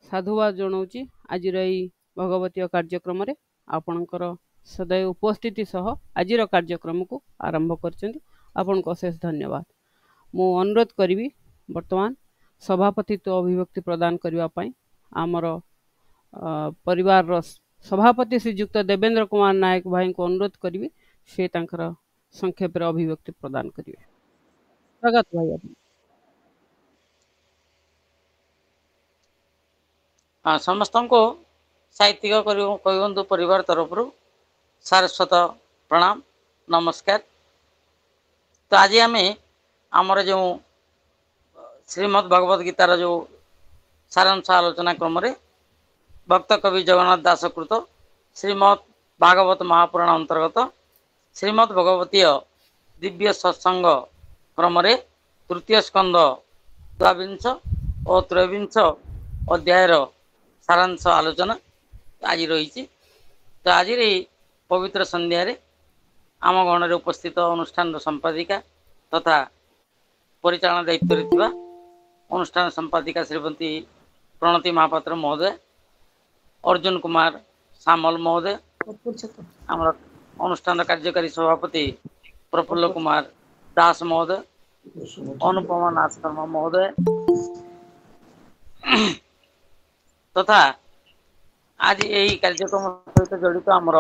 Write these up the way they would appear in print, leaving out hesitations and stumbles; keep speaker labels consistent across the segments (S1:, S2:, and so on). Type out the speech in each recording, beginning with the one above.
S1: साधुवाद जनाऊँची आजिर एई भगवतीय कार्यक्रम रे आपणकर सदैव उपस्थिति सह आजिर कार्यक्रम को आरंभ करछन्ती। आपनको अशेष धन्यवाद। मु अनुरोध करी वर्तमान सभापतित्व अभिव्यक्ति प्रदान करने पाई आमर परिवार रो सभापति श्रीयुक्त देवेंद्र कुमार नायक भाई को अनुरोध करी से तांकर संक्षेप अभिव्यक्ति प्रदान करेंगे। स्वागत भाई आप।
S2: हाँ समस्त को साहित्यिक कविबंधु परिवार तरफ सारस्वत प्रणाम नमस्कार। तो आज आम आमर जो श्रीमद् भगवद गीतार जो सारांश आलोचना क्रम भक्त कवि जगन्नाथ दास कृत श्रीमद् भागवत महापुराण अंतर्गत श्रीमद् भगवतीय दिव्य सत्संग क्रम तृतीय स्कंद द्वाविंश और त्रयोविंश अध्यायर सारांश आलोचना आज रही। तो आज पवित्र संध्यारे आम गण में उपस्थित अनुष्ठान संपादिका तथा परिचालना दायित्व अनुष्ठान संपादिका श्रीमती प्रणति महापात्र महोदय, अर्जुन कुमार सामल महोदय, आम अनुष्ठान कार्यकारी सभापति प्रफुल्ल कुमार दास महोदय, अनुपमा नाथ शर्मा महोदय तथा आज यही कार्यक्रम सहित जड़ित आमर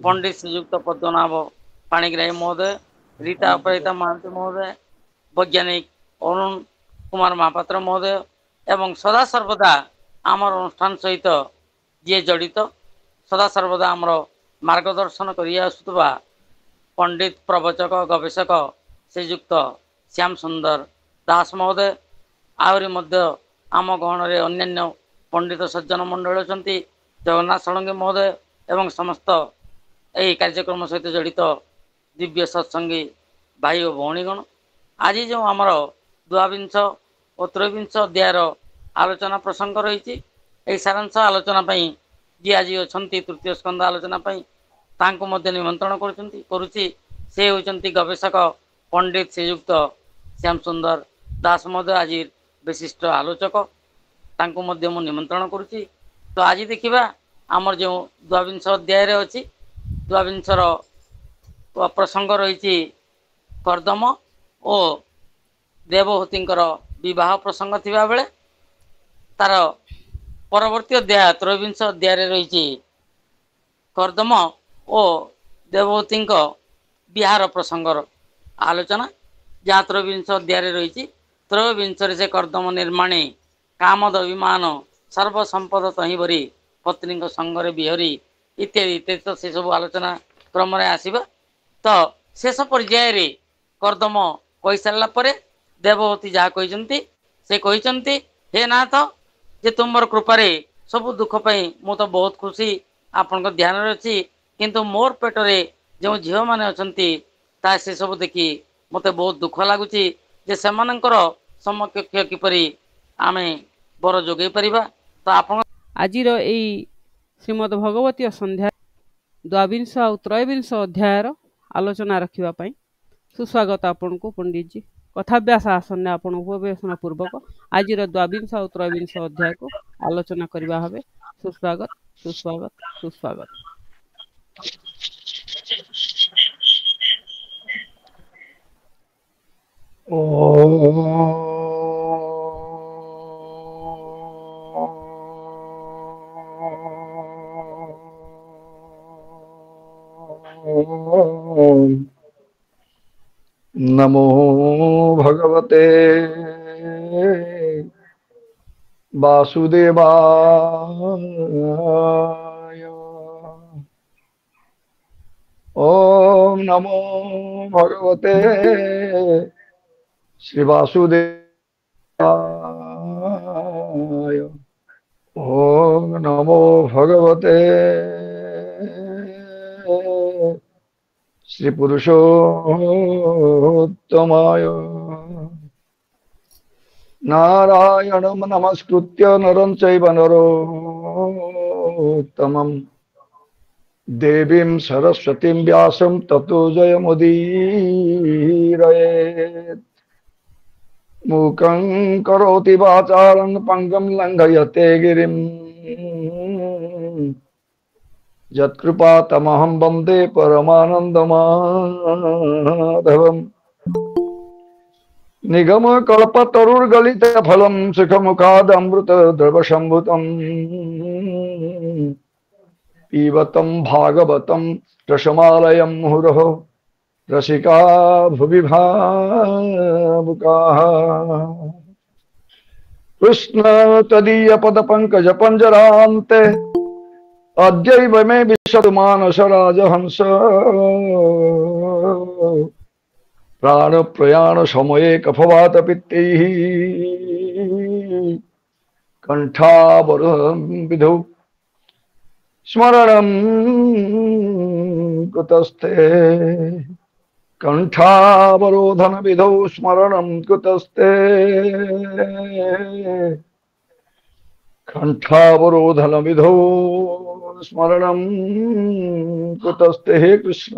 S2: पंडित श्रीयुक्त पद्मनाभ पाणिग्राही महोदय, रीता अपराजिता महांती महोदय, वैज्ञानिक अरुण कुमार महापात्र महोदय एवं सदा सर्वदा आमर अनुष्ठान सहित जी जड़ित सदा सर्वदा आमर मार्गदर्शन करिया पंडित प्रवचक गवेषक श्रीयुक्त श्याम सुंदर दास महोदय, आहरी मध्य आम गहन में अन्यान्य पंडित सज्जन मंडल अछंती, जगन्नाथ षडंगी महोदय एवं समस्त यही कार्यक्रम सहित जड़ित दिव्य सत्संगी भाई और भौणीगण। आज जो आमर द्वाविंश और त्रयोविंश अध्यायर आलोचना प्रसंग रही सारांश आलोचना जी आज अच्छा तृतीय स्कंद आलोचना निमंत्रण करुच्ची से होती गवेषक पंडित श्रीयुक्त श्याम सुंदर दास महोदय आज विशिष्ट आलोचक तांको निमंत्रण करुच्ची। तो आज देखा आमर जो द्वाविंश अध्याय अच्छी द्वाविंशर प्रसंग रही कर्दम और देवहूति विवाह प्रसंग थिबा बेले तार परवर्ती अध्याय त्रयोविंश अध्याय रही कर्दम और देवहूति विहार प्रसंग आलोचना, जहाँ त्रयोविंश अध्याय रही त्रयोविंश से कर्दम निर्माणी कामद अभिमान सर्वसंपद तही भरी पत्नी संगरे बिहरी इत्यादि इत्यादि। तो से सब आलोचना क्रम आसवा। तो शेष पर्याय कर्दम कही सारा पर देवहूति जहाँ कहते से कहते हे नाथ जे तुम कृपारे सब दुख पाई मु तो बहुत खुशी आपण ध्यान अच्छी, किंतु मोर पेटरे जो झील मैंने अच्छा से सब देखी मत बहुत दुख लगुच जे सेमानंकर समकक्ष किपरि आमे बर जोगे परिबा। तो आपण
S1: आजिर एई श्रीमद् भगवतीय संध्या द्वाविंश और त्रयोविंश अध्यायर आलोचना रखिबा पई सुस्वागत आपन को पंडित जी। कथाभ्यास आसन आपन उपवेशना पूर्वक आजिर द्वाविंश और त्रयोविंश अध्याय को आलोचना करबा हबे। सुस्वागत सुस्वागत सुस्वागत।
S3: नमो भगवते वासुदेवाय। ओम नमो भगवते श्री वासुदेवाय। ओम नमो भगवते श्री पुरुषोत्तमाय। नारायणं नमस्कृत्य नरं चैव नरोत्तमं देवीं सरस्वतीं व्यासं ततो जयमुदीरयेत्। मूकं करोति वाचालं पंगं लंघयते गिरिं यत्कृपातमहं वन्दे परमानन्दमाधवम् निगम कल्पतरुर्गलित फलं सुखमुखादमृत द्रवसंभुतम् पीबतं भागवतं रसमालयं मुहुरहो रसिका भुवि भावुकाः कृष्ण तदीय पद पंकज पंजरान्ते अद्यैव मे विशतु मानस राजहंस प्राण प्रयाण समये कफवात पित्तैः कंठावरोधं विधौ स्मरणं कुतस्ते कंठावरोधन विधौ स्मरणं कुतस्ते कंठावरोधन विधौ स्मरणं कुतस्ते। हे कृष्ण,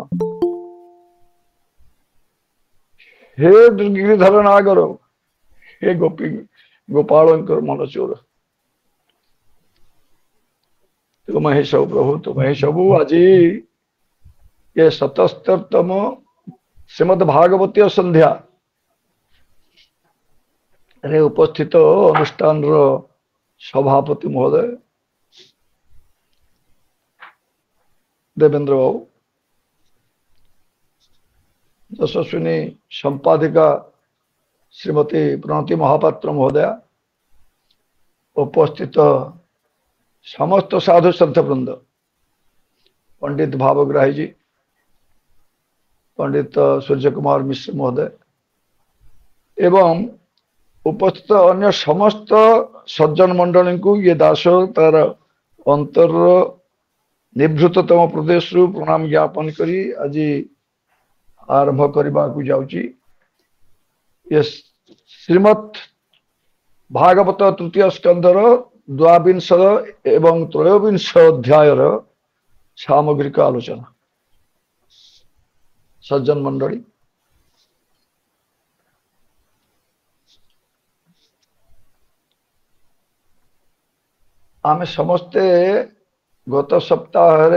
S3: हे गिरिधर नागर, हे गोपी गोपालंकर मनचोर, तुम ही सब प्रभु, तुम ही सबू। आज ये 77तम श्रीमद् भागवतीय संध्या रे उपस्थित अनुष्ठान सभापति महोदय देवेंद्र बाबू, यशस्विनी संपादिका श्रीमती प्रणति महापात्र महोदया, उपस्थित समस्त साधु संत वृंद, पंडित भावग्राही जी, पंडित सूर्य कुमार मिश्र महोदय एवं उपस्थित अन्य समस्त सज्जन मंडली को ये दास तार अंतर निभृततम प्रदेश रु प्रणाम ज्ञापन करी आज आरंभ करने को जाऊँगी। ये श्रीमद् भागवत तृतीय स्कंदर द्वाविंश एवं त्रयोविंश अध्यायर सामग्रिक आलोचना। सज्जन मंडली, आमे समस्ते गत सप्ताह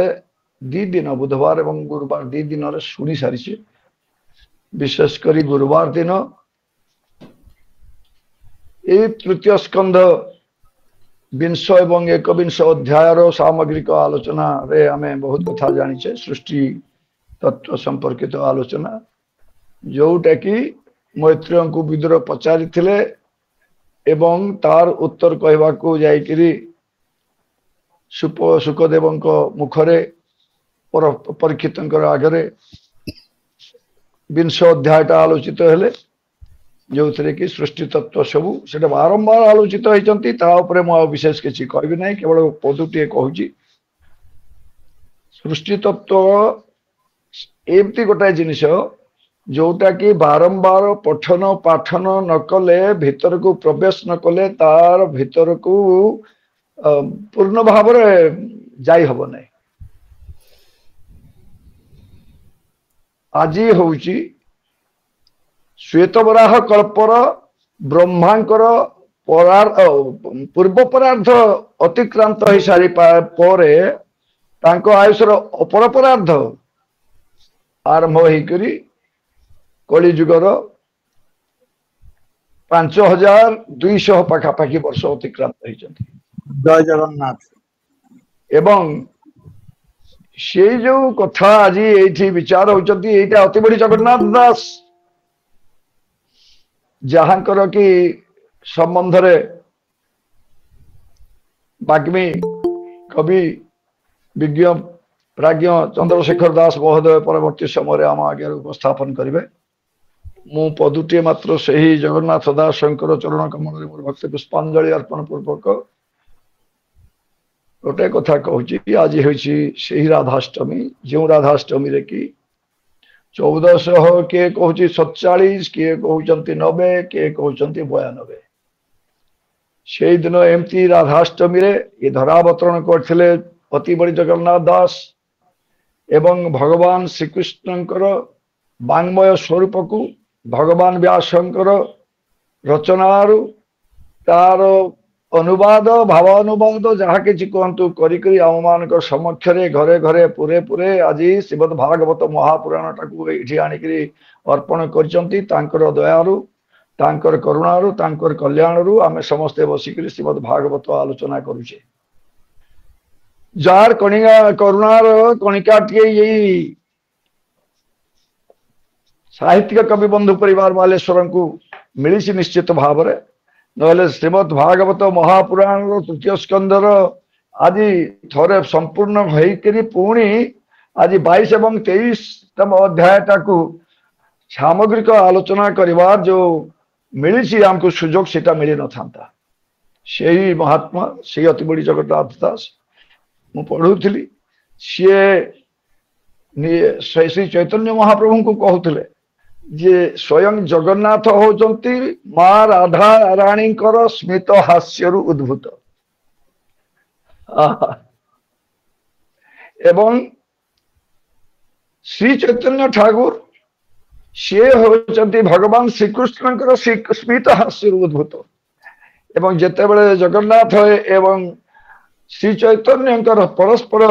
S3: दी दिन बुधवार एवं गुरुवार दी दिन शुणी सारी, विशेष करी गुरुवार दिन ये तृतीय स्कंध विंश एवं एकविंश अध्यायर सामग्रिक आलोचना रे आमे बहुत कथा जानिचे। सृष्टि तत्व संपर्कित आलोचना जोटा कि मैत्रेय को विदुर पचारि थिले एवं तार उत्तर कहवा को जाइकिरी सुखदेव मुखरे परीक्षित आगे विंश अध्यायटा आलोचित हेले, जो थे कि सृष्टि तत्व सबू से बारंबार आलोचित होती। विशेष किसी कहबी ना, केवल पदुटे कहूँ सृष्टि तत्व एमती गोटाए जिनिस जोटा कि बारंबार पठन पाठन न कले भीतर को प्रवेश न कले तार भीतर को पूर्ण भाव जाई हब नहीं। आज हूँ श्वेतवराह कल्पर ब्रह्मांकर पूर्व परार्ध अतिक्रांत हो सारी आयुषर अपर परार्ध आरंभ होकर कलिजुगर 5200 पाखापाखि वर्ष अतिक्रांत होती।
S4: जय जगन्नाथ।
S3: एवं से जो कथा आज ये विचार होती ये अति बड़ी जगन्नाथ दास जहांकर कि संबंध रे वाग्मी कवि विज्ञ प्राज्ञ चंद्रशेखर दास महोदय परवर्ती समय आम आगे उपस्थापन करेंगे। मु पदुटे मात्र से ही जगन्नाथ दास शंकर चरण कमल मोर भक्ति पुष्पांजलि अर्पण पूर्वक गोटे कथा कहूँ। आज हूँ राधाष्टमी, जो राधाष्टमी रे कि 1400 किए कहूँ 47 किए कहते 90 किए कहते 92 से दिन एमती राधाष्टमी रे ये धरावतरण करथिले अति बड़ी जगन्नाथ दास एवं भगवान श्रीकृष्णकर वांग्मय स्वरूप को भगवान व्यासंकर रचनारू तार अनुवाद भाव अनुवाद जहाँ किसी कहतु करी आम मान समक्ष घरे घरे पुरे पुरे आज श्रीमद भागवत महापुराण टाक ये आणिकी अर्पण कर दयारू तांकर करुणारू तांकर कल्याणरू आमे समस्ते बसिक श्रीमद भागवत आलोचना करुचे जार कणिका करुणार कणिका टे यही साहित्यिक कवि बंधु परिवार बालेश्वर को मिली निश्चित भाव में नहले श्रीमद भागवत महापुराण तृतीय स्कंदर आज थरे संपूर्ण होकर पुणी आज 22 और 23तम अध्याय टाकू सामग्रिक आलोचना करिवार जो मिली आमको सुजोग सेटा मिली न था से ही महात्मा से अति बड़ी जगन्नाथ दास मु पढ़ुली सी श्री चैतन्य महाप्रभु को कहते जे स्वयं जगन्नाथ होचंती मां राधा रानी स्मित हास्यरु उद्भूत एवं श्री चैतन्य ठाकुर सी होचंती भगवान श्रीकृष्ण स्मित हास्यरु उद्भूत एवं जेते बेले जगन्नाथ एवं श्री चैतन्य परस्पर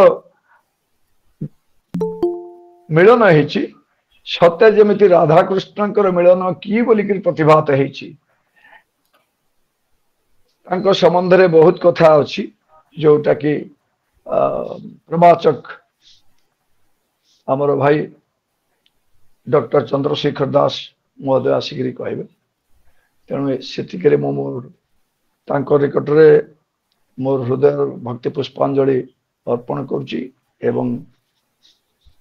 S3: मिलन है सत्य जमी राधाकृष्ण मिलन कि बोलिक प्रतिभात हो संबंध में बहुत कथा अच्छी जोटा कि प्रवाचक आमर भाई डॉक्टर चंद्रशेखर दास महोदय आसिक कहे तेणु से मोर निकट में मोर हृदय भक्ति पुष्पांजलि अर्पण करुच्ची एवं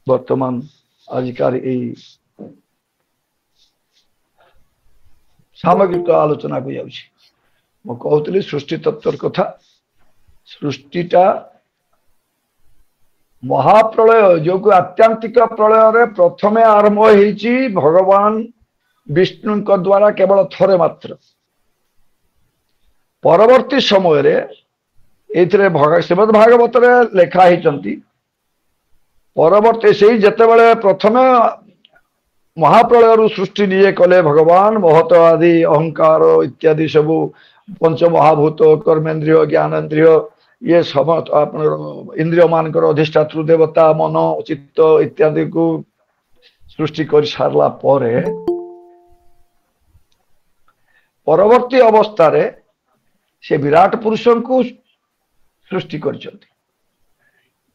S3: वर्तमान आजिकार सामग्रिक आलोचना को कहती सृष्टि तत्व कथा सृष्टिटा महाप्रलय जो आत्यांतिक प्रलय रे प्रथम आरंभ होईची भगवान विष्णु द्वारा केवल थरे मात्र परवर्ती समय रे श्रीमद भागवत लेखा ही परवर्ती से जिते बड़े प्रथम महाप्रलय सृष्टि निये कले भगवान महत आदि अहंकार इत्यादि सबू पंच महाभूत कर्मेन्द्रिय ज्ञानेन्द्रिय ये समस्त इंद्रिय मान अधिष्ठातृ देवता मन चित्त इत्यादि को सृष्टि कर सारला परवर्ती अवस्था रे से विराट पुरुष को सृष्टि कर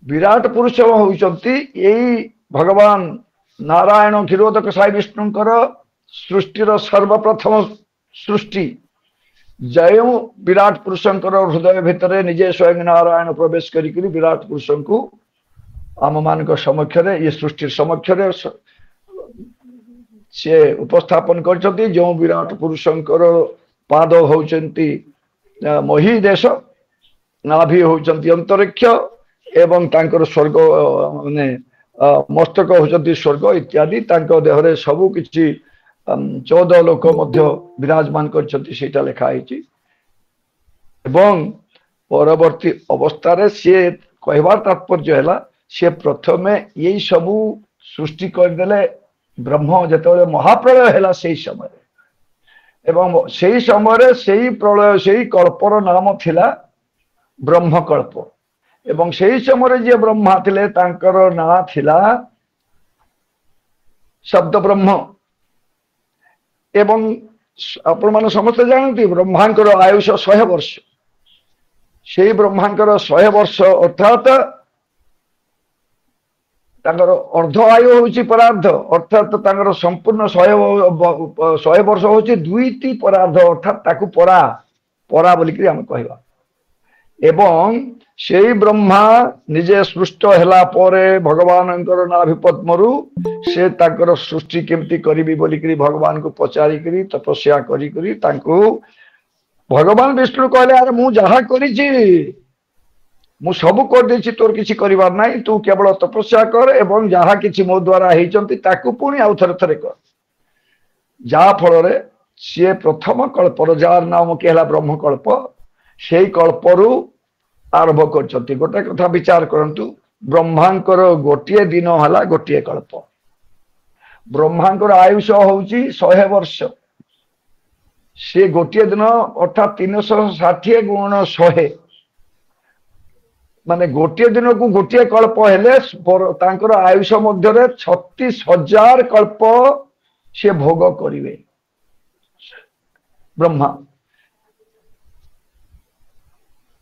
S3: विराट पुरुष होती यही भगवान नारायण क्षीरोदक साई विष्णुंकर सृष्टिर सर्वप्रथम सृष्टि जो विराट पुरुषंकर हृदय भितर निजे स्वयं नारायण प्रवेश करी विराट पुरुष को आम मान समक्ष ये सृष्टि समक्ष से उपस्थापन कर जो विराट पुरुषंकर पाद होचंती मही देश नाभि होचंती अंतरिक्ष एवं तांकर स्वर्ग माने मस्तक होचंती स्वर्ग इत्यादि तांको देहरे सबु किछि 14 लोक मध्य विराजमान करछंती सेटा लेखा आइछि एवं परवर्ती अवस्था रे से कहबार तात्पर्य हैला से प्रथमे यही सबु सृष्टि कर देले ब्रह्म जेतेबेले महाप्रलय हैला सेही समय एवं सेही समय सेही प्रलय सेही कल्पर नाम थिला ब्रह्मकल्प एवं सेही समय जे ब्रह्मा थिले तांकर ना थिला शब्द ब्रह्म एवं आपण माने समस्त जानती ब्रह्मांकर आयुष 100 वर्ष से ब्रह्मांकर 100 वर्ष अर्थात तांकर अर्ध आयु होची परार्ध अर्थात तांकर संपूर्ण 100 वर्ष होची दुईटी परार्ध अर्थात ताकू परा परा बोलिक हम कहवा एवं से ब्रह्मा निजे सृष्ट हैला परे भगवान नाभि पद्मरु से ताकर सृष्टि केमती करी बोलिक भगवान को पचारि करी तपस्या करी करी तांको भगवान विष्णु कहले अरे मु जहा करिछि मु सब कर देछि तोर किछि करिवार नाही तू केवल तपस्या कर एवं जहा किछि मो द्वारा हेचंती ताकू पुणी आउ थरे थरे कर जा फल रे से प्रथम कल्पर जार नाम केला ब्रह्म कल्प सेई कल्परु आरंभ करछंती गोटे कथा विचार करंतु ब्रह्मांकर गोटिए दिन हला गोटिए कल्प ब्रह्मांकर आयुष होउची 100 वर्ष से गोटे दिन अर्थात 360 गुणन 100 माने गोटे दिन को गोटे कल्प हेले तांकर आयुष मध्य 36,000 कल्प से भोग करिवे ब्रह्मा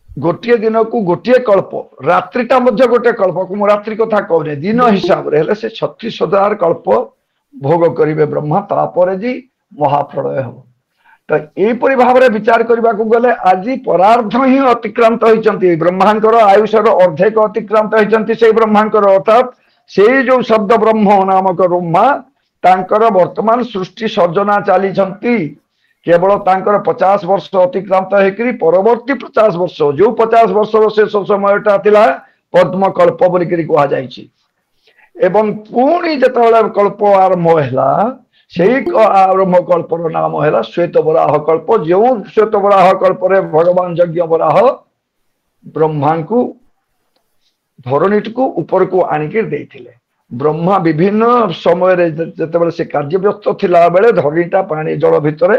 S3: गोटे दिन को गोटे कल्प रात्रिटा मध्य गोटे कल्प को रात्रि कथा कहने दिन हिसाब रे हेले से 36,000 कल्प भोग करिवे ब्रह्मा तापर जी महाप्रलय हो तो यहीपरि भाव में विचार करने को गले आज परार्ध ही अतिक्रांत होती ब्रह्मांकर आयुषर अर्धेक अतिक्रांत होती से ब्रह्मांकर अर्थात से जो शब्द ब्रह्म नामक ब्रह्मा तांकर वर्तमान सृष्टि सर्जना चली केवल तांकर 50 वर्ष अतिक्रांत होकर परवर्ती 50 वर्ष जो 50 वर्ष शेष समयटा थिला पद्मकल्प बोलिकी कहुई एवं पुणी जिते कल्प आरंभ है से आरंभ कल्पर नाम है श्वेत बराह कल्प जो श्वेत बराह कल्प भगवान यज्ञ बराह ब्रह्मा को धरणी को ऊपर को आनिक देते ब्रह्मा विभिन्न समय जिते से कार्य व्यस्त थिला बेले धरणीटा पानी जल भितर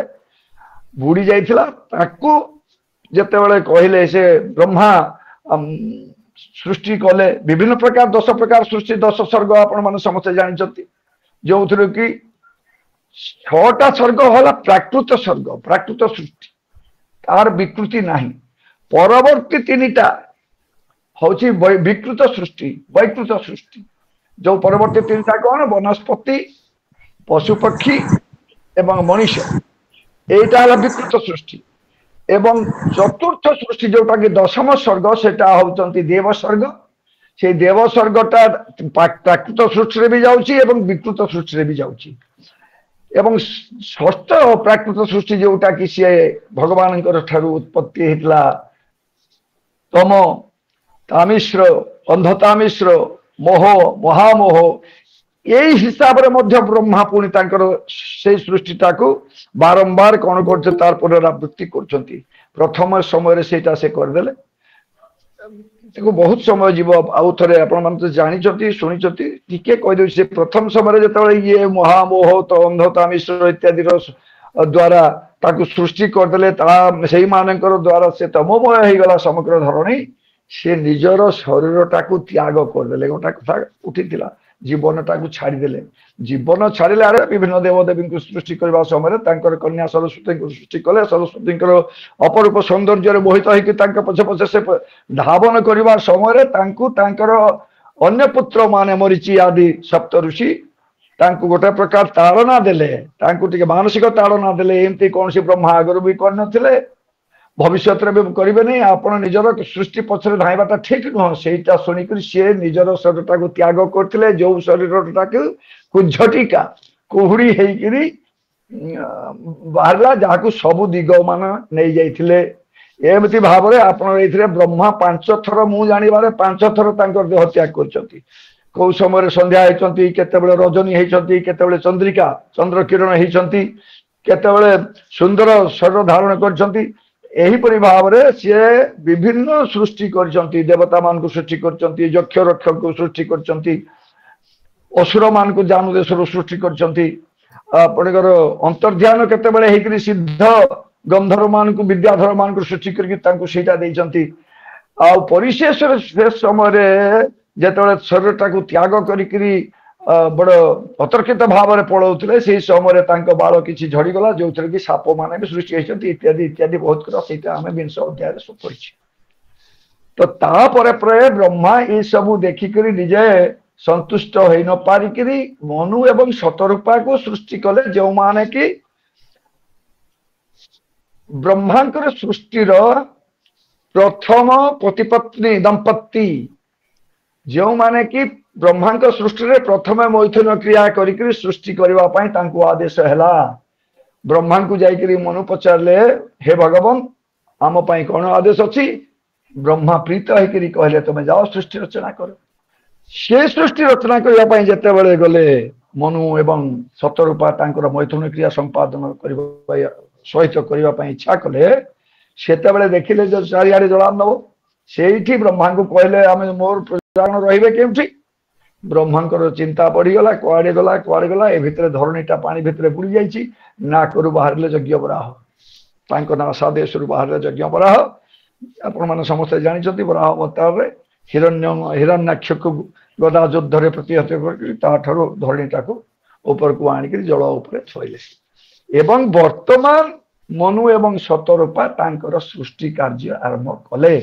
S3: बुड़ी जाइथिला ताकू जिते कहले से ब्रह्मा सृष्टि कले विभिन्न प्रकार 10 प्रकार सृष्टि 10 सर्ग आपण माने समस्त जानते जो थी कि 6टा सर्ग होला प्राकृत सर्ग प्राकृत सृष्टि तार विकृति नहीं परवर्ती 3टा हूँ विकृत सृष्टि वैकृत सृष्टि जो परवर्ती 3टा कौन वनस्पति पशुपक्षी एवं मनुष्य एटा है विकृत सृष्टि एवं चतुर्थ सृष्टि जोटा कि 10म सर्ग सेटा होचंती देव सर्ग से देव सर्गटा प्राकृत सृष्टि भी जाउची एवं विकृत सृष्टि भी जाउची एवं षष्ठ प्राकृत सृष्टि जोटा कि सी भगवान उत्पत्ति होता तम तामिश्र अंधतामिश्र मोह महामोह यही हिसाब रे मध्य ब्रह्मा पुणी से सृष्टिटा को बारंबार कौन कर तार पुनरावृत्ति करछंती प्रथम समय सेटा से करदेले बहुत समय जीव आउ थे आप जानी शुणी टीके कहीदे से प्रथम समय जो ये महामोह तो अंधता मिश्र इत्यादि द्वारा ताकू सृष्टि करदे से द्वारा से तमोमय हो गला समग्र धरणी से निजर शरीर टाकू त्याग करदे गोटा कथा उठी जीवन टाकू छाड़देले जीवन छाड़े आरे विभिन्न देवदेवी को सृष्टि करने समय कन्या सरस्वती को सृष्टि कले सरस्वती अपरूप सौंदर्य मोहित होकर पछे पछे से धावन करने समय अन्य पुत्र माने मरीचि आदि सप्त ऋषि गोटे प्रकार ताड़ना देले मानसिक ताड़ना देले एमती कौन सी ब्रह्मा आगर भी कर भविष्य भी करेंगे नहीं आप निजर सृष्टि पछरे धाइबाटा ठीक नुह से शुणिक सी निजर शरीरटा को त्याग करते जो शरीरटा को झटिका कुहुड़ी होकर बाहरला जहाँ सबू दिग मान नहीं जाइए एमती भाव में आप ब्रह्मा 5 थर मु जानिबारे 5 थर देह त्याग कर कौ समय संध्या होती केतबेले रजनी होती केतबेले चंद्रिका चंद्र किरण होती केतबेले सुंदर शरीर धारण कर एहीपरि भाव में सी विभिन्न सृष्टि करछंती देवता मान को सृष्टि करछंती यक्ष रक्षक को सृष्टि करछंती असुर मान को जानु देश सृष्टि करछंती आपणकर अंतर्ध्यान केतेबेले हेकरी सिद्ध गंधर्व मान को विद्याधर मान को सृष्टि करके तांको सेटा देछंती आ परिशेष समय जेतबेले शरीरटा को त्याग करिकरी बड़ अतर्कित भाव में पढ़ाऊे से समय बाल किसी झड़गला जो थे कि साप मान भी सृष्टि होती इत्यादि इत्यादि बहुत करा आम 20 अध्याय पढ़ी तो तापर ब्रह्मा ये सबू देखिक निजे संतुष्ट हो न पारिक मनु एवं शतरूपा को सृष्टि कले जो माने कि ब्रह्मांकर सृष्टिर प्रथम पतिपत्नी दंपत्ति जो माने कि ब्रह्मांक सृष्टि प्रथम मैथुन क्रिया करी सृष्टि करने आदेश है ब्रह्मा को जाकरी मनु पचारे हे भगवान आम कौन आदेश अच्छी ब्रह्मा प्रीत होकर कहले तुम जाओ सृष्टि रचना कर से सृष्टि रचना करने जिते बड़े गले मनु एवं शतरूपा मैथुन क्रिया संपादन सहित करने इच्छा कले से देखिले जो चारिआडे जला नब से ब्रह्मा को कहले आम मोर प्रजागण रही केमठी ब्रह्मांकर चिंता बढ़ीगला कुआड़े गला ए भितर धरणीटा पानी भितर बुड़ी जाइए नाकरू बाहर यज्ञ बराह नासा देश बाहर यज्ञ बराह आपण मैंने समस्ते जानते बराह अवतार हिरण्याक्ष को गदा युद्ध प्रतिहत कर धरणीटा को ऊपर को आणिक जल उपर थोइले एवं वर्तमान मनु एवं शतरूपा तांकर सृष्टि कार्य आरंभ कले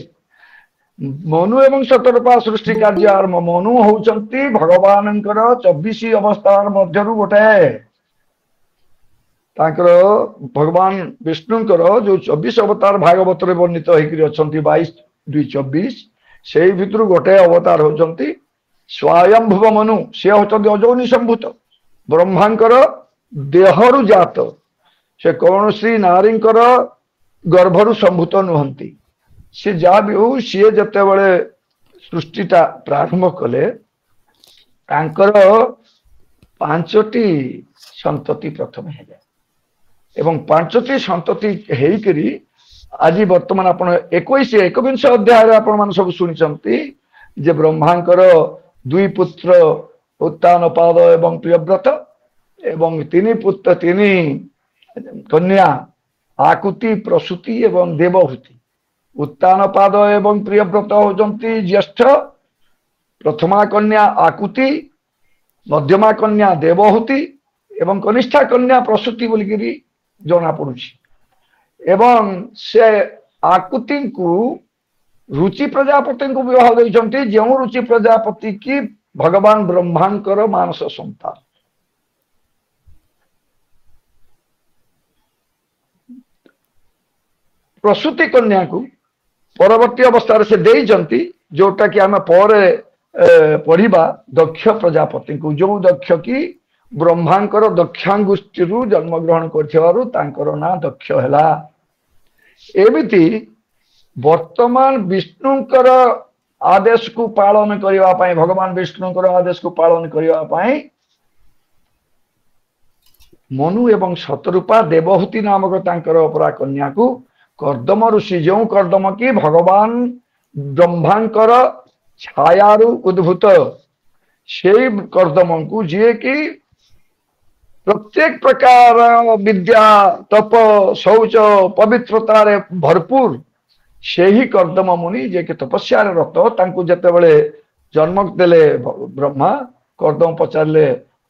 S3: मनु एवं शतरूपा सृष्टि कार्य आरंभ मनु होउचंती भगवान 24 अवतार मध्यरु गोटे तांकर भगवान विष्णुंकर जो 24 अवतार भागवत रे वर्णित होइकरी अछंती 22-24 सेही भितरु गोटे अवतार होउचंती स्वयंभुव मनु से होचंती अजौनी संभूत ब्रह्मांकर देहरु जात से कौन सी नारींकर गर्भरु संभूत नुहंती सी जा भी हो सी जते बळे सृष्टिटा प्रारंभ कले तांकर 5टी संतति प्रथम हे एवं 5टी संतति हेकरी आज वर्तमान आपण 21 अध्याय आपण मान सब सुनिचंती जे ब्रह्मांकर 2 पुत्र उत्तानपाद एवं प्रियव्रत एवं 3 पुत्र 3 कन्या आकुति प्रसूति एवं देवहूति उत्तानपाद एवं प्रियव्रत होचंती ज्येष्ठ प्रथमा कन्या आकुति मध्यमा कन्या देवहूति एवं कनिष्ठा कन्या प्रसूति बोलिकी जना पड़ुछि एवं से आकुति को रुचि प्रजापति को विवाह देइछंती जो रुचि प्रजापति की भगवान ब्रह्मांकर मानस संतान प्रसूति कन्या को परवर्ती अवस्था से देइछंती जोटा कि आम पर पढ़िबा दक्ष प्रजापति को जो दक्ष की ब्रह्मांकर दक्षांगुष्ठी जन्म ग्रहण कर ना दक्ष है एमिति वर्तमान विष्णुंकर आदेश को पालन करने भगवान विष्णुंकर आदेश को पालन करने मनु एवं शतरूपा देवहूति नामक तांकर अपरा कन्या को कर्दम ऋषि जो कर्दम की भगवान ब्रह्मांकर छायारु उद्भूत से कर्दम को जी की प्रत्येक प्रकार विद्या तप शौच पवित्रता रे भरपूर से ही कर्दम मुनि जे कि तपस्या रत तांको जते बेले जन्म देले ब्रह्मा कर्दम पचारे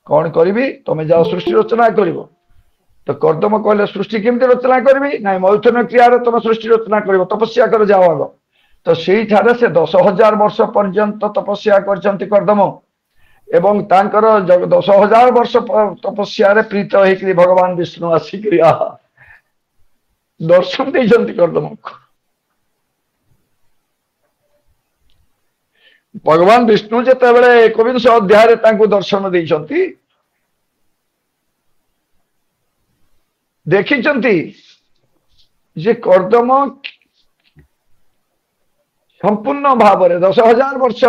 S3: कौन करी तमें जाओ सृष्टि रचना कर तो कर्दम कहले सृष्टि केमती रचना करी ना मैथुन क्रिया तुम सृष्टि रचना कर तपस्या कर जाओ आग तो से 10,000 वर्ष पर्यंत तपस्या करछंती कर्दम एवं तांकर 10,000 वर्ष तपस्या प्रीत होकर भगवान विष्णु आसिक दर्शन देइछंती कर्दम भगवान विष्णु जेते बेले 21 अध्याय दर्शन देइछंती देखिछंती जे कर्दम संपूर्ण भाव 10,000 वर्ष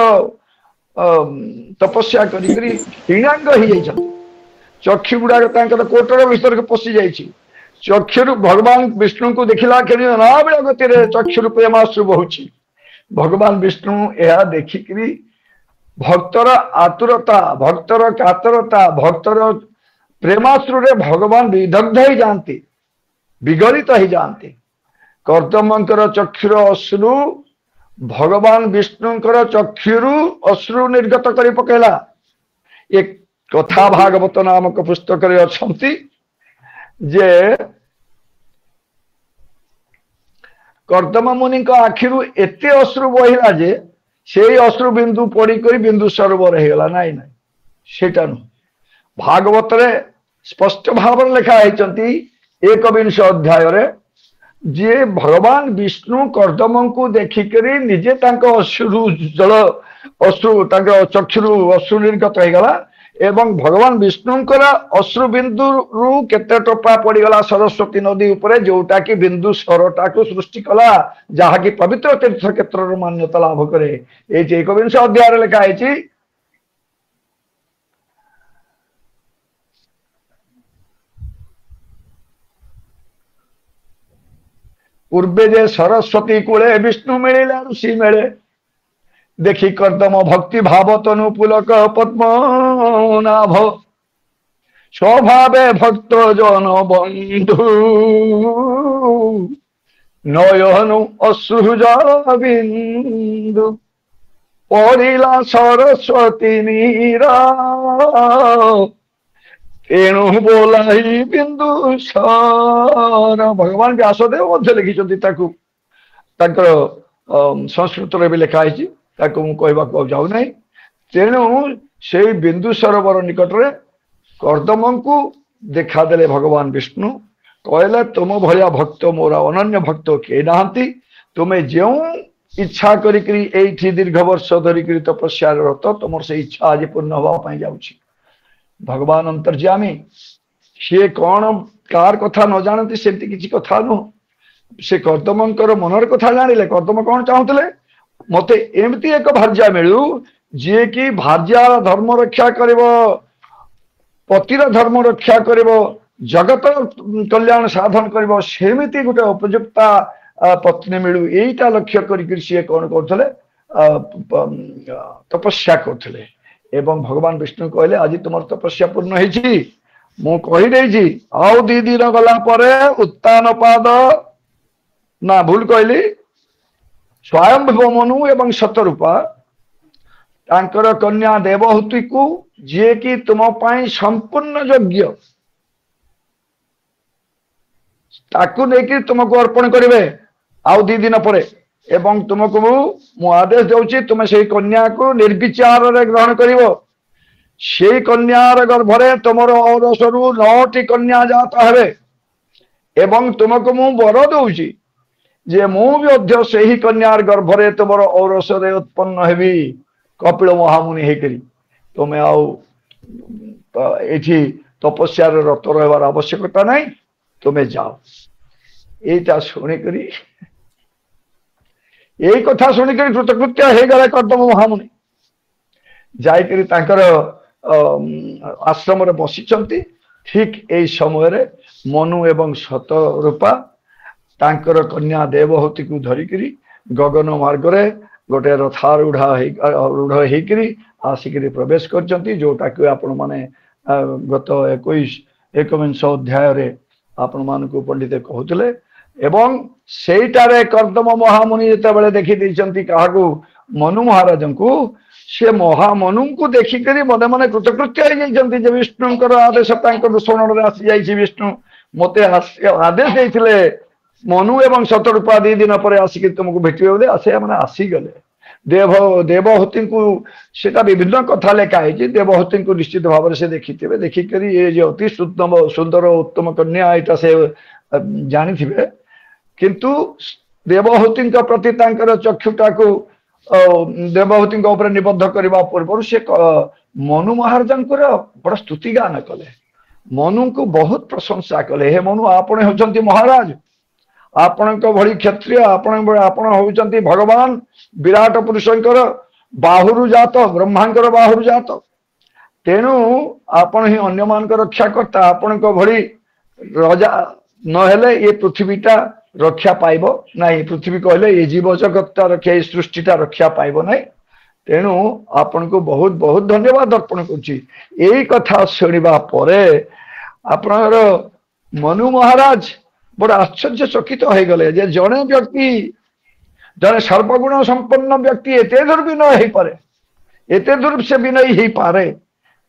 S3: तपस्या करी हीणांग हो चक्षु गुड़ाक कोटर भीतर पशि जा चक्षुर भगवान विष्णु को देखला कि अनाबिल गति चक्षुर प्रेमाश्रु बहुची भगवान विष्णु यह देखिकी भक्तर आतुरता भक्तर कातरता भक्तर प्रेमाश्रु भगवान विदग्ध ही जाती विगलित ही जाती कर्दमंकर चक्षुर अश्रु भगवान विष्णुंकर चक्षुरु अश्रु निर्गत कर पकेला एक कथा भागवत नामक पुस्तक अच्छी जे कर्दम मुनि आखिरु एते अश्रु बहिला जे से अश्रु बिंदु पड़िक बिंदु सरोवर होगा नाई ना सेटा नु भागवत रे स्पष्ट भाव लिखा है 21 अध्याय रे जे भगवान विष्णु कर्दम को देखिक निजे अश्रु जल अश्रु चक्षुरु अश्रु निर्गत होगा एवं भगवान विष्णुंकर अश्रु बिंदु रु केते टोपा पड़गला सरस्वती नदी उपरे जोटा कि बिंदु स्वरटा को सृष्टि कला जहा कि पवित्र तीर्थ क्षेत्र मान्यता लाभ करे 21 अध्याय लिखा है पूर्वे जे सरस्वती कूले विष्णु मिलिला ऋषि मिले देखी कर्दम भक्ति भाव तनु पुलक पद्मनाभ স্বভাবে ভক্ত জন বন্ধু নয়নু অশ্রুজল বিন্দু পড়িলা সরস্বতী নীরা ତେଣୁ ବୋଲାଇ ବିନ୍ଦୁ ସର ଭଗବାନ ବ୍ୟାସଦେବ ମଧ୍ୟ ଲେଖିଛନ୍ତି ତାକୁ ତାଙ୍କର ସଂସ୍କୃତରେ ବି ଲେଖା ହେଇଛି ତାକୁ ମୁଁ କହିବାକୁ ଆଉ ଯାଉନାହିଁ। ତେଣୁ ସେଇ ବିନ୍ଦୁ ସରୋବର ନିକଟରେ କର୍ଦ୍ଦମଙ୍କୁ ଦେଖାଦେଲେ ଭଗବାନ ବିଷ୍ଣୁ କହିଲେ ତୁମ ଭଳିଆ ଭକ୍ତ ମୋର ଅନନ୍ୟ ଭକ୍ତ କେହି ନାହାନ୍ତି ତୁମେ ଯେଉଁ ଇଚ୍ଛା କରିକିରି ଏଇଠି ଦୀର୍ଘ ବର୍ଷ ଧରିକିରି ତପସ୍ୟାରେ ରତ ତୁମର ସେଇ ଇଚ୍ଛା ଆଜି ପୂର୍ଣ୍ଣ ହେବା ପାଇଁ ଯାଉଛି। ଭଗବାନ ଅନ୍ତର୍ଯ୍ୟାମୀ ସିଏ କଣ କାହାର କଥା ନ ଜାଣନ୍ତି ସେମିତି କିଛି କଥା ନୁହଁ। ସେ କର୍ଦ୍ଦମଙ୍କର ମନର କଥା ଜାଣିଲେ କର୍ଦ୍ଦମ କଣ ଚାହୁଁଥିଲେ ମତେ ଏମିତି ଏକ ଭାର୍ଯ୍ୟା ମିଳୁ ଯିଏକି ଭାର୍ଯ୍ୟାର ଧର୍ମ ରକ୍ଷା କରିବ ପତିର ଧର୍ମ ରକ୍ଷା କରିବ ଜଗତ କଲ୍ୟାଣ ସାଧନ କରିବ ସେମିତି ଗୋଟେ ଉପଯୁକ୍ତା ପତ୍ନୀ ମିଳୁ ଏଇଟା ଲକ୍ଷ୍ୟ କରିକି ସିଏ କଣ କରୁଥିଲେ ତପସ୍ୟା କରୁଥିଲେ। ଏବଂ ଭଗବାନ ବିଷ୍ଣୁ କହିଲେ ଆଜି ତୁମର ତପସ୍ୟା ପୂର୍ଣ୍ଣ ହେଇଛି ମୁଁ କହିଦେଇଛି ଆଉ 2 ଦିନ ଗଲା ପରେ ଉତ୍ତାନ ପାଦ ନା ଭୁଲ କହିଲି ସ୍ୱୟଂଭୂବ ମନୁ ଏବଂ ଶତରୂପା ତାଙ୍କର କନ୍ୟା ଦେବହୂତିକୁ ଯିଏକି ତୁମ ପାଇଁ ସମ୍ପୂର୍ଣ୍ଣ ଯୋଗ୍ୟ ତାକୁ ନେଇକି ତୁମକୁ ଅର୍ପଣ କରିବେ ଆଉ 2 ଦିନ ପରେ ଏବଂ ତୁମକୁ ମୁଁ ଆଦେଶ ଦେଉଛି ତୁମେ ସେଇ କନ୍ୟାକୁ ନିର୍ବିଚାରରେ ଗ୍ରହଣ କରିବ। ସେଇ କନ୍ୟାର ଗର୍ଭରେ ତୁମର ଔରସରୁ 9ଟି କନ୍ୟା ଜାତ ହେବେ ଏବଂ ତୁମକୁ ମୁଁ ବର ଦଉଛି ଯେ ମୁଁ ବି ମଧ୍ୟ ସେହି କନ୍ୟାର ଗର୍ଭରେ ତୁମର ଔରସରେ ଉତ୍ପନ୍ନ ହେବି କପିଳ ମହାମୁନି ହେଇକରି ତୁମେ ଆଉ ଏଠି ତପସ୍ୟାରେ ରତ ରହିବାର ଆବଶ୍ୟକତା ନାହିଁ ତୁମେ ଯାଅ। এইটা শুনিকরি এই কথা শুনিকরি কৃতକୃତ୍ୟ ହେଇଗଲେ କର୍ଦ୍ଦମ ମହାମୁନି ଯାଇକରି ତାଙ୍କର ଆଶ୍ରମରେ ବସିଛନ୍ତି। ଠିକ ଏଇ ସମୟରେ ମନୁ ଏବଂ ଶତରୂପା ତାଙ୍କର କନ୍ୟା ଦେବହୂତିକୁ ଧରିକିରି ଗଗନ ମାର୍ଗରେ ଗୋଟେ ରଥାରୂଢ ହେଇକିରି ଆସିକିରି ପ୍ରବେଶ କରିଛନ୍ତି ଯୋଉଟାକୁ ଆପଣ ମାନେ ଗତ 21 ଅଧ୍ୟାୟରେ ଆପଣ ମାନଙ୍କୁ ପଣ୍ଡିତ କହୁଥିଲେ। ଏବଂ ସେଇଟାରେ କର୍ଦ୍ଦମ ମହାମୁନି ଯେତେବେଳେ ଦେଖି ଦେଇଛନ୍ତି କାହାକୁ ମନୁ ମହାରାଜଙ୍କୁ ସେ ମହାମନୁଙ୍କୁ ଦେଖିକରି ମନେ ମନେ କୃତକୃତ୍ୟ ହେଇଯାଇଛନ୍ତି ଯେ ବିଷ୍ଣୁଙ୍କର ଆଦେଶ ତାଙ୍କ ଶରଣରେ ଆସିଯାଇଛି। ବିଷ୍ଣୁ ମତେ ଆଦେଶ ଦେଇଥିଲେ ମନୁ ଏବଂ ଶତରୂପା 2 ଦିନ ପରେ ଆସିକି ତୁମକୁ ଭେଟିବେ ବୋଲି ସେମାନେ ଆସିଗଲେ। ଦେବହୂତିଙ୍କୁ ସେଟା ବିଭିନ୍ନ କଥା ଲେଖା ହେଇଛି ଦେବହୂତିଙ୍କୁ ନିଶ୍ଚିତ ଭାବରେ ସେ ଦେଖିଥିବେ ଦେଖିକରି ଏ ଯେ ଅତି ସୁନ୍ଦର ଉତ୍ତମ କନ୍ୟା ଏଇଟା ସେ ଜାଣିଥିବେ କିନ୍ତୁ ଦେବହୂତିଙ୍କ ପ୍ରତି ତାଙ୍କର ଚକ୍ଷୁଟାକୁ ଦେବହୂତିଙ୍କ ଉପରେ ନିବଦ୍ଧ କରିବା ପୂର୍ବରୁ ସେ ମନୁ ମହାରାଜଙ୍କର ବଡ ସ୍ତୁତି ଗାନ କଲେ ମନୁଙ୍କୁ ବହୁତ ପ୍ରଶଂସା କଲେ ହେ ମନୁ ଆପଣ ହେଉଛନ୍ତି ମହାରାଜ ଆପଣଙ୍କ ଭଳି କ୍ଷତ୍ରିୟ ଆପଣ ହେଉଛନ୍ତି ଭଗବାନ ବିରାଟ ପୁରୁଷଙ୍କର ବାହୁରୁ ଜାତ ବ୍ରହ୍ମାଙ୍କର ବାହୁରୁ ଜାତ ତେଣୁ ଆପଣ ହିଁ ଅନ୍ୟମାନଙ୍କ ରକ୍ଷାକର୍ତ୍ତା ଆପଣଙ୍କ ଭଳି ରଜା ନହେଲେ ଏ ପୃଥିବୀଟା ରକ୍ଷା ପାଇବ ନାହିଁ। ପୃଥିବୀ କହିଲେ ଏ ଜୀବ ଜଗତଟା ରକ୍ଷା ଏ ସୃଷ୍ଟିଟା ରକ୍ଷା ପାଇବ ନାହିଁ ତେଣୁ ଆପଣଙ୍କୁ ବହୁତ ବହୁତ ଧନ୍ୟବାଦ ଅର୍ପଣ କରୁଛି। ଏଇ କଥା ଶୁଣିବା ପରେ ଆପଣଙ୍କର ମନୁ ମହାରାଜ ବଡ ଆଶ୍ଚର୍ଯ୍ୟଚକିତ ହେଇଗଲେ ଯେ ଜଣେ ବ୍ୟକ୍ତି ଜଣେ ସର୍ବଗୁଣ ସମ୍ପନ୍ନ ବ୍ୟକ୍ତି ଏତେ ଦୂର ବିନୟ ହେଇପାରେ ଏତେ ଦୂର ସେ ବିନୟୀ ହେଇପାରେ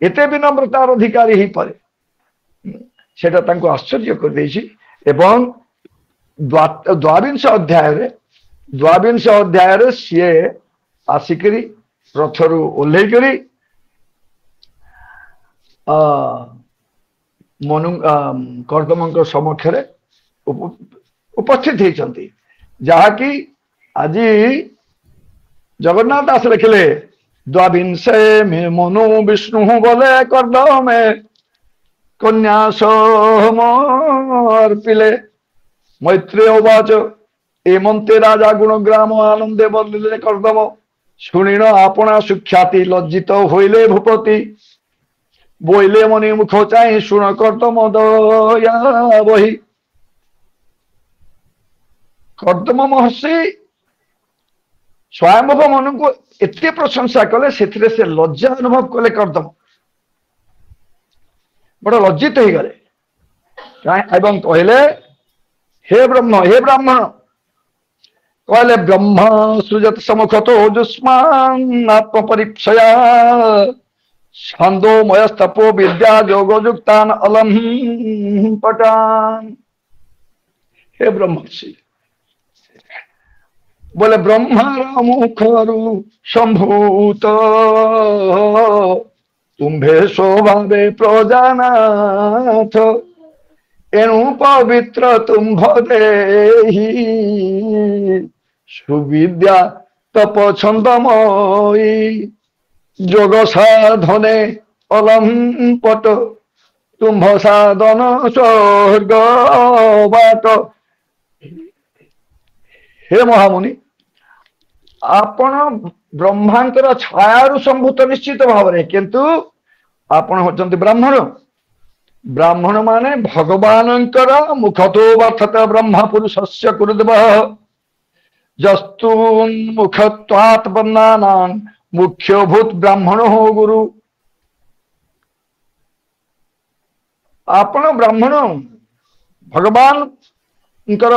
S3: ଏତେ ବିନମ୍ରତାର ଅଧିକାରୀ ହେଇପାରେ ସେଟା ତାଙ୍କୁ ଆଶ୍ଚର୍ଯ୍ୟ କରିଦେଇଛି। ଏବଂ ଦ୍ୱାବିଂଶ ଅଧ୍ୟାୟରେ ସିଏ ଆସିକରି ରଥରୁ ଓହ୍ଲେଇକରି କର୍ଦ୍ଦମଙ୍କ ସମକ୍ଷରେ ଉପସ୍ଥିତ ହେଇଛନ୍ତି ଯାହାକି ଆଜି ଜଗନ୍ନାଥ ଦାସ ଲେଖିଲେ ଦ୍ୱାବିଂଶେ ମେ ମନୁ ବିଷ୍ଣୁ ବୋଲେ କର୍ଦ୍ଦମେ କନ୍ୟା ସମର୍ପିଲେ ମୈତ୍ରେୟ ଉବାଚ ଏମନ୍ତେ ରାଜା ଗୁଣଗ୍ରାମ ଆନନ୍ଦେ ବଲିଲେ କର୍ଦ୍ଦମ ଶୁଣିଣ ଆପଣା ସୁଖ୍ୟାତି ଲଜ୍ଜିତ ହୋଇଲେ ଭୂପତି ବୋଇଲେ ମନି ମୁଖ ଚାହିଁ ଶୁଣ କର୍ଦ୍ଦମ ଦୟା ବହି। କର୍ଦ୍ଦମ ମହର୍ଷି ସ୍ୱୟଂଭୂବ ମନୁଙ୍କୁ ଏତେ ପ୍ରଶଂସା କଲେ ସେଥିରେ ସେ ଲଜ୍ଜା ଅନୁଭବ କଲେ କର୍ଦ୍ଦମ बड़ लज्जित हो गले एवं कहले हे ब्राह्मण कहले ब्रह्म सृजत समुखतो जुष्मान आत्म परीक्षया छंदोमयस्तपो विद्या योगयुक्तान अलम पटान। हे ब्रह्मर्षि बोले ब्रह्मार मुखरु संभूत तुम्भे स्वभावे प्रजानाथ एणु पवित्र तुम्भ देहि सुविद्या तप छंदमयी जोग साधने अलंपट तुम्भ साधन स्वर्ग बाट। हे महामुनि आपण ब्रह्मांकर छायारु संभूत निश्चित भाव में किंतु आपण होचंती ब्राह्मण। ब्राह्मण माने भगवानंकर मुखतो वर्तते ब्रह्म पुरुषस्य कुरुद्वः जस्तु मुखत्वात् वर्णानां मुख्य भूत ब्राह्मण हो गुरु। आपण ब्राह्मण भगवान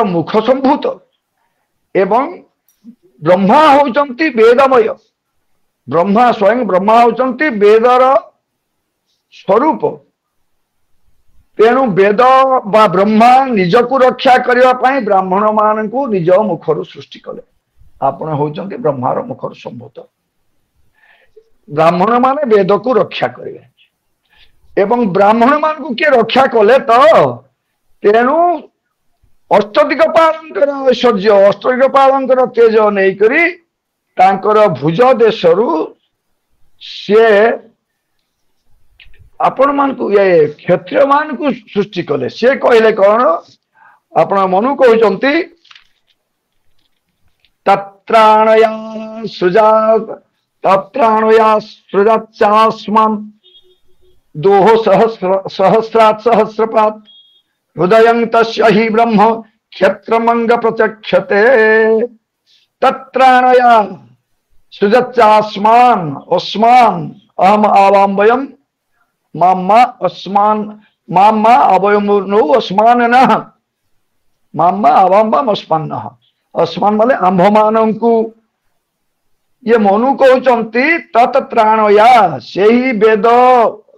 S3: मुख संभूत एवं ब्रह्मा होचंती वेदमय। ब्रह्मा स्वयं ब्रह्मा होचंती वेदर स्वरूप। तेणु वेद बा ब्रह्मा निजकु रक्षा करने ब्राह्मण मान निज मुखर सृष्टि कले। आपण होचंती ब्रह्मार मुखर संभूत। ब्राह्मण माने वेद को रक्षा करेंगे एवं ब्राह्मण मान को किए रक्षा कले तो तेणु अष्टदिगपालंकर ऐश्वर्य अष्टदिगपालंकर तेज नहीं करी तांकर भुज देशरु से आपण मान को ये क्षत्रिय मान को सृष्टि कले। से कहले कौन आपण मनु कहते तत्राणया सृजा तत्राणया सृजास्मान दोह सहस्रात् सहस्रपात हृदयं तस्य हि ब्रह्म क्षत्रमंग प्रचक्षते। तत्राणया सृजच्चास्मान अस्मान अहम आवाम्बयम माम्मा अस्मान माम्मा अवयमुनो अस्मान नः माम्मा अवाम्बम अस्मान नः। अस्मान माने आंभमान को ये मनु कहते तत्राणया से ही वेद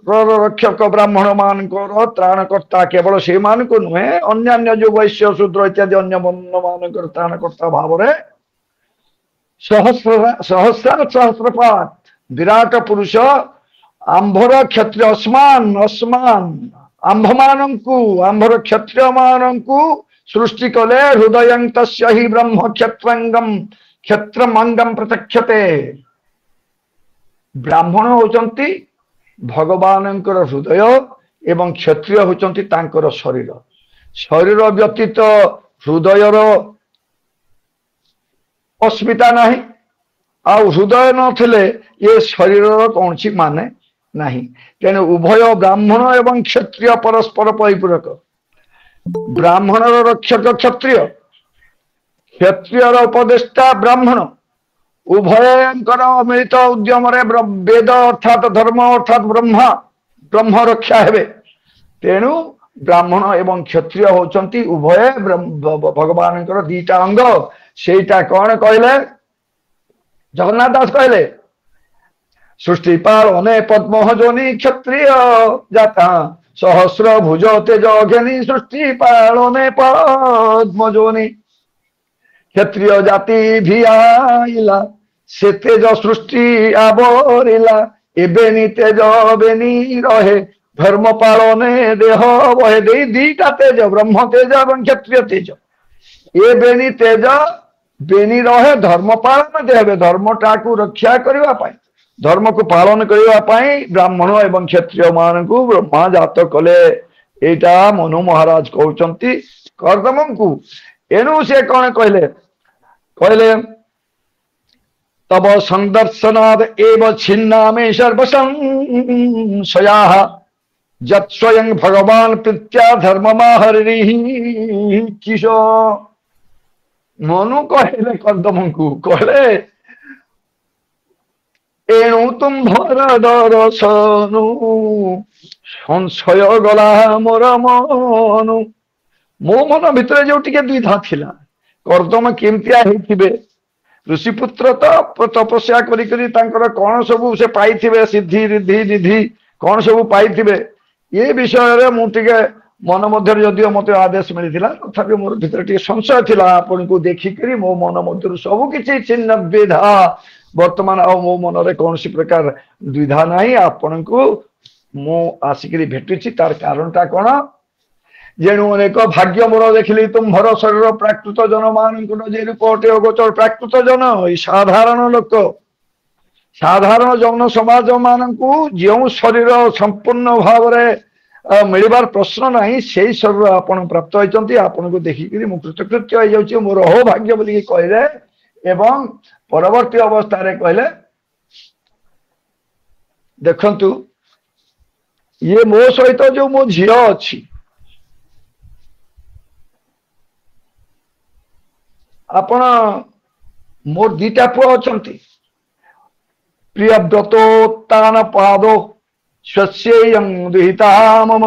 S3: रक्षक ब्राह्मण मान त्राणकर्ता केवल से मान को नुहे अन्य जो वैश्य शूद्र इत्यादि अन्य वर्ण मान त्राणकर्ता भाव सहस्रात् सहस्रपात विराट पुरुष आंभर क्षत्रिय अस्मान अस्मान आंभमान को आंभर क्षत्रिय मान को सृष्टि कले। हृदयं तस्य हि ब्रह्म क्षत्रंगम क्षत्रमंगम प्रत्यक्षते। ब्राह्मण होचंती भगवानंकर हृदय एवं क्षत्रिय होचंती तांकर शरीर। शरीर व्यतीत हृदयर अस्मिता नहीं आ हृदय नथिले ये शरीर कौन सी माने नहीं। तेणु उभय ब्राह्मण एवं क्षत्रिय परस्पर परिपूरक। ब्राह्मण रक्षक क्षत्रिय क्षत्रिय उपदेष्टा ब्राह्मण उभयंकर मिलित उद्यम वेद अर्थात धर्म अर्थात ब्रह्म रक्षा हेबे। तेणु ब्राह्मण एवं क्षत्रिय होचंती उभय भगवान दीटा अंग। सेटा कौन कहले जगन्नाथ दास कहले सृष्टि पालने पद्म जोनि क्षत्रिय जाता सहस्र भुज तेज अघेनी सृष्टि पालने पद्म जोनि। क्षत्रिय जाति भी आइला से तेज सृष्टि आवरिला एबेनी तेज बेनी रहे धर्म पालने देह बहे दे दीटा तेज ब्रह्म तेज एवं क्षत्रिय तेज ए बेनी तेज बेनी रहे धर्म पालन देह धर्म टाकू रक्षा करने धर्म को पालन करने ब्राह्मण एवं क्षत्रिय मान को ब्रह्मा जात कले। एटा मनु महाराज कहते कर्दम को। एनु से कौन कहले कहले तब संदर्शनाद एव छिन्ना में सर्वसंशयाः जत स्वयं भगवान प्रीत्या धर्म हरि किशो। मनु कहले कर्दम को कहले ଏଣୁ ତୁମ୍ଭର ଦର୍ଶନୁ ସଂଶୟ ଗଲା ମୋର ମନୁ। ମୋ ମନ ଭିତରେ ଯୋଉ ଟିକେ ଦ୍ୱିଧା ଥିଲା, କର୍ଦ୍ଦମ କେମିତିଆ ହେଇଥିବେ, ଋଷିପୁତ୍ର ତ ତପସ୍ୟା କରି ତାଙ୍କର କଣ ସବୁ ସେ ପାଇଥିବେ, ସିଦ୍ଧି ରିଦ୍ଧି ନିଧି କଣ ସବୁ ପାଇଥିବେ, ଏ ବିଷୟରେ ମୁଁ ଟିକେ ମନ ମଧ୍ୟରେ ଯଦିଓ ମତେ ଆଦେଶ ମିଳିଥିଲା, ତଥାପି ମୋର ଭିତରେ ଟିକେ ସଂଶୟ ଥିଲା। ଆପଣଙ୍କୁ ଦେଖିକରି ମୋ ମନ ମଧ୍ୟରୁ ସବୁ କିଛି ଛିନ୍ନ ଦ୍ୱିଧା, ବର୍ତ୍ତମାନ ଆଉ ମୋ ମନରେ କୌଣସି ପ୍ରକାର ଦ୍ୱିଧା ନାହିଁ। ଆପଣଙ୍କୁ ମୁଁ ଆସିକିରି ଭେଟୁଛି, ତାର କାରଣଟା କଣ? ଯେଣୁ ଅନେକ ଭାଗ୍ୟ ମୋର ଦେଖିଲି ତୁମ୍ଭର ଶରୀର ପ୍ରାକୃତ ଜନମାନଙ୍କର ଯେ ରୂପଟେ ଅଗୋଚର। ପ୍ରାକୃତ ଜନ ଏଇ ସାଧାରଣ ଲୋକ, ସାଧାରଣ ଜନ ସମାଜ ମାନଙ୍କୁ ଯେଉଁ ଶରୀର ସମ୍ପୂର୍ଣ୍ଣ ଭାବରେ ମିଳିବାର ପ୍ରଶ୍ନ ନାହିଁ, ସେଇ ଶରୀର ଆପଣ ପ୍ରାପ୍ତ ହେଇଛନ୍ତି। ଆପଣଙ୍କୁ ଦେଖିକିରି ମୁଁ କୃତକୃତ୍ୟ ହେଇଯାଉଛି, ମୋର ଅହୋଭାଗ୍ୟ ବୋଲିକି କହିଲେ। ଏବଂ ପରବର୍ତ୍ତୀ ଅବସ୍ଥାରେ କହିଲେ, ଦେଖନ୍ତୁ ଇଏ ମୋ ସହିତ ଯୋଉ ମୋ ଝିଅ ଅଛି, ଆପଣ ମୋର ଦିଟା ପୁଅ ଅଛନ୍ତି, ପ୍ରିୟବ୍ରତୋତ୍ତାନ ପାଦ ସ୍ୱସ୍ୟେୟଂ ଦୁହିତା ମମ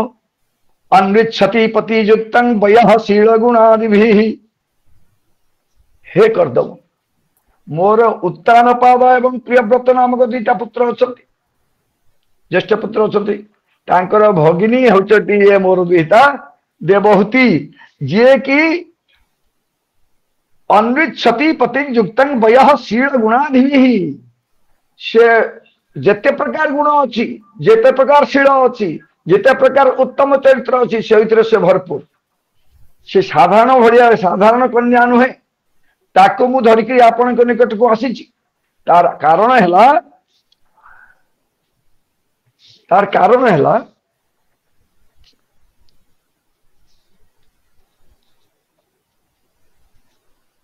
S3: ଅନ୍ୱିଚ୍ଛତି ପତିଯୁକ୍ତଂ ବୟଃ ଶୀଳ ଗୁଣାଦିଭିଃ। ହେ କର୍ଦ୍ଦମ, ମୋର ଉତ୍ତାନ ପାଦ ଏବଂ ପ୍ରିୟବ୍ରତ ନାମକ ଦିଟା ପୁତ୍ର ଅଛନ୍ତି, ଜ୍ୟେଷ୍ଠ ପୁତ୍ର ଅଛନ୍ତି। ତାଙ୍କର ଭଗିନୀ ହେଉଛନ୍ତି ଇଏ ମୋର ଦୁହିତା ଦେବହୂତି, ଯିଏକି ଅନ୍ୱିଚ୍ଛତି ପତିଯୁକ୍ତଂ ବୟଃ ଶୀଳ ଗୁଣାଦିଭିଃ। ସେ ଯେତେ ପ୍ରକାର ଗୁଣ ଅଛି, ଯେତେ ପ୍ରକାର ଶୀଳ ଅଛି, ଯେତେ ପ୍ରକାର ଉତ୍ତମ ଚରିତ୍ର ଅଛି, ସେଇଥିରେ ସେ ଭରପୁର। ସେ ସାଧାରଣ ଭଳିଆ ସାଧାରଣ କନ୍ୟା ନୁହେଁ। ତାକୁ ମୁଁ ଧରିକି ଆପଣଙ୍କ ନିକଟକୁ ଆସିଛି। ତାର କାରଣ ହେଲା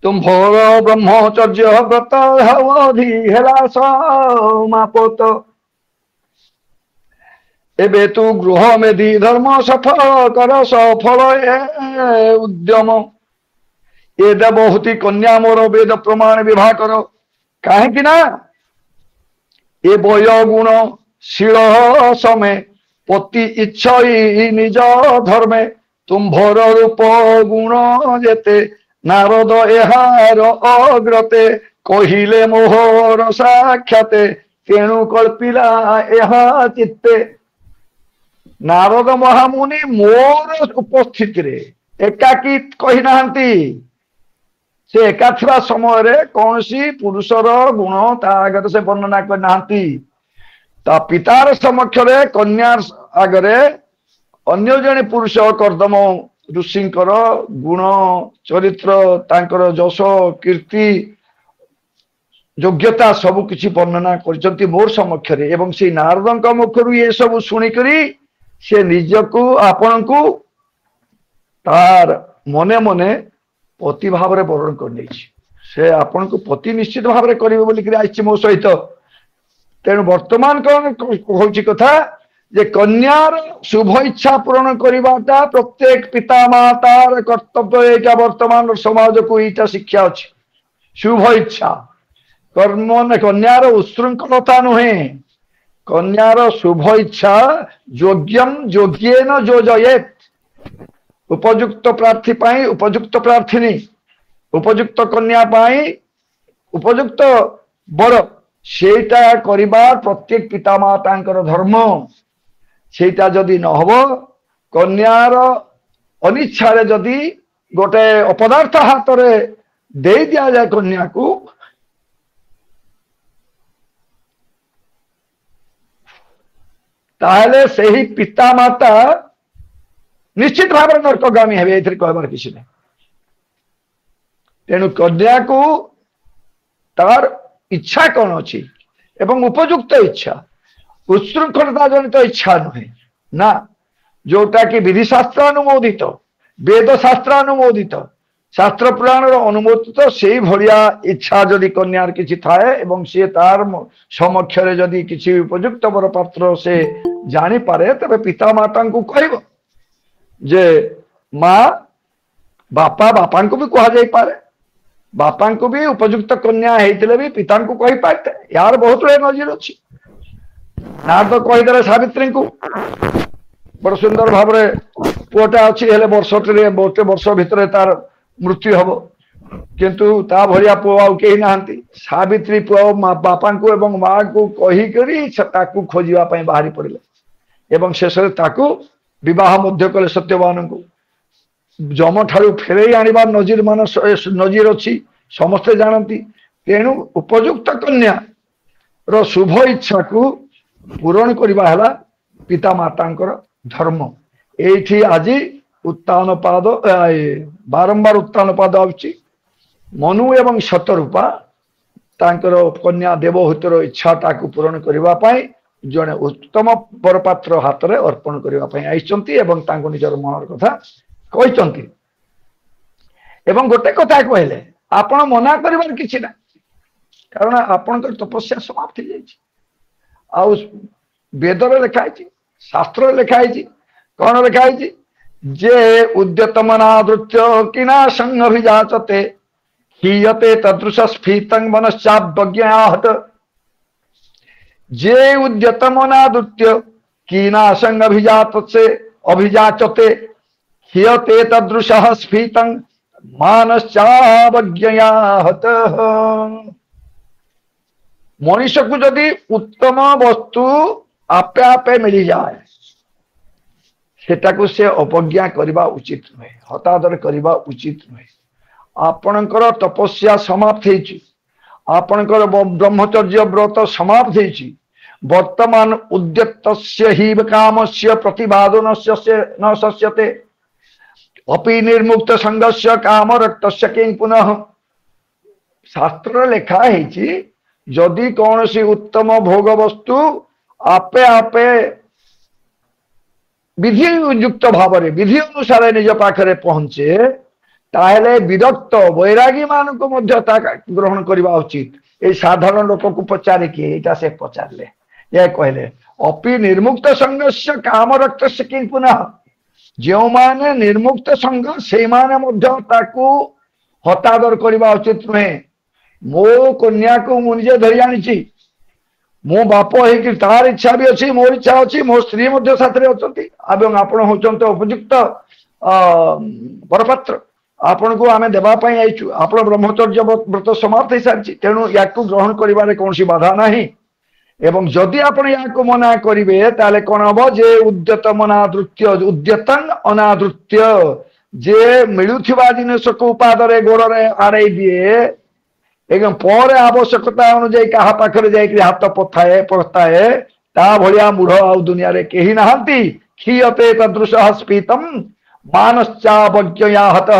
S3: ତୁମ୍ଭର ବ୍ରହ୍ମଚର୍ଯ୍ୟ ବ୍ରତ ଅବଧି ହେଲା ସମାପତ। ଏବେ ତୁ ଗୃହ ମେଧି ଧର୍ମ ସଫଳ କର ସଫଳ ଏ ଉଦ୍ୟମ। ଏ ଦେବହୂତି କନ୍ୟା ମୋର ବେଦ ପ୍ରମାଣ ବିବାହ କର। କାହିଁକି ନା ଏ ବୟ ଗୁଣ ଶୀଳ ସମେ ପତି ଇଚ୍ଛଇ ନିଜ ଧର୍ମେ। ତୁମ୍ଭର ରୂପ ଗୁଣ ଯେତେ ନାରଦ ଏହାର ଅଗ୍ରତେ। କହିଲେ ମୋହର ସାକ୍ଷାତେ ତେଣୁ କଳ୍ପିଲା ଏହା ଚିତ୍ତେ। ନାରଦ ମହାମୁନି ମୋର ଉପସ୍ଥିତିରେ ଏକାକୀ କହିନାହାନ୍ତି। ସେ ଏକା ଥିବା ସମୟରେ କୌଣସି ପୁରୁଷର ଗୁଣ ତା ଆଗରେ ସେ ବର୍ଣ୍ଣନା କରିନାହାନ୍ତି। ତା ପିତାର ସମକ୍ଷରେ କନ୍ୟା ଆଗରେ ଅନ୍ୟ ଜଣେ ପୁରୁଷ କର୍ଦ୍ଦମ ଋଷିଙ୍କର ଗୁଣ ଚରିତ୍ର, ତାଙ୍କର ଯଶ କୀର୍ତ୍ତି ଯୋଗ୍ୟତା ସବୁ କିଛି ବର୍ଣ୍ଣନା କରିଛନ୍ତି ମୋର ସମକ୍ଷରେ। ଏବଂ ସେଇ ନାରଦଙ୍କ ମୁଖରୁ ଏ ସବୁ ଶୁଣିକରି ସେ ନିଜକୁ ଆପଣଙ୍କୁ ତାର ମନେ ମନେ ପତି ଭାବରେ ବରଣ କରିନେଇଛି। ସେ ଆପଣଙ୍କୁ ପତି ନିଶ୍ଚିତ ଭାବରେ କରିବେ ବୋଲିକିରି ଆସିଛି ମୋ ସହିତ। ତେଣୁ ବର୍ତ୍ତମାନ କଣ ହଉଛି କଥା, ଯେ କନ୍ୟାର ଶୁଭ ଇଚ୍ଛା ପୂରଣ କରିବାଟା ପ୍ରତ୍ୟେକ ପିତା ମାତାର କର୍ତ୍ତବ୍ୟ। ଏଇଟା ବର୍ତ୍ତମାନ ସମାଜକୁ ଏଇଟା ଶିକ୍ଷା ଅଛି। ଶୁଭ ଇଚ୍ଛା କର୍ମ, କନ୍ୟାର ଉଶୃଙ୍ଖଳତା ନୁହେଁ, କନ୍ୟାର ଶୁଭ ଇଚ୍ଛା। ଯୋଗ୍ୟମ୍ ଯୋଗ୍ୟେନ ଯୋଜୟେତ୍। ଉପଯୁକ୍ତ ପ୍ରାର୍ଥୀ ପାଇଁ ଉପଯୁକ୍ତ ପ୍ରାର୍ଥିନୀ, ଉପଯୁକ୍ତ କନ୍ୟା ପାଇଁ ଉପଯୁକ୍ତ ବର, ସେଇଟା କରିବା ପ୍ରତ୍ୟେକ ପିତାମାତାଙ୍କର ଧର୍ମ। ସେଇଟା ଯଦି ନହବ, କନ୍ୟାର ଅନିଚ୍ଛାରେ ଯଦି ଗୋଟେ ଅପଦାର୍ଥ ହାତରେ ଦେଇ ଦିଆଯାଏ କନ୍ୟାକୁ, ତାହେଲେ ସେହି ପିତାମାତା ନିଶ୍ଚିତ ଭାବରେ ନର୍କଗାମୀ ହେବେ, ଏଥିରେ କହିବାର କିଛି ନାହିଁ। ତେଣୁ କନ୍ୟାକୁ ତାର ଇଚ୍ଛା କଣ ଅଛି ଏବଂ ଉପଯୁକ୍ତ ଇଚ୍ଛା, ଉଚ୍ଛୃଙ୍ଖଳତା ଜନିତ ଇଚ୍ଛା ନୁହେଁ ନା, ଯୋଉଟା କି ବିଧିଶାସ୍ତ୍ର ଅନୁମୋଦିତ, ବେଦ ଶାସ୍ତ୍ର ଅନୁମୋଦିତ, ଶାସ୍ତ୍ର ପୁରାଣର ଅନୁମୋଦିତ, ସେଇ ଭଳିଆ ଇଚ୍ଛା ଯଦି କନ୍ୟାର କିଛି ଥାଏ ଏବଂ ସିଏ ତାର ସମକ୍ଷରେ ଯଦି କିଛି ଉପଯୁକ୍ତ ବର ପାତ୍ର ସେ ଜାଣିପାରେ, ତେବେ ପିତା ମାତାଙ୍କୁ କହିବ ଯେ ମା ବାପା, ବାପାଙ୍କୁ ବି କୁହାଯାଇପାରେ, बापा को भी उपयुक्त कन्या होते भी पिता को कही पारते यार बहुत नजीर अच्छी ना तो कहीदे सावित्री को बड़ सुंदर भाव पुआटा अच्छी वर्ष गोटे वर्ष भितर तार मृत्यु हम किंतु ता भरिया पुओ आउ कहीं ना सावित्री पुओ बापा को एवं माँ को कहीकि खोजापी बाहरी पड़े एवं शेष विवाह मध्य कले सत्यवान को जम ठारू फेरई आनिबार नजीर मान नजीर अच्छी समस्ते जानती तेणु उपयुक्त कन्या रो शुभ इच्छा को पूरण करवा पिता मातांकर धर्म एठी आज उत्तान पाद बारंबार उत्तान पाद आउची मनु एवं शतरूपा तांकर कन्या देवहूतर इच्छाटा को पूरण करने जड़े उत्तम बरपात्र हाथ में अर्पण करने आई निजर मनर कथा कहते एवं गोटे कथा कहले आपण मना कर किसी ना कारण आपण तपस्या समाप्त हो वेदर लिखाई शास्त्र लिखाई कौन लिखाई जे उद्यतमनादृत्य किना संगभिजाचते हीयते तदृश स्फीतं मनश्चाभ्यज्ञाहत जे उद्यतमनादृत्य किना अभिजाचते हीयते तदृश स्फीतं मानश्चावज्ञाहत मनीष को जदि उत्तम वस्तु आपे आपे मिल जाए सेटा से अपज्ञा करवा उचित नुहे हतादर करवा उचित नुहे आपणकर तपस्या समाप्त होती आपणकर ब्रह्मचर्य व्रत समाप्त होती वर्तमान उद्यत ही काम से प्रतिपादन न शस्यते अपि निर्मुक्त संघर्ष काम रक्त किं पुनः शास्त्र लिखा है जदि कौन सी उत्तम भोग वस्तु आपे आपे विधि युक्त भाव विधि अनुसार निज पाखे पहुंचे ताहले विरक्त वैरागी मान को ग्रहण करवा उचित ये साधारण लोक को पचारे किए से पचारे ये कहले अपि निर्मुक्त संघर्ष काम रक्त किं पुनः जो माने निर्मुक्त संघ से माने हतादर करवा उचित नुहे मो कन्या को मुझे धरी आनी मो बाप हो तार इच्छा भी अच्छी मोर इच्छा अच्छी मो स्त्री साथी अच्छा आपण होचंत उपयुक्त बरपात्र आपण को आम देवाई आईचु आप ब्रह्मचर्य व्रत समाप्त हो सारी तेणु या ग्रहण कर कौन बाधा नहीं एवं जदि आपण या मना करेंगे ताले कौन हम जे उद्यतम अनादृत्य उद्यतन अनादृत्य जे मिलुवा जिनस को पादरे गोड़े आड़े दिए एकदम पर आवश्यकता अनुजाई क्या पाखे जाकर हाथ पथाए पथाए ता भलिया मूढ़ आ दुनिया रे केही नहांती खीयते तदृश स्फीतम मानश्चावज्ञयाहत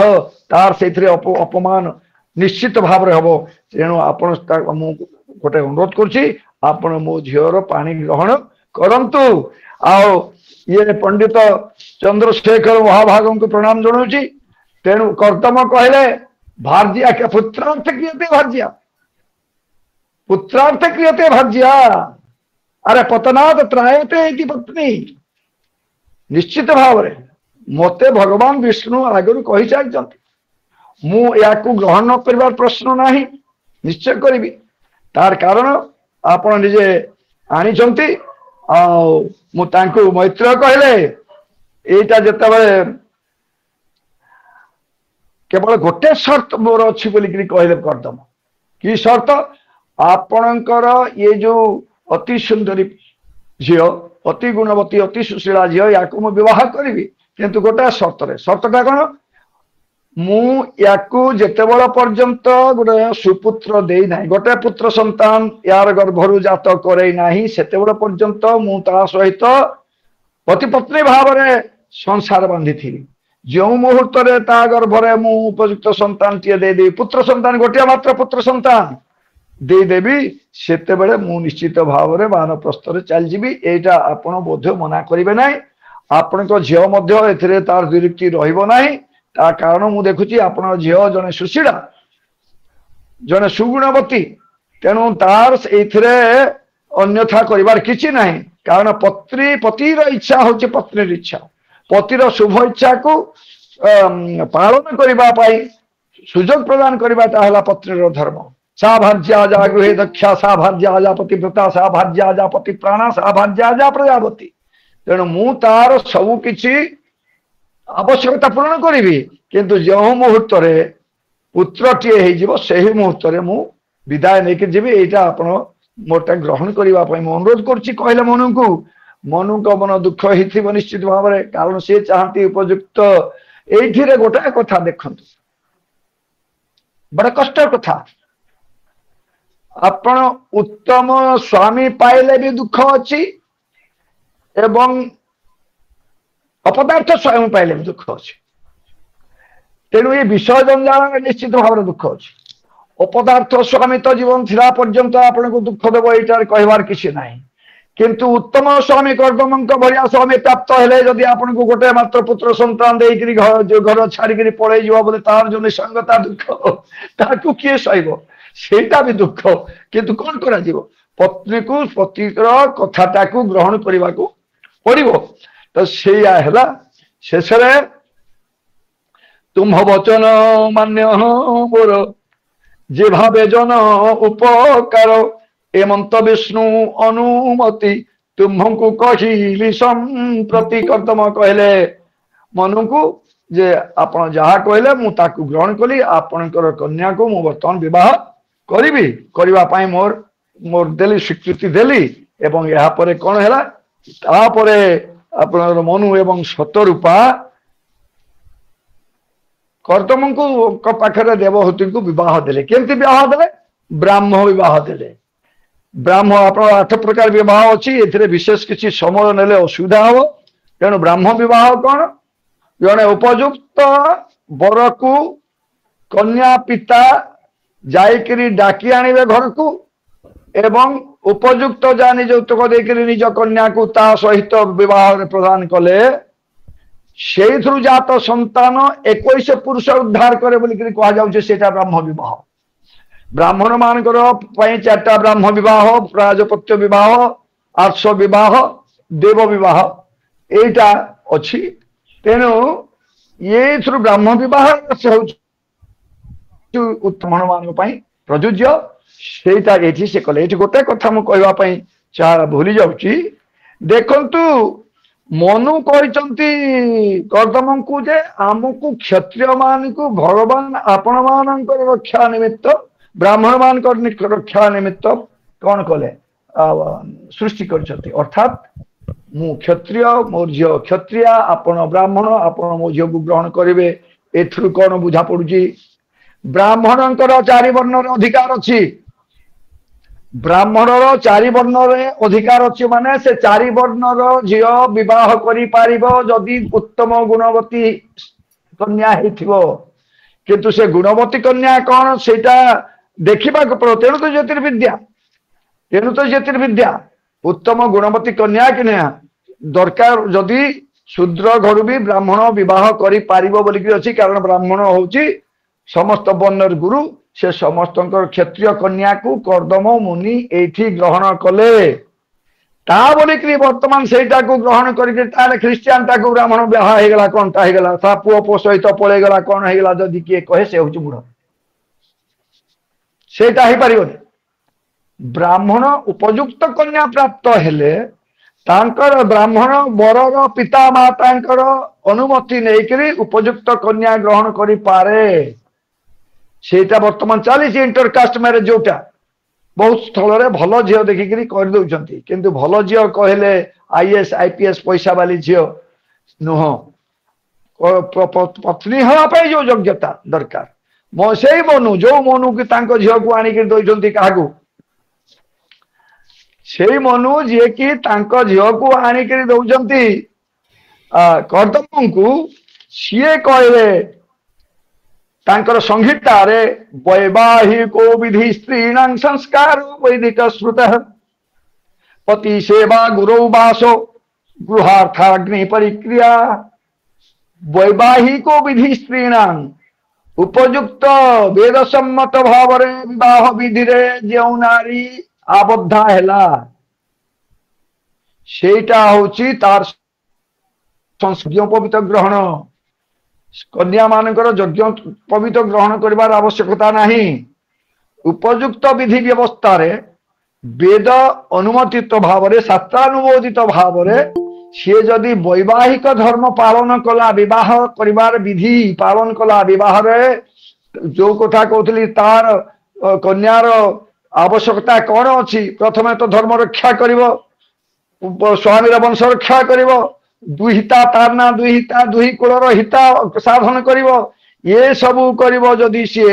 S3: तार से अपमान निश्चित भाव हम तेणु आपण गोटे अनुरोध कर मो झीर पानी ग्रहण करंतु आओ ये पंडित चंद्रशेखर महाभाग को प्रणाम जनाऊँ तेणु कर्दम कहले भार्या क्या पुत्रार्थ क्रियते भार्या पुत्रार्थ क्रियते भार्या अरे पतनाद त्रायते इति पत्नी निश्चित भाव रे मते भगवान विष्णु आगु कही सारी मुझे ग्रहण न कर प्रश्न नहीं निश्चय करी तार कारण आपण निजे आनी मैत्र कहले एटा जिते केवल गोटे शर्त मोर अच्छी बोलिक कहले करदम कि शर्त आपणकर ये जो अति सुंदरी झी अति गुणवती अति सुशीला झी या विवाह करी किंतु गोटे शर्तटा कौन मुते बड़ पर्यंत गोटे सुपुत्र दे ना गोटे पुत्र संतान यार गर्भरु जात करे नाही सेते बड़ पर्यंत मु ता सहित पति पत्नी भाव में संसार बांधी थी जो मुहूर्त गर्भरे मु उपयुक्त संतान टे देदेवी पुत्र संतान गोटे मात्र पुत्र संतान देदेवी सेते बेले मु निश्चित भाव में वानप्रस्थ चलजी एटा आपण बोध मना करेंगे ना आपण झील मध्य तार दुरुक्ति रही ता कारण मु देखुची आपण झील जने सुशीला जने सुगुणवती तेणु तार अन्यथा कर किसी ना कारण पतिर इच्छा हूँ पत्नी इच्छा पतिर शुभ इच्छा को पालन करने ସୁଯୋଗ ପ୍ରଦାନ କରିବାଟା ହେଲା ପତ୍ନୀର ଧର୍ମ। ସା ଭାର୍ଯ୍ୟା ଯା ଗୃହେ ଦକ୍ଷା, ସା ଭାର୍ଯ୍ୟା ଯା ପତିବ୍ରତା, ସା ଭାର୍ଯ୍ୟା ଯା ପତି ପ୍ରାଣା, ସା ଭାର୍ଯ୍ୟା ଯା ପ୍ରଜାପତି। ତେଣୁ ମୁଁ ତାର ସବୁ କିଛି ଆବଶ୍ୟକତା ପୂରଣ କରିବି, କିନ୍ତୁ ଯେଉଁ ମୁହୂର୍ତ୍ତରେ ପୁତ୍ରଟିଏ ହେଇଯିବ ସେହି ମୁହୂର୍ତ୍ତରେ ମୁଁ ବିଦାୟ ନେଇକି ଯିବି। ଏଇଟା ଆପଣ ମୋଟା ଗ୍ରହଣ କରିବା ପାଇଁ ମୁଁ ଅନୁରୋଧ କରୁଛି କହିଲେ ମନୁଙ୍କୁ। ମନୁଙ୍କ ମନ ଦୁଃଖ ହେଇଥିବ ନିଶ୍ଚିତ ଭାବରେ, କାରଣ ସେ ଚାହାନ୍ତି ଉପଯୁକ୍ତ। ଏଇଥିରେ ଗୋଟାଏ କଥା ଦେଖନ୍ତୁ, ବଡ କଷ୍ଟର କଥା। ଆପଣ ଉତ୍ତମ ସ୍ୱାମୀ ପାଇଲେ ବି ଦୁଃଖ ଅଛି, ଏବଂ ଅପଦାର୍ଥ ସ୍ୱାମୀ ପାଇଲେ ବି ଦୁଃଖ ଅଛି। ତେଣୁ ଏ ବିଷୟ ଜଞ୍ଜାଳରେ ନିଶ୍ଚିତ ଭାବରେ ଦୁଃଖ ଅଛି। ଅପଦାର୍ଥ ସ୍ୱାମୀ ତ ଜୀବନ ଥିଲା ପର୍ଯ୍ୟନ୍ତ ଆପଣଙ୍କୁ ଦୁଃଖ ଦେବ, ଏଇଟାରେ କହିବାର କିଛି ନାହିଁ। କିନ୍ତୁ ଉତ୍ତମ ସ୍ୱାମୀ କର୍ଦମଙ୍କ ଭଳିଆ ସ୍ୱାମୀ ପ୍ରାପ୍ତ ହେଲେ ଯଦି ଆପଣଙ୍କୁ ଗୋଟେ ମାତ୍ର ପୁତ୍ର ସନ୍ତାନ ଦେଇକରି ଘର ଛାଡିକିରି ପଳେଇ ଯିବ ବୋଲେ ତାର ଯୋଉ ନିସଙ୍ଗତା ଦୁଃଖ, ତାକୁ କିଏ ସହିବ? ସେଇଟା ବି ଦୁଃଖ। କିନ୍ତୁ କଣ କରାଯିବ, ପତ୍ନୀକୁ ପତିର କଥାଟାକୁ ଗ୍ରହଣ କରିବାକୁ ପଡିବ। ତ ସେଇଆ ହେଲା ଶେଷରେ, ତୁମ୍ଭ ବଚନ ମାନ୍ୟ ମୋର যে ভাবে জন উপকার, এমন্ত বিষ্ণু অনুমতি ତୁମ୍ଭଙ୍କୁ କହିଲି ସମ୍ପ୍ରତି। କର୍ଦମ କହିଲେ ମନୁଙ୍କୁ ଯେ ଆପଣ ଯାହା କହିଲେ ମୁଁ ତାକୁ ଗ୍ରହଣ କଲି, ଆପଣଙ୍କର କନ୍ୟାକୁ ମୁଁ ବର୍ତ୍ତମାନ ବିବାହ କରିବି। କରିବା ପାଇଁ ମୋର ଦେଲି, ସ୍ୱୀକୃତି ଦେଲି। ଏବଂ ଏହାପରେ କଣ ହେଲା, ତାପରେ ଆପଣଙ୍କର ମନୁ ଏବଂ ଶତରୂପା କର୍ଦମଙ୍କୁ ପାଖରେ ଦେବହୂତିଙ୍କୁ ବିବାହ ଦେଲେ। କେମିତି ବିବାହ ଦେଲେ? ବ୍ରାହ୍ମ ବିବାହ ଦେଲେ। ବ୍ରାହ୍ମ, ଆପଣ 8 ପ୍ରକାର ବିବାହ ଅଛି, ଏଥିରେ ବିଶେଷ କିଛି ସମୟ ନେଲେ ଅସୁବିଧା ହବ। ତେଣୁ ବ୍ରାହ୍ମ ବିବାହ କଣ? ଜଣେ ଉପଯୁକ୍ତ ବରକୁ କନ୍ୟା ପିତା ଯାଇକିରି ଡାକି ଆଣିବେ ଘରକୁ, ଏବଂ ଉପଯୁକ୍ତ ଯା ନିଯୁକ୍ତ ଦେଇକିରି ନିଜ କନ୍ୟାକୁ ତା ସହିତ ବିବାହରେ ପ୍ରଦାନ କଲେ, ସେଇଥିରୁ ଜାତ ସନ୍ତାନ 21 ପୁରୁଷ ଉଦ୍ଧାର କରେ ବୋଲିକିରି କୁହାଯାଉଛି। ସେଇଟା ବ୍ରାହ୍ମ ବିବାହ। ବ୍ରାହ୍ମଣ ମାନଙ୍କର ପାଇଁ 4ଟା ବ୍ରାହ୍ମ ବିବାହ, ପ୍ରାଜପତ୍ୟ ବିବାହ, ଆର୍ଷ ବିବାହ, ଦେବ ବିବାହ, ଏଇଟା ଅଛି। ତେଣୁ ଏଇଥିରୁ ବ୍ରାହ୍ମ ବିବାହ ହେଉଛି ବ୍ରାହ୍ମଣ ମାନଙ୍କ ପାଇଁ ପ୍ରଯୁଜ୍ୟ। ସେଇଟା ଏଇଠି ସେ କଲେ। ଏଇଠି ଗୋଟେ କଥା ମୁଁ କହିବା ପାଇଁ ଭୁଲି ଯାଉଛି। ଦେଖନ୍ତୁ, ମନୁ କହିଛନ୍ତି କର୍ଦମଙ୍କୁ ଯେ ଆମକୁ କ୍ଷତ୍ରିୟ ମାନଙ୍କୁ ଭଗବାନ ଆପଣ ମାନଙ୍କର ରକ୍ଷା ନିମିତ୍ତ, ବ୍ରାହ୍ମଣ ମାନଙ୍କର ରକ୍ଷା ନିମିତ୍ତ କଣ କଲେ, ସୃଷ୍ଟି କରିଛନ୍ତି। ଅର୍ଥାତ୍ ମୁଁ କ୍ଷତ୍ରିୟ, ମୋ ଝିଅ କ୍ଷତ୍ରିୟା, ଆପଣ ବ୍ରାହ୍ମଣ, ଆପଣ ମୋ ଝିଅକୁ ଗ୍ରହଣ କରିବେ। ଏଥିରୁ କଣ ବୁଝା ପଡୁଛି? ବ୍ରାହ୍ମଣଙ୍କର 4 ବର୍ଣ୍ଣର ଅଧିକାର ଅଛି। ବ୍ରାହ୍ମଣର 4 ବର୍ଣ୍ଣରେ ଅଧିକାର ଅଛି, ମାନେ ସେ 4 ବର୍ଣ୍ଣର ଝିଅ ବିବାହ କରିପାରିବ ଯଦି ଉତ୍ତମ ଗୁଣବତୀ କନ୍ୟା ହେଇଥିବ। କିନ୍ତୁ ସେ ଗୁଣବତୀ କନ୍ୟା କଣ ସେଇଟା ଦେଖିବାକୁ ପଡିବ। ତେଣୁ ତ ଜ୍ୟୋତିର୍ବିଦ୍ୟା ଉତ୍ତମ ଗୁଣବତୀ କନ୍ୟା କି ନା ଦରକାର। ଯଦି ଶୂଦ୍ର ଘରୁ ବି ବ୍ରାହ୍ମଣ ବିବାହ କରିପାରିବ ବୋଲିକି ଅଛି, କାରଣ ବ୍ରାହ୍ମଣ ହଉଛି ସମସ୍ତ ବର୍ଣ୍ଣର ଗୁରୁ। ସେ ସମସ୍ତଙ୍କର କ୍ଷତ୍ରିୟ କନ୍ୟାକୁ କର୍ଦମ ମୁନି ଏଇଠି ଗ୍ରହଣ କଲେ। ତା ବୋଲିକି ବର୍ତ୍ତମାନ ସେଇଟାକୁ ଗ୍ରହଣ କରିକି ତାହେଲେ ଖ୍ରୀଷ୍ଟିଆନ ତାକୁ ବ୍ରାହ୍ମଣ ବିବାହ ହେଇଗଲା, କଣଟା ହେଇଗଲା, ତା ପୁଅ ସହିତ ପଳେଇଗଲା, କଣ ହେଇଗଲା? ଯଦି କିଏ କହେ ସେ ହଉଛି ବୁଢ। ସେଇଟା ହେଇପାରିବନି। ବ୍ରାହ୍ମଣ ଉପଯୁକ୍ତ କନ୍ୟା ପ୍ରାପ୍ତ ହେଲେ ତାଙ୍କର ବ୍ରାହ୍ମଣ ବରର ପିତା ମାତାଙ୍କର ଅନୁମତି ନେଇକରି ଉପଯୁକ୍ତ କନ୍ୟା ଗ୍ରହଣ କରିପାରେ। ସେଇଟା ବର୍ତ୍ତମାନ ଚାଲିଛି ଇଣ୍ଟରକାଷ୍ଟ ମ୍ୟାରେଜ, ଯୋଉଟା ବହୁତ ସ୍ଥଳରେ ଭଲ ଝିଅ ଦେଖିକିରି କରିଦଉଛନ୍ତି। କିନ୍ତୁ ଭଲ ଝିଅ କହିଲେ IAS IPS ପଇସା ବାଲି ଝିଅ ନୁହଁ। ପତ୍ନୀ ହେବା ପାଇଁ ଯୋଉ ଯୋଗ୍ୟତା ଦରକାର, ସେଇ ମନୁ, ଯୋଉ ମନୁ କି ତାଙ୍କ ଝିଅକୁ ଆଣିକି ଦଉଛନ୍ତି କାହାକୁ, ସେଇ ମନୁ ଯିଏକି ତାଙ୍କ ଝିଅକୁ ଆଣିକିରି ଦଉଛନ୍ତି କର୍ଦମଙ୍କୁ, ସିଏ କହିଲେ ତାଙ୍କର ସଂହିତାରେ ବୈବାହିକ ବିଧି ସ୍ତ୍ରୀଣାଂ ସଂସ୍କାର ବୈଦିକ ସ୍ମୃତ ପତି ସେବା ଗୁରଉ ବାସ ଗୃହାର୍ଥାଗ୍ନି ପରିକ୍ରିୟା। ବୈବାହିକ ବିଧି ସ୍ତ୍ରୀଣାଂ, ଉପଯୁକ୍ତ ବେଦ ସମ୍ମତ ଭାବରେ ବିବାହ ବିଧିରେ ଯେଉଁ ନାରୀ ଆବଦ୍ଧା ହେଲା, ସେଇଟା ହଉଛି ତାର ସଂସ୍କୃତି ପବିତ୍ର ଗ୍ରହଣ। कन्या मानकर यज्ञ पवित्र ग्रहण करिवार आवश्यकता नहीं। उपयुक्त विधि व्यवस्था रे वेद अनुमोदित भाव रे शास्त्रानुमोदित भाव रे सी जदि वैवाहिक धर्म पालन कला विवाह करिवार विधि पालन कला विवाह रे जो कथा कहतली तार कन्यार आवश्यकता कौन अच्छी प्रथमे तो धर्म रक्षा करिवो स्वामी वंश रक्षा करिवो दुहिता तार ना दुहिता दुही कुलर हिता साधन करिवो ये सबू करिवो जदि सी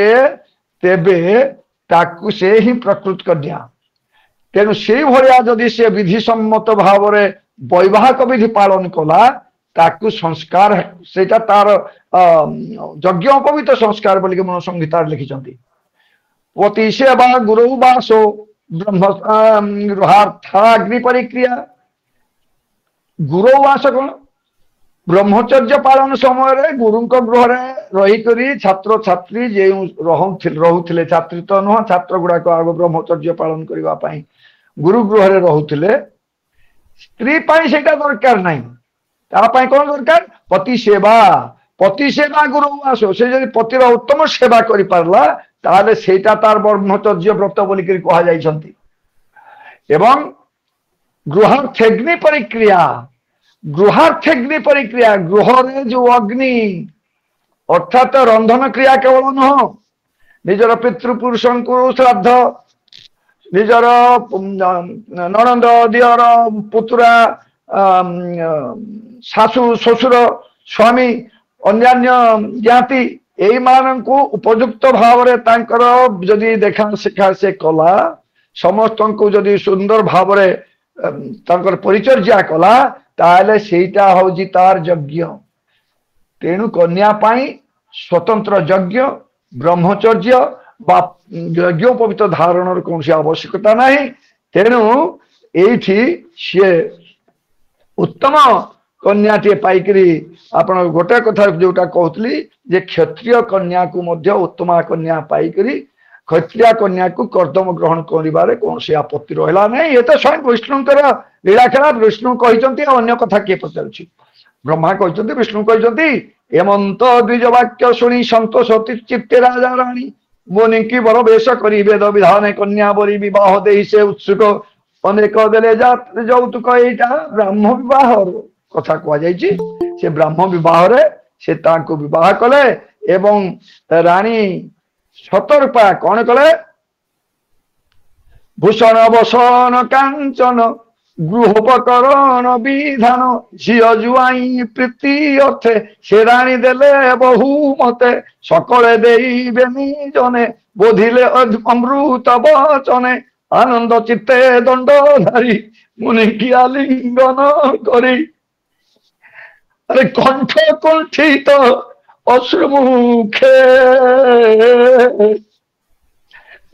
S3: तेबे ताकू से ही प्रकृत कन्या तेणु से भाया जदि से विधि सम्मत भाव रे वैवाहिक विधि पालन कला ताकू संस्कार सेटा तार यज्ञोपवीत संस्कार बोलिक मन संहितार लिखिछंती। पति सेवा गुरु वासो ब्रह्म गृहार्थाग्नि परिक्रिया गुरुवास कौन ब्रह्मचर्य पालन समय गुरु गृह रही छात्र छात्री जो रोते छात्री तो नुह छात्र गुड़ाक आग ब्रह्मचर्य पालन करने गुरु गृह रोते स्त्री से दरकार नहीं कौन दरकार पति सेवा गुरुवास से जब पतिर उत्तम सेवा कर पारला ताले सेटा तार ब्रह्मचर्य व्रत बोलिक कहुई एवं गृहार्थेग्नि परिक्रिया गृहार्थेग्नि परिक्रिया गृह जो अग्नि अर्थात रंधन क्रिया केवल नुह निजर पितृपुरुष को श्राद्ध निजर ननंद दियर पुतुरा शाशु ससुर स्वामी अन्यान्य ज्ञाति यही मान को उपयुक्त भाव रे तांकर जदि देखा शिखा से कला समस्त को जदि सुंदर भाव रे तांकर परिचर्या कला ताले सेटा होजी तार यज्ञ। तेणु कन्या पाई स्वतंत्र यज्ञ ब्रह्मचर्य बा यज्ञोपवीत धारण कौन आवश्यकता नहीं। तेणु एठी सी उत्तम कन्याटे पाइकरी आपण गोटे कथा जोटा कहतली जे क्षत्रिय कन्या को मध्य उत्तमा कन्या पाइकरी क्षत्रिय कन्या को कर्दम ग्रहण करिबारे कौन से आपत्ति रहा नहीं। ये तो स्वयं विष्णुंकर लीलाखेला विष्णु कहते अन्य कथा किए पचारुछि ब्रह्मा कहते विष्णु कहते एमंत द्विज वाक्य शुणी संतोष चित्ते राजा राणी मुनि की बर वेश करी वेद विधान कन्या बरी विवाह दे से उत्सुक अनेक देले যৌতুক এইটা ब्राह्म विवाह कथा कहुई से ब्राह्म विवाह रे से तांको विवाह कले एवं रानी सतर्पा कौन कले भूषण बसन कांचन गृहोपकरण विधान झील जुआई प्रीति अर्थे से राणी देले बहु मते सकले देबेनी जने बोधिले अमृत वचने आनंद चित्ते दंडधारी मुनि की आलिंगन करी अरे कंठ कुंठित अश्रुमुखे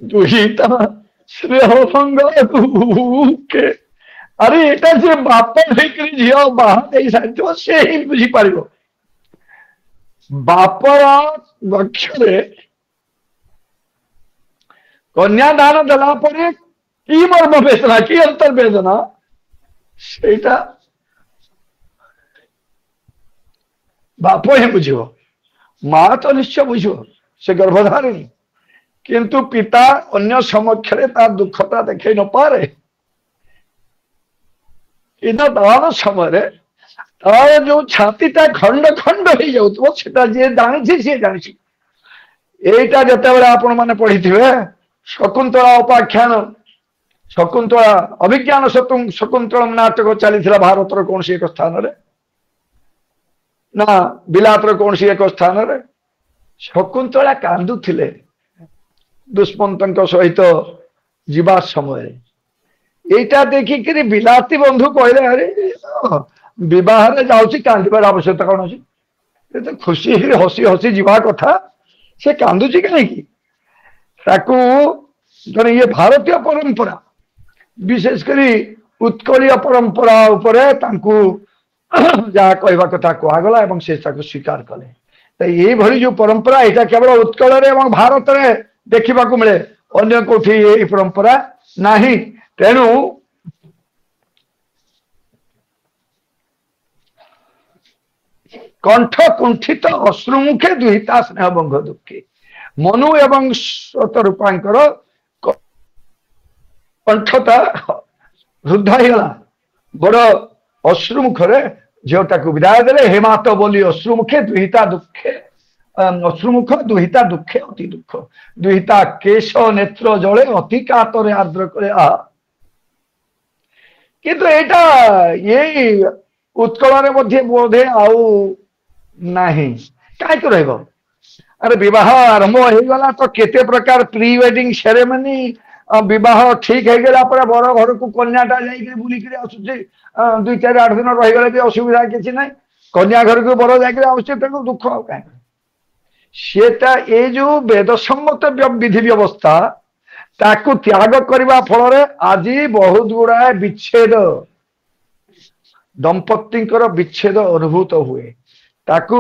S3: दुहिता श्रेयभंग दुखे अरे एटा से बाप झी बाहा सारी से ही बुझीपार बापर लक्ष्य कन्यादान देला कि मर्म वेदना कि अंतर वेदना सेटा बाप ही बुझ माँ तो निश्चय बुझ से गर्भधारिणी किंतु पिता अन्य समक्ष दुखता देखे न पारे इन दान समय तार जो छातीटा खंड खंड हो जाता जी जानी सी जानी यहीटा जिते आपण मैंने पढ़ी शकुंतला उपाख्यान शकुंतला अभिज्ञान शकुंतला नाटक चली भारत कौन सी एक स्थान रे ना बिलातर कौन सी एक स्थान रे शकुंतला कांदुथिले दुष्मंत सहित जीवा समय यहीटा देखिक बिलाती बंधु कहले अरे बह जाऊँगी कांदार आवश्यकता कौन अच्छी तो खुशी हसी हसी जीवा कथा से कांदुची कहीं जन ये भारतीय परंपरा विशेषकर उत्कलीय परंपरा उपरे जहाँ कहवा कथा कहगला एवं से स्वीकार कले तो ये भली जो परंपरा यहाँ केवल उत्कल एवं भारत में देखा मिले अन्य कोठी ये परंपरा नहीं। तेणु কণ্ঠ কুণ্ঠিত অশ্রুমুখে দুহিতা স্নেহ বঙ্গ দুঃখে। মনু এবং শতরূপাঙ্কর কণ্ঠটা ରୁଦ୍ଧ ହେଇଗଲା। ବଡ ଅଶ୍ରୁମୁଖରେ ଝିଅଟାକୁ ବିଦାୟ ଦେଲେ। ହେମାତ ବୋଲି ଅଶ୍ରୁମୁଖେ ଦୁହିତା ଦୁଃଖେ, ଅଶ୍ରୁମୁଖ ଦୁହିତା ଦୁଃଖେ ଅତି ଦୁଃଖ। ଦୁହିତା କେଶ ନେତ୍ର ଜଳେ ଅତି କାତରେ ଆର୍ଦ୍ର କରେ। କିନ୍ତୁ ଏଇଟା ଏଇ ଉତ୍କଳରେ ମଧ୍ୟ ବୋଧେ ଆଉ ନାହିଁ। କାହିଁକି ରହିବ? ଆରେ ବିବାହ ଆରମ୍ଭ ହେଇଗଲା ତ କେତେ ପ୍ରକାର ପ୍ରି ୱେଡିଂ ସେରେମନି, ବିବାହ ଠିକ ହେଇଗଲା ପରେ ବର ଘରକୁ କନ୍ୟାଟା ଯାଇକି ବୁଲିକିରି ଆସୁଛି। 2-4-8 ଦିନ ରହିଗଲେ ବି ଅସୁବିଧା କିଛି ନାହିଁ। କନ୍ୟା ଘରକୁ ବର ଯାଇକିରି ଆସୁଛି, ତେଣୁ ଦୁଃଖ ଆଉ କାହିଁକି? ସେଟା ଏଇ ଯୋଉ ବେଦସମ୍ମତ ବିଧି ବ୍ୟବସ୍ଥା ତାକୁ ତ୍ୟାଗ କରିବା ଫଳରେ ଆଜି ବହୁତ ଗୁଡାଏ ବିଚ୍ଛେଦ, ଦମ୍ପତିଙ୍କର ବିଚ୍ଛେଦ ଅନୁଭୂତ ହୁଏ। ତାକୁ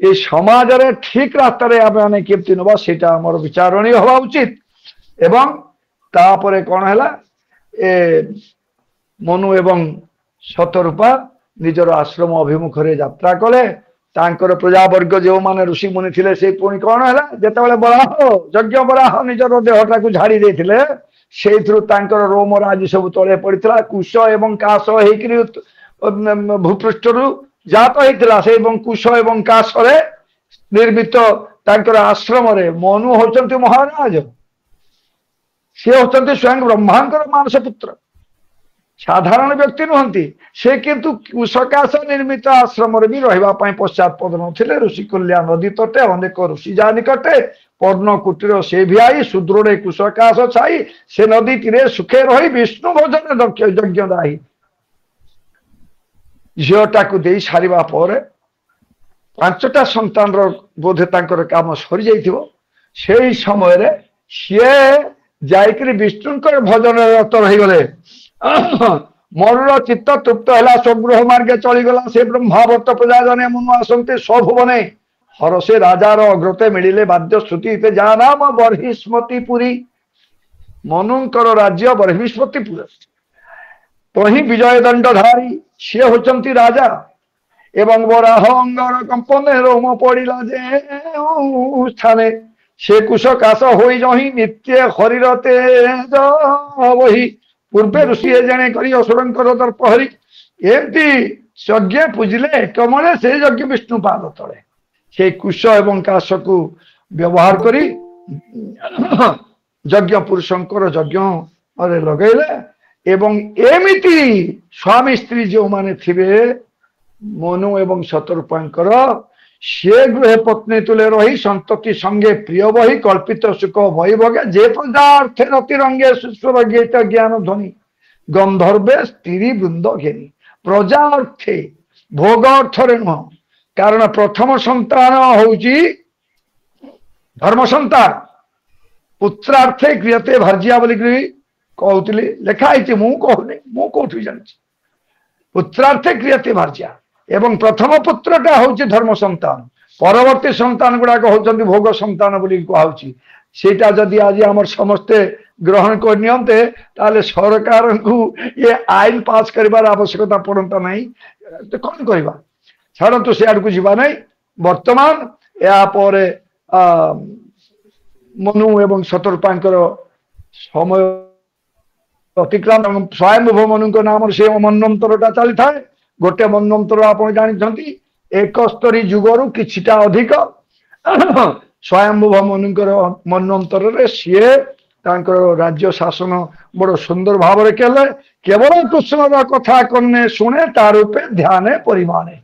S3: ଏ ସମାଜରେ ଠିକ ରାସ୍ତାରେ ଆମେ କେମିତି ନେବା ସେଇଟା ଆମର ବିଚାରଣୀୟ ହେବା ଉଚିତ। ଏବଂ ତାପରେ କଣ ହେଲା, ଏ ମନୁ ଏବଂ ଶତରୂପା ନିଜର ଆଶ୍ରମ ଅଭିମୁଖରେ ଯାତ୍ରା କଲେ। ତାଙ୍କର ପ୍ରଜାବର୍ଗ ଯେଉଁମାନେ ଋଷି ମୁନି ଥିଲେ ସେ ପୁଣି କଣ ହେଲା, ଯେତେବେଳେ ବରାହ ଯଜ୍ଞ ବରାହ ନିଜର ଦେହଟାକୁ ଝାଡି ଦେଇଥିଲେ, ସେଇଥିରୁ ତାଙ୍କର ରୋମର ଆଜି ସବୁ ତଳେ ପଡିଥିଲା। କୁଶ ଏବଂ କାଶ ହେଇକିରି ଭୂପୃଷ୍ଠରୁ ଜାତ ହେଇଥିଲା। ସେ ଏବଂ କୁଶ ଏବଂ କାଶରେ ନିର୍ମିତ ତାଙ୍କର ଆଶ୍ରମରେ ମନୁ ହଉଛନ୍ତି ମହାରାଜ। ସେ ହଉଛନ୍ତି ସ୍ୱୟଂ ବ୍ରହ୍ମାଙ୍କର ମାନସ ପୁତ୍ର, ସାଧାରଣ ବ୍ୟକ୍ତି ନୁହନ୍ତି। ସେ କିନ୍ତୁ କୁଶକାଶ ନିର୍ମିତ ଆଶ୍ରମରେ ବି ରହିବା ପାଇଁ ପଶ୍ଚାତପଦ ନଥିଲେ। ଋଷିକୁଲ୍ୟା ନଦୀ ତଟେ ଅନେକ ଋଷି ଯା ନିକଟେ ପର୍ଣ୍ଣ କୁଟୀର ସେ ଭିଆଇ ସୁଦୃଢ କୁଶକାଶ ଛାଇ ସେ ନଦୀ ତୀରେ ସୁଖେ ରହି ବିଷ୍ଣୁ ଭୋଜନ ଯଜ୍ଞ ଦାହି। ଝିଅଟାକୁ ଦେଇ ସାରିବା ପରେ 5ଟା ସନ୍ତାନର ବୋଧେ ତାଙ୍କର କାମ ସରିଯାଇଥିବ। ସେଇ ସମୟରେ ସିଏ ଯାଇକିରି ବିଷ୍ଣୁଙ୍କର ଭଜନରେ ରତ ରହିଗଲେ। ମନୁର ଚିତ୍ତ ତୃପ୍ତ ହେଲା, ସ୍ୱଗୃହ ମାର୍ଗେ ଚଳିଗଲା। ସେ ବ୍ରହ୍ମାବର୍ତ୍ତ ପ୍ରଜା ଜନେ ମନୁ ଆସନ୍ତେ ସ୍ୱଭୁବନେ ହରସେ ରାଜାର ଅଗ୍ରତେ ମିଳିଲେ ବାଦ୍ୟ ଶ୍ରୁତି ଯା ନାମ ବର୍ହିଷ୍ମତି ପୁରୀ। ମନୁଙ୍କର ରାଜ୍ୟ ବର୍ହିଷ୍ମତିପୁର। ତହିଁ ବିଜୟ ଦଣ୍ଡଧାରୀ ସିଏ ହଉଛନ୍ତି ରାଜା। ଏବଂ ବରାହ ଅଙ୍ଗର କମ୍ପନେ ରୋମ ପଡିଲା ଯେ ସ୍ଥାନେ ସେ କୁଶ କାଶ ହୋଇ ରହି ନିତ୍ୟ ହରିର ତେଜ ବହି। ପୂର୍ବେ ଋଷି ଏ ଜଣେ କରି ଅସୁରଙ୍କର ଦର୍ପ ହରି। ଏମିତି ଯଜ୍ଞ ପୂଜିଲେ ଏକମଳେ ସେ ଯଜ୍ଞ ବିଷ୍ଣୁ ପାଦ ତଳେ। ସେଇ କୁଶ ଏବଂ କାଶକୁ ବ୍ୟବହାର କରି ଯଜ୍ଞ ପୁରୁଷଙ୍କର ଯଜ୍ଞରେ ଲଗେଇଲେ। ଏବଂ ଏମିତି ସ୍ୱାମୀ ସ୍ତ୍ରୀ ଯେଉଁମାନେ ଥିବେ ମନୁ ଏବଂ ଶତରୂପାଙ୍କର, ସେ ଗୃହେ ପତ୍ନୀ ତୁଲେ ରହି ସନ୍ତତି ସଙ୍ଗେ ପ୍ରିୟ ବହି କଳ୍ପିତ ସୁଖ ବୈଭୋଗେ ଯେ ପଦାର୍ଥେ ରତିରଙ୍ଗେ ସୁସ୍ୱର ଗୀତ ଜ୍ଞାନ ଧ୍ୱନି ଗନ୍ଧର୍ବେ ସ୍ତ୍ରୀ ବୃନ୍ଦ ଘେନି। ପ୍ରଜା ଅର୍ଥେ, ଭୋଗ ଅର୍ଥରେ ନୁହଁ। କାରଣ ପ୍ରଥମ ସନ୍ତାନ ହଉଛି ଧର୍ମ ସନ୍ତାନ। ପୁତ୍ରାର୍ଥେ କ୍ରିୟତେ ଭାର୍ଯ୍ୟା ବୋଲିକିରି କହୁଥିଲି, ଲେଖା ହେଇଛି, ମୁଁ କହୁନି, ମୁଁ କୋଉଠି ଜାଣିଛି। ପୁତ୍ରାର୍ଥେ କ୍ରିୟତେ ଭାର୍ଯ୍ୟା ଏବଂ ପ୍ରଥମ ପୁତ୍ରଟା ହଉଛି ଧର୍ମ ସନ୍ତାନ। ପରବର୍ତ୍ତୀ ସନ୍ତାନ ଗୁଡାକ ହଉଛନ୍ତି ଭୋଗ ସନ୍ତାନ ବୋଲି କୁହାଉଛି। ସେଇଟା ଯଦି ଆଜି ଆମର ସମସ୍ତେ ଗ୍ରହଣ କରିନିଅନ୍ତେ ତାହେଲେ ସରକାରଙ୍କୁ ଏ ଆଇନ ପାସ୍ କରିବାର ଆବଶ୍ୟକତା ପଡନ୍ତା ନାହିଁ। କଣ କରିବା, ଛାଡ଼ନ୍ତୁ, ସେ ଆଡକୁ ଯିବା ନାହିଁ। ବର୍ତ୍ତମାନ ଏହାପରେ ମନୁ ଏବଂ ଶତରୂପାଙ୍କର ସମୟ ଅତିକ୍ରାନ୍ତ। ସ୍ୱୟଂଭୂ ମନୁଙ୍କ ନାମରେ ସେ ମନ୍ୱନ୍ତରଟା ଚାଲିଥାଏ। ଗୋଟେ ମନ୍ୱନ୍ତର ଆପଣ ଜାଣିଛନ୍ତି 71 ଯୁଗରୁ କିଛିଟା ଅଧିକ। ସ୍ୱୟଂଭୂ ମନୁଙ୍କର ମନ୍ୱନ୍ତରରେ ସିଏ ତାଙ୍କର ରାଜ୍ୟ ଶାସନ ବଡ ସୁନ୍ଦର ଭାବରେ କଲେ। କେବଳ କୃଷ୍ଣର କଥା କର୍ଣ୍ଣେ ଶୁଣେ ତା ରୂପେ ଧ୍ୟାନେ ପରିମାଣେ।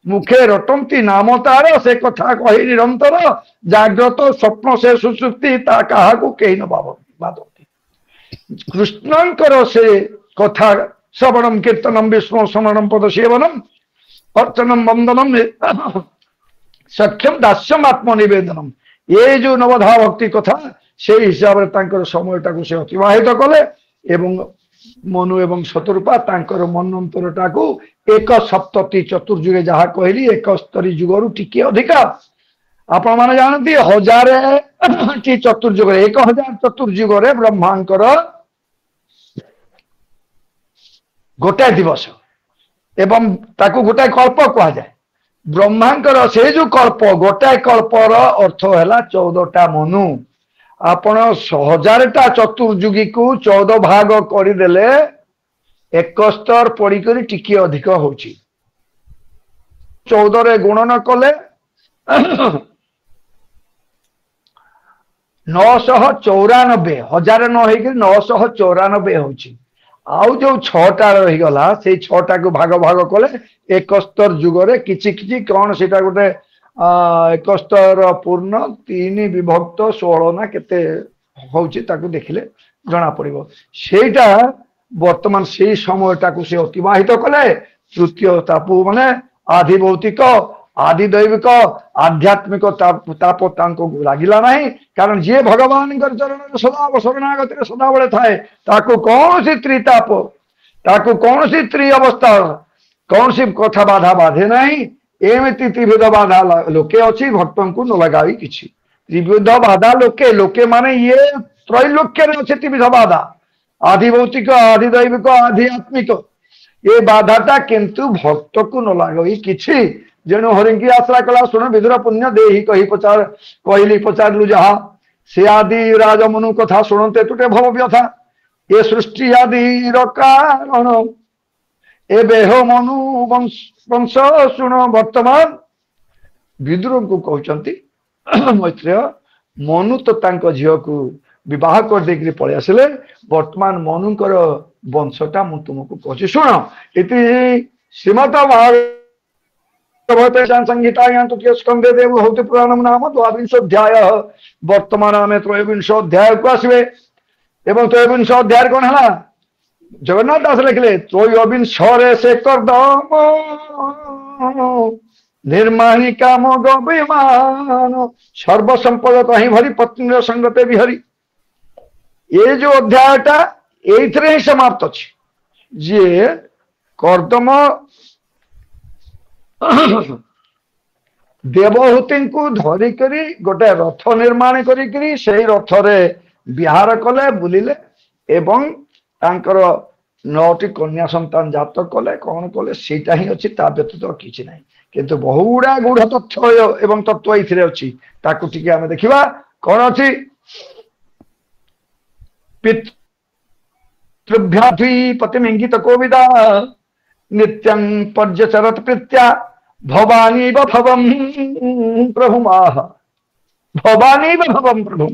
S3: ମୁଖେ ରଟନ୍ତି ନାମ ତାର ସେ କଥା କହି ନିରନ୍ତର। ଜାଗ୍ରତ ସ୍ୱପ୍ନ ସେ ସୁଷୁପ୍ତି ତା କାହାକୁ କେହି ନ ବାଦନ୍ତି। କୃଷ୍ଣଙ୍କର ସେ କଥା ଶ୍ରବଣମ୍ କୀର୍ତ୍ତନମ୍ ବିଷ୍ଣୁ ସ୍ମରଣମ୍ ପଦ ସେବନମ୍ ଅର୍ଚ୍ଚନମ୍ ବନ୍ଦନମ୍ ସଖ୍ୟମ୍ ଦାସ୍ୟମ୍ ଆତ୍ମନିବେଦନମ୍। ଏ ଯୋଉ ନବଧା ଭକ୍ତି କଥା, ସେଇ ହିସାବରେ ତାଙ୍କର ସମୟଟାକୁ ସେ ଅତିବାହିତ କଲେ। ଏବଂ ମନୁ ଏବଂ ଶତରୂପା ତାଙ୍କର ମନ୍ୱନ୍ତରଟାକୁ 1 ଚତୁର୍ଯୁଗେ ଯାହା କହିଲି 71 ଯୁଗରୁ ଟିକେ ଅଧିକା। ଆପଣମାନେ ଜାଣନ୍ତି 1000ଟି ଚତୁର୍ଯୁଗରେ 1000 ଚତୁର୍ଯୁଗରେ ବ୍ରହ୍ମାଙ୍କର ଗୋଟାଏ ଦିବସ ଏବଂ ତାକୁ ଗୋଟାଏ କଳ୍ପ କୁହାଯାଏ। ब्रह्मांकर से जो कल्प गोटाए कल्पर अर्थ है 14टा मनु आपण 1000टा चतुर्युगी को 14 भाग करदेले 71 पड़िक टिके अधिक होची 14 रे गुणन कले 994 हजार न हो 994 होची आउ जो 6टा रहीगला से 6टा को भाग भाग कले 71 जुगरे किछि किछि कौन सेटा गोटे 71 पूर्ण 3 विभक्त 16 ना केते होची ताकू देखिले जना पड़िबो सेटा वर्तमान से समयटा को से अतिबाहित कले तृतीय तापु माने आदि भौतिक आदि दैविक आध्यात्मिक ताप तांको लागिला नहीं कारण जे भगवान चरण सदा शरणागत सदा बड़े थाए ताको कौन सी त्रिताप ताको कौन सी त्रि अवस्था कौन सी कथा बाधा बाधे नहीं एमती त्रिविध बाधा लोके अच्छी भक्तों को न लगाई किछि त्रिविध बाधा लोके लोके माने ये त्रैलोक्य रे अच्छे त्रिविध बाधा आदि भौतिक आदि दैविक आध्यात्मिक ये बाधाटा किंतु भक्त को न लगई किछि जेणु हरिंकी आश्रा कला शुण विधुर पुण्य देही कही पचार कहली पचारू जहा से आदि राजमनु कथा शुणते तुटे भव व्यथा ये सृष्टि आदि कारण एबे हो मनु वंश शुण वर्तमान विदुर को कहते मैत्रेय मनु तो तांको झियो को विवाह कर देकरी पळे आसिले वर्तमान मनुकर वंशटा मु तुमको कहछि शुण इति श्रीमत संहितायां तृतीय स्कंदे देवहूति पुराणम नाम द्वाविंशोऽध्याय वर्तमान आम त्रयोविंशोऽध्याय को आसवे एवं त्रयोविंश अध्याय कौन है जगन्नाथ दास लिखले त्रयोविंश से करदम निर्माणी काम गविमान सर्वसंपद कहीं भरी पत्नी संगते विहरी ये जो अध्यायटा एइथरे ही समाप्त अछि जे कर्दम देवहूति को धरिकरी गोटे रथ निर्माण करी से रथ रे विहार कले बुलिले एवं तांकर 9टी कन्या संतान जात कले कौन कले सेटा ही अछि ता व्यतीत किछि नहीं किंतु बहुड़ा गूढ़ तथ्य एवं तत्व इथिरे अछि ताकू टिके आमे देखिबा कौन अछि पितृभ्याधि पतिमिंगित कोविदा नित्यं पर्यचरत प्रीत्या भवानी भवम प्रभुमाह भवानी भवम प्रभु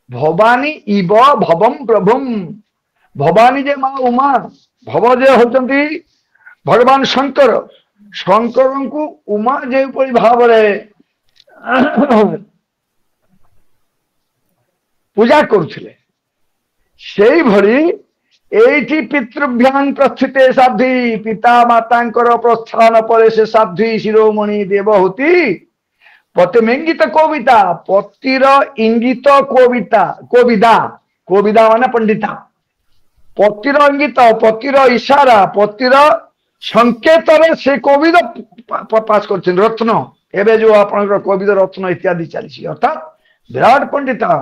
S3: भवानी इव भवम प्रभुम भवानी जे माँ उमा भव जे होचंती भगवान शंकर शंकर को उमा जे परि भाव रे पूजा करुथिले सेई भरी एठी पितृभ्यां प्रस्थिते साध्वी पिता मातांकर प्रस्थान पर से साध्वी शिरोमणि देवहूति पतिमिंगित कोविता पतिर इंगित कोविता कोविदा कोविदा माने पंडिता पतिर इंगित पतिर इशारा पतिर संकेत रे से कोविद पास कर रत्न एबे जो आपनकर कोविद रत्न इत्यादि चली अर्थात विराट पंडिता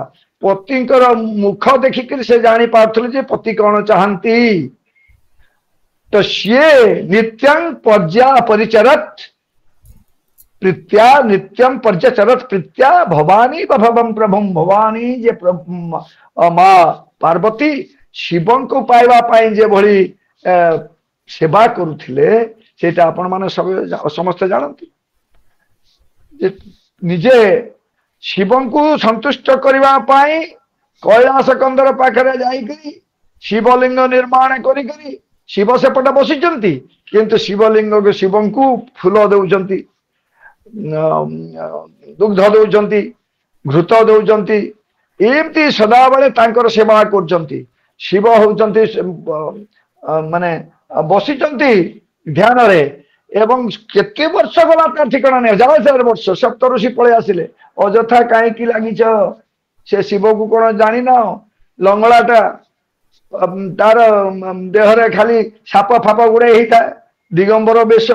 S3: पतिंकर मुख देखिक से जानी पार्थले जे पति कौन चाहती तो सी नित्यं पर्या परिचरत प्रीत्या नित्यं पर्यचरत प्रीत्या भवानी भवम प्रभुम भवानी जे माँ पार्वती शिवं को पाइबा पाई जे भली सेवा करुथिले सेटा आपण माने सब समस्त जानती निजे शिवं को संतुष्ट करने कैलाश कंदर पाखरे जाइकरी शिवलिंग निर्माण करी शिव सेपटे बसिचंती किंतु शिवलिंग को शिवं को फूल दौचंती दुग्ध दौचंती घृत दौचंती एमती सदाबले तांकर सेवा करचंती शिव होचंती माने बसिचंती ध्यान रे एवं केते वर्ष गला तार ठिकाना नहीं 1000 वर्ष सप्तऋषि पळे आसिले अजथा कहीं लगिच से शिव को कौन जानी ना लंगड़ाटा तार देहरे खाली साप फाप गुड़े होता है दिगंबर बेश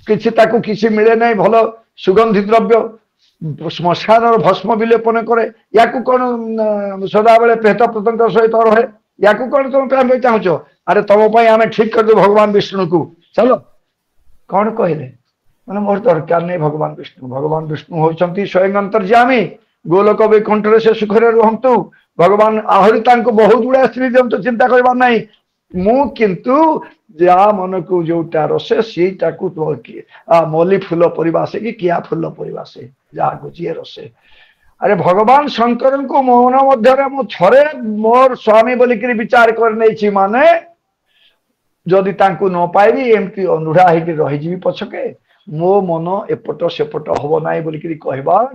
S3: किसी मिले नहीं भल सुगंधि द्रव्य श्मशान भस्म विलेपन करे या कौन सदा बेले प्रेत प्रतंग सहित रहे या कौन तुम चाहूच अरे तुम आम ठीक कर दो भगवान विष्णु को चलो कौन कहले माने मोर दरकार नहीं भगवान विष्णु होचंती स्वयं अंतर्यामी गोलोक वैकुंठरे से सुखरे रुहंतु भगवान आहरी तांको बहुत गुड़ा स्त्री दियंतु चिंता करबार नहीं मु किंतु जा मन को जोटा रसे सीटा को तो किए मल्ली फूल परिवासे कि किया फूल परिवासे जा को जे रसे अरे भगवान शंकर को मोहन मध्य मु थरे मोर स्वामी बोलिक विचार कर नहीं माने जदि तांको न पाइबी एमती अनुढ़ा होकर रहीजी पछके मो मन एपट सेपट हम ना बोलिक कहबार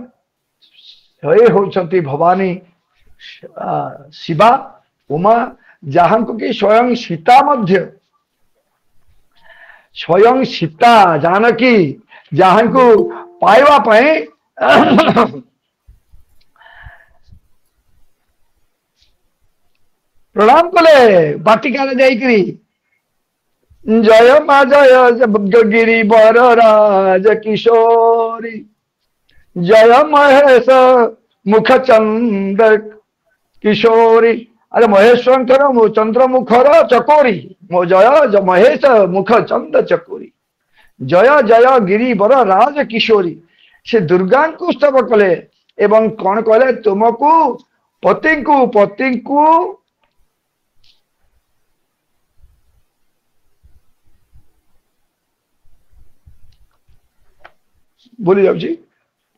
S3: हे होचंती भवानी शिवा उमा जहां को कि स्वयं सीता मध्य स्वयं सीता जानकी जहां को पाइबा पाए प्रणाम कले बाटिका जाइकरी जय मा जय गिरी बर राज किशोरी जय महेश मुख चंद्र किशोरी अरे महेश्वर चंद्र मुखर चकोरी मो जय महेश मुख चंद्र चकोरी जय जय गिरी बर राज किशोरी से दुर्गा को स्तव कले एवं कौन कहले तुमको पति को भूली जाऊँ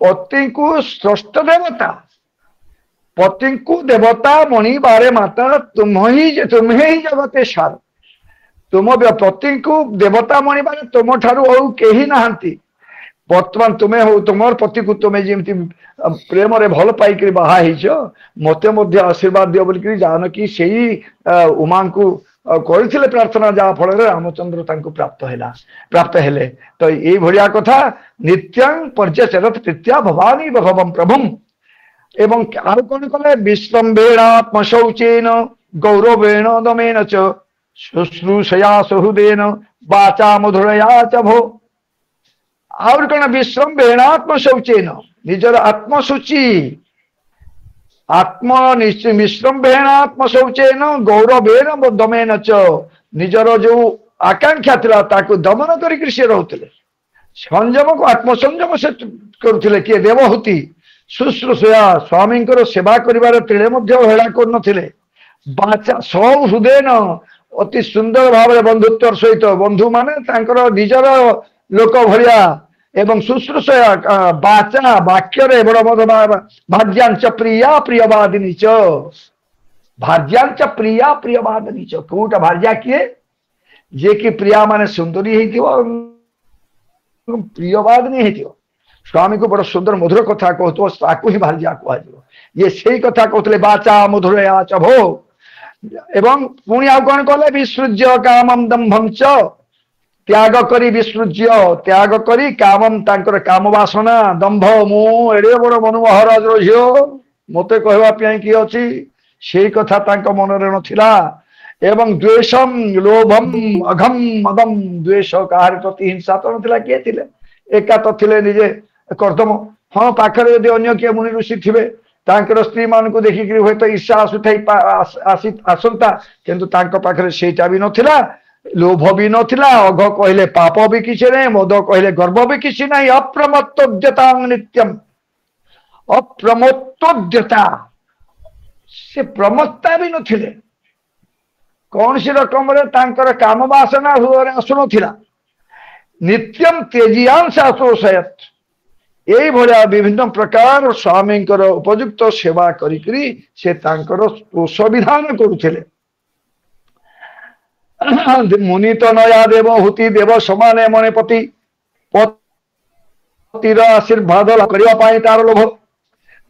S3: पति को स्रष्ट देवता पति को देवता मणि बारे माता तुम्हें ही जगते सार तुम पति को देवता मणि बारे तुम ठारू कही नहांती बर्तमान तुम्हें हो तुम पति को तुम्हें जमी प्रेम रे भल पाइक बाहा मत आशीर्वाद दियो बोलिक जानकी से उमा को करथिले प्रार्थना जहाँ फल रामचंद्र प्राप्त हेले तो ये भलिया कथा नित्यं पर्यचरत प्रीत्या भवानी भवम प्रभुम एवं आउ कौन कले विश्रम्भेणात्म शौचेन गौरवेण दमेन च शुश्रूषया सुहृदेन वाचा मधुरया च भो आउर कौन विश्रम्भेणात्म शौचेन निजर आत्मशुचि आत्म विश्रम्भेणात्म शौचेन गौरवेन दमेन च निजर जो आकांक्षा थिला ताकु दमन करिक से रहउतले संयम को आत्मसंयम से करुले किए देवहूति शुश्रूषया स्वामी सेवा करिवार तिले मध्य हेला कर बाचा सौहृदेन अति सुंदर भाव बंधुत्व सहित बंधु माने तांकर निजर लोक भलिया एवं शुश्रूषया बाचा वाक्य बड़ मत भाज्यांच प्रिया प्रियवादिनी च भाज्यांच प्रिया प्रियवादिनी च कोटा भार्या किए जे कि प्रिया माने सुंदरी हेतिबो प्रियवादिनी हेतिबो स्वामी को बड़ सुंदर मधुर कथा कहतो ताकू ही भार्या कहजो ये सही कथा कहतले बाचा मधुरया च भो एवं पुणी आ कौन कहले विसृज्य कामम दंभम च त्याग करी विसृज्य त्याग करी कामम तांकर काम वासना दंभ मु एडे बड़ मनोहराज झियो मते कहवा पई कि अछि सेही कथा तांक मनरे नथिला एवं द्वेषम लोभम अघम मदम द्वेष कार प्रति हिंसा तो नथिला के थिले एका तो थिले निजे करदम हाँ पाखरे यदि अन्य किए मुनि ऋषि थिबे तांकर स्त्री मान को देखिक हुए तो ईर्षा आसंता किंतु तांक पाखरे सेटा भी नथिला लोभ भी नथिला अघ कहले पाप भी किसी नहीं मद कहले गर्व भी किसी नहीं अप्रमत्तोद्यता नित्यम अप्रमत्तोद्यता से प्रमत्ता भी नथिले कौन सी रकम तांकर काम वासना हुए आसुनथिला नित्यम तेजियांश आसोषयत यही भलिया विभिन्न प्रकार स्वामी उपयुक्त सेवा करी से तांकर विधान करुथिले मुनि तो नया देवहूति देव समाने मणिपति पतिर आशीर्वाद करने तार लोभ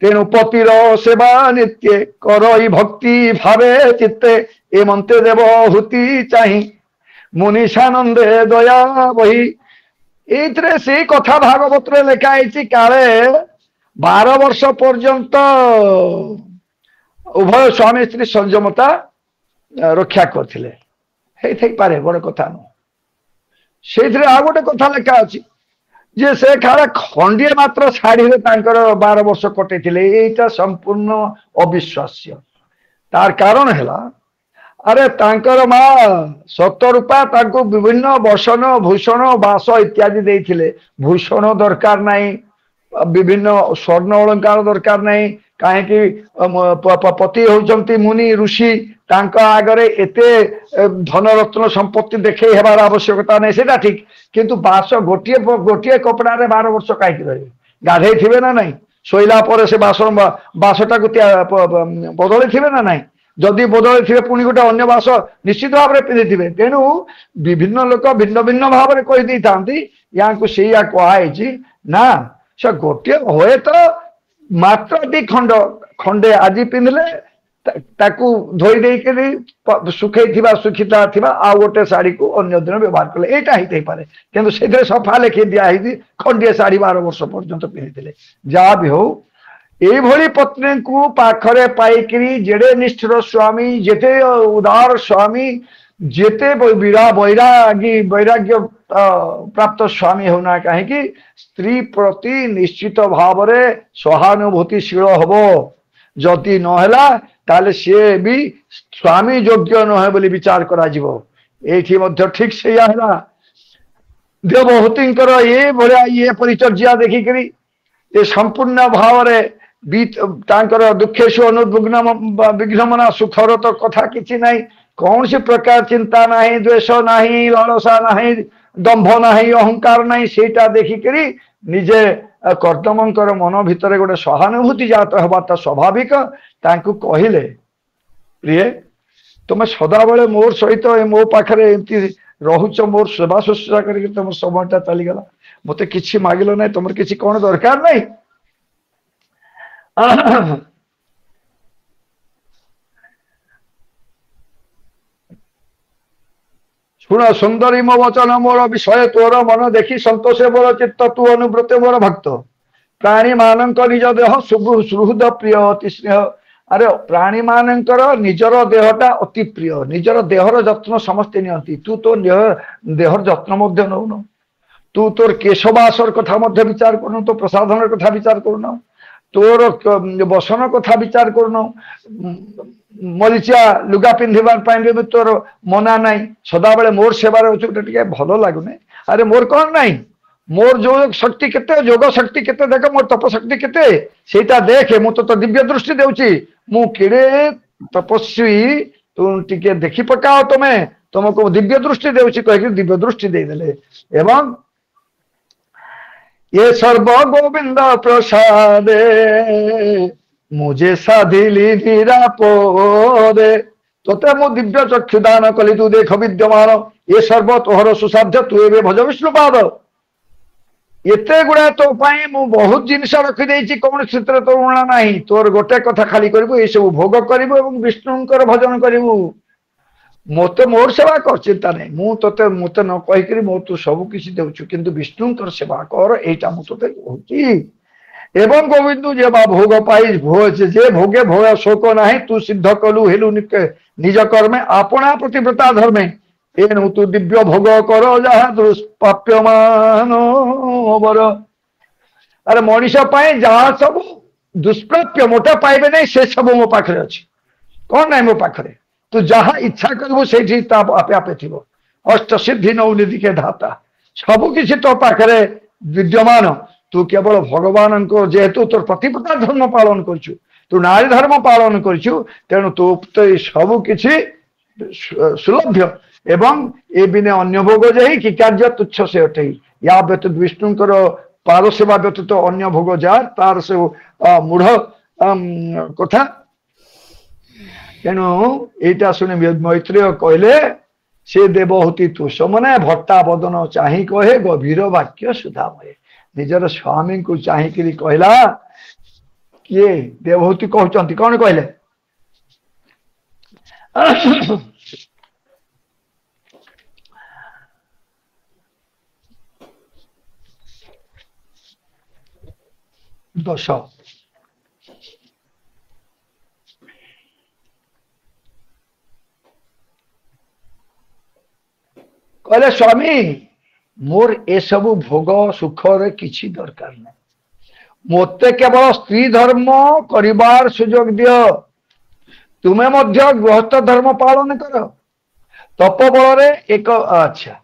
S3: तेणु पतिर सेवा नित्य करई भक्ति भावे चित्ते एमंते देवहूति चाहि मुनि सानंदे दया बही ये से कथा भागवत लिखाई काले 12 वर्ष पर्यंत उभय स्वामी स्त्री संयमता रक्षा करते पारे बड़ कथा नु से आ गोटे कथा लेखा अच्छी जे से खाला खंडिए मात्र शाढ़ी 12 वर्ष कटे यहाँ संपूर्ण अविश्वास्य तार कारण है अरे तांकर माँ सतरूपा तांको विभिन्न बसन भूषण बास इत्यादि देइथिले भूषण दरकार नहीं विभिन्न स्वर्ण अलंकार दरकार नहीं कहीं पति होचंती मुनि ऋषि तांका आगरे एते धन रत्न संपत्ति देखे हेबार आवश्यकता नहीं सेटा ठीक किंतु बास गोटे गोटे कपड़ा रे 12 वर्ष कहीं रहे गाधे थिबे ना नहीं शोइला पर से बासन बासटा को बदले थिबे ना नहीं जदि बदले थे पुणी गोटे अन्य बास निश्चित भाव में पिंधि थे तेणु विभिन्न लोक भिन्न भिन्न भाव में कही था या से कहुई ना से गोटे हुए तो मात्र दी खंड खंडे आज पिंधले धोई देकर सुखई सुखिता थी आ गोटे शाढ़ी को अन्य दिन व्यवहार कले यहाँ ही पारे कि से सफा लेखी दिखाई खंडे शाढ़ी 12 वर्ष पर्यंत पिंधि जहाँ भी हो एभली पत्नी को पाखरे पाइकरी जेडे निष्ठुर स्वामी जेते उदार स्वामी जेते वैरागी वैराग्य प्राप्त स्वामी होना कहीं स्त्री प्रति निश्चित भाव में सहानुभूतिशील हम जदि नहला ताले से भी स्वामी योग्य नहे बोली विचार करा जीवो एठी मध्य ठीक से याला देवहूति ये भलिया ये परिचर्या देखिकरी ये संपूर्ण भाव में दुखेशु अनुद्विग्न विघ्नमना सुखर तो कथा किसी ना कौन सी प्रकार चिंता नहीं द्वेष नहीं लालसा नहीं दंभ नहीं अहंकार नहीं सेटा देखिकरी निजे कर्दमंकर मन भितर गोटे सहानुभूति जात हवा तो स्वाभाविक तांकु कहले प्रिय तुम सदा बेले मोर सहित मो पाखरे एमती रहुच मोर सेवा शुश्रूषा करके तुम समयटा चलीगला मत कि मागिल ना तुम किसी कौन दरकार नहीं शुण सुंदरी मो वचन मोर विषय तोर मन देखी संतोष मोर चित्त तू अनुव्रत मोर भक्त प्राणी मानक निज देह सुहृद प्रिय अति स्नेह अरे प्राणी मानकर निजर देहटा अति प्रिय निजर देहर जत्न समस्ते नियंती तू तो देहर जत्न मध्य नौन तू तोर केशवासर कथा मध्य विचार करनु तो प्रसाधन कथा विचार करनु तोर बसन कथा विचार करनु मरीचिया लुगा पिंधार भी तोर मना ना सदा बेले मोर सेवार अच्छे भल लगुने अरे मोर कौन ना मोर जो शक्ति केते योग शक्ति केते देख मोर तप शक्ति केते सेटा देखे मु तो दिव्य दृष्टि देउची मु केड़े तपस्वी तू टिके देखि पकाओ तुम्हें तुमको दिव्य दृष्टि देउची कह दिव्य दृष्टि दे देले एवं ये सर्व गोविंद प्रसादे मुझे साधिली निरापदे तोते मो दिव्य चक्षुदान कली तू देख विद्यमान ये सर्व तोहर सुसाध्य तू ए भज विष्णुपाद एते गुड़ा तो पाई मु बहुत जिनस रखी कौन क्षेत्र तो उणा ना तोर गोटे कथा खाली करू ये सब भोग करू विष्णुंकर भजन करू मत मोर सेवा कर चिंता नहीं मु तोते मत न कहीकि मो तू सब किसी देउछु किंतु विष्णुंकर सेवा कर एटा मु तोते कहूची एवं गोविंद जे बा भोग पाई भोज जे भोगे भोग शोक नाही तू सिद्ध कलु हेलु निज कर्मे आपणा प्रतिव्रता धर्मे एनु तू दिव्य भोग कर जहाँ दुष्प्राप्यमान बर अरे मनीष पाई जहाँ सब दुष्प्राप्य मोटा पाइबे नहीं से सब मो पाखरे अछि कौन नहीं मो पाखरे तू जहाँ इच्छा करबो सेठी आपे आपे थिबो अष्ट सिद्धि नौ निधि के धाता सब किसी तो पाखरे विद्यमान तू केवल भगवान को जेहेतु तोर प्रतिपदा धर्म पालन करछु तू नारी धर्म पालन करछु तेणु तू तो सब किसी सुलभ्य एवं ए बिने अन्य भोग जाई कि कार्य तुच्छ से अटे या व्यतीत विष्णुंकर पार सेवा व्यतीत तो अन्य भोग जा तार से मूढ़ कथा तेणु एटा सुने मैत्रेय कहले से देवहूति तू समने भट्टा बदन चाही कहे गभीर वाक्य सुधामय निजर स्वामी को चाहिए कहला किए देवहूति कहते कौन कहले दश कहले स्वामी मोर ए सब भोग सुख किसी दरकार नहीं मते केवल स्त्री धर्म करिवार सुजोग दियो तुमे मध्य गृहस्थ धर्म पालन कर तप बल एक अच्छा